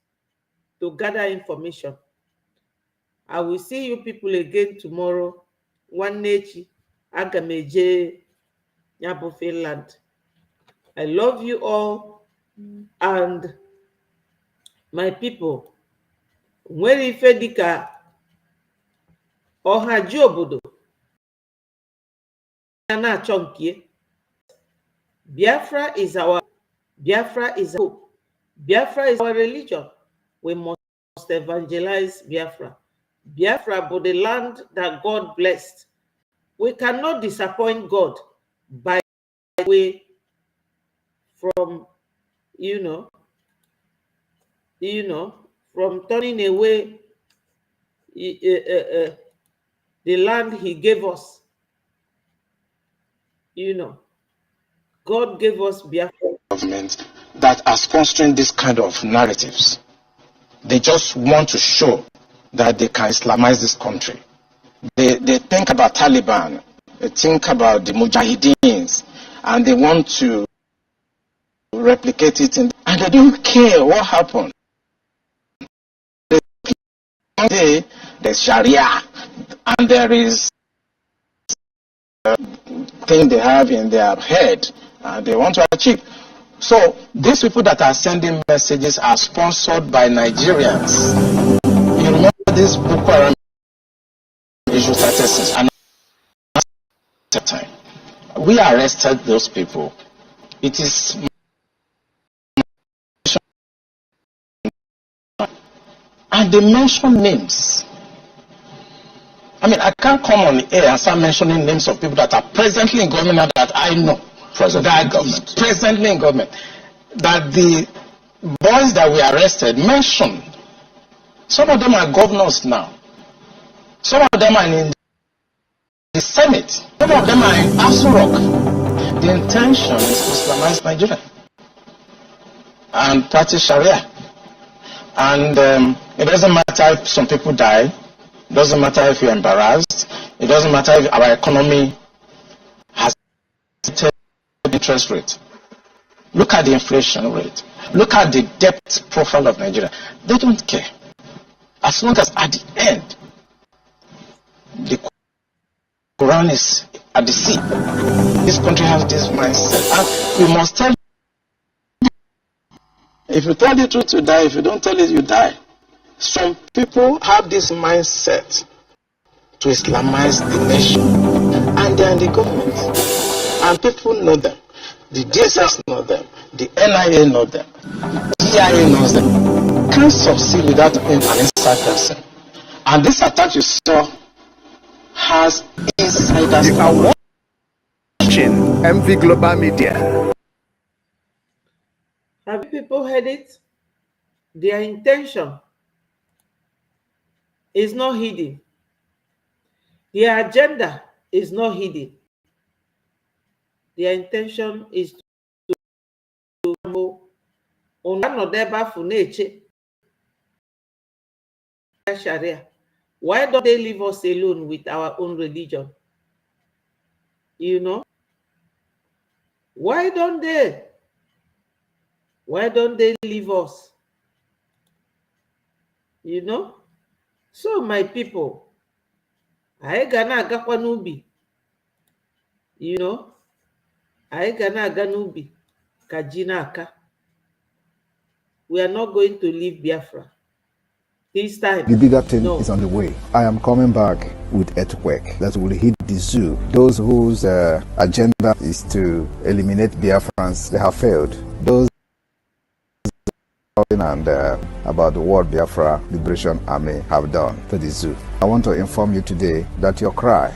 to gather information. I will see you people again tomorrow. One nature, Agameje, Nyabo Finland. I love you all, and my people. When ife dika ọhaji obodo na chonkie, Biafra is our hope. Biafra is our religion. We must evangelize Biafra. Biafra, but the land that God blessed. We cannot disappoint God by way from from turning away the land he gave us. God gave us Biafra. Government that are sponsoring this kind of narratives. They just want to show that they can Islamize this country. They think about Taliban, they think about the Mujahideens, and they want to replicate it, and they don't care what happened. There's Sharia, and there is thing they have in their head, and they want to achieve. So these people that are sending messages are sponsored by Nigerians. You remember this Boko Haram issue started since another time. We arrested those people. It is and they mention names. I mean, I can't come on the air and start mentioning names of people that are presently in government that I know. Presently in government. That the boys that we arrested mentioned. Some of them are governors now. Some of them are in the Senate. Some of them are in Asurok. The intention is to Islamize Nigeria and practice Sharia. And it doesn't matter if some people die. It doesn't matter if you're embarrassed. It doesn't matter if our economy has interest rate. Look at the inflation rate. Look at the debt profile of Nigeria. They don't care. As long as at the end, the Quran is at the sea. This country has this mindset, and we must tell. If you tell the truth, you die. If you don't tell it, you die. Some people have this mindset to Islamize the nation, and they are in the government, and people know them. The DSS know them. The NIA know them. DIA knows them. Can't succeed without an inside person. And this attack you saw has insiders. You are watching MV Global Media. Have people heard it? Their intention is not hidden. Their agenda is not hidden. Their intention is to Sharia. Why don't they leave us alone with our own religion? You know? Why don't they? Why don't they leave us? You know? So my people, I gana agakwa n'ubi. You know? I gana aga n'ubi. Kajina aka. We are not going to leave Biafra. This time. The bigger thing is on the way. I am coming back with earthquake that will hit the zoo. Those whose agenda is to eliminate Biafrans, they have failed. Those and about the World Biafra Liberation Army have done to the zoo. I want to inform you today that your cry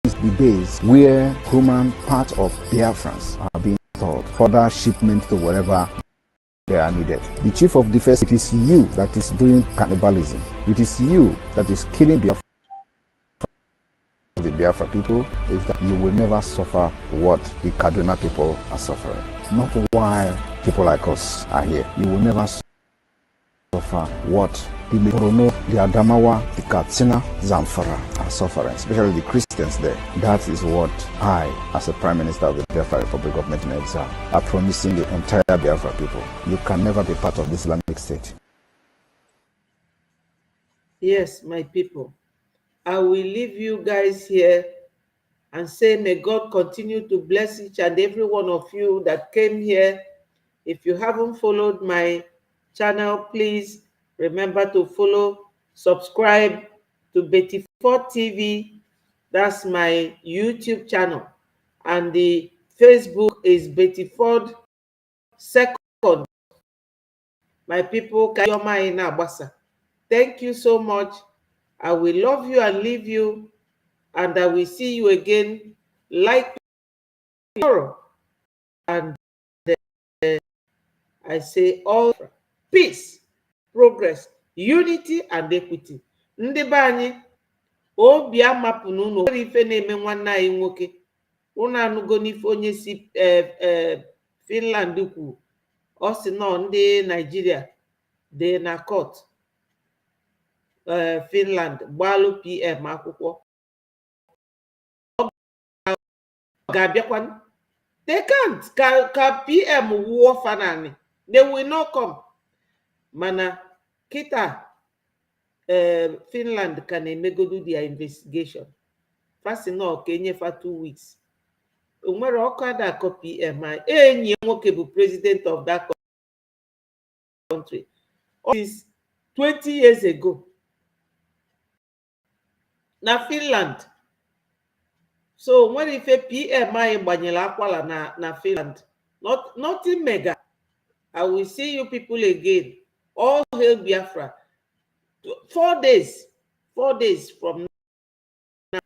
is the base where human parts of Biafrans are being stored. Further shipment to wherever they are needed. The chief of defense, it is you that is doing cannibalism. It is you that is killing Biafra. The Biafra people is that you will never suffer what the Kaduna people are suffering. Not why people like us are here. You will never suffer what the Morono, the Adamawa, the Katsina, Zamfara are suffering, especially the Christians there. That is what I, as a Prime Minister of the Biafra Republic of Men in Exile, are promising the entire Biafra people. You can never be part of the Islamic State. Yes, my people. I will leave you guys here and say, may God continue to bless each and every one of you that came here. If you haven't followed my channel, please remember to follow, subscribe to Betty Ford TV. That's my YouTube channel. And the Facebook is Betty Ford Second. My people, thank you so much. I will love you and leave you, and I will see you again like tomorrow. And I say all peace, progress, unity, and equity. Ndị be anyị, obi amapụ n'ụlọ nwere ife na-eme nwanne anyị nwoke. Unu anụgo n'ife onye si Finland kwuru. Ọ sị nọ ndị Nigeria dị na court. Finland gbalụ PM akwụkwọ. Gabiakwan. They can't. Ka PM war fanani. They will not come. Mana kita Finland can do their investigation. Fast enough, Kenya for 2 weeks. Umero okada ko PM. Enyi nwoke bụ president of that country. This 20 years ago. Na Finland. So when if a PMI gbanyela akwala na Finland, nothing mega. I will see you people again. All hail Biafra. 4 days from now.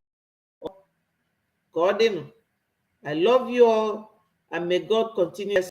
God, I love you all, and may God continue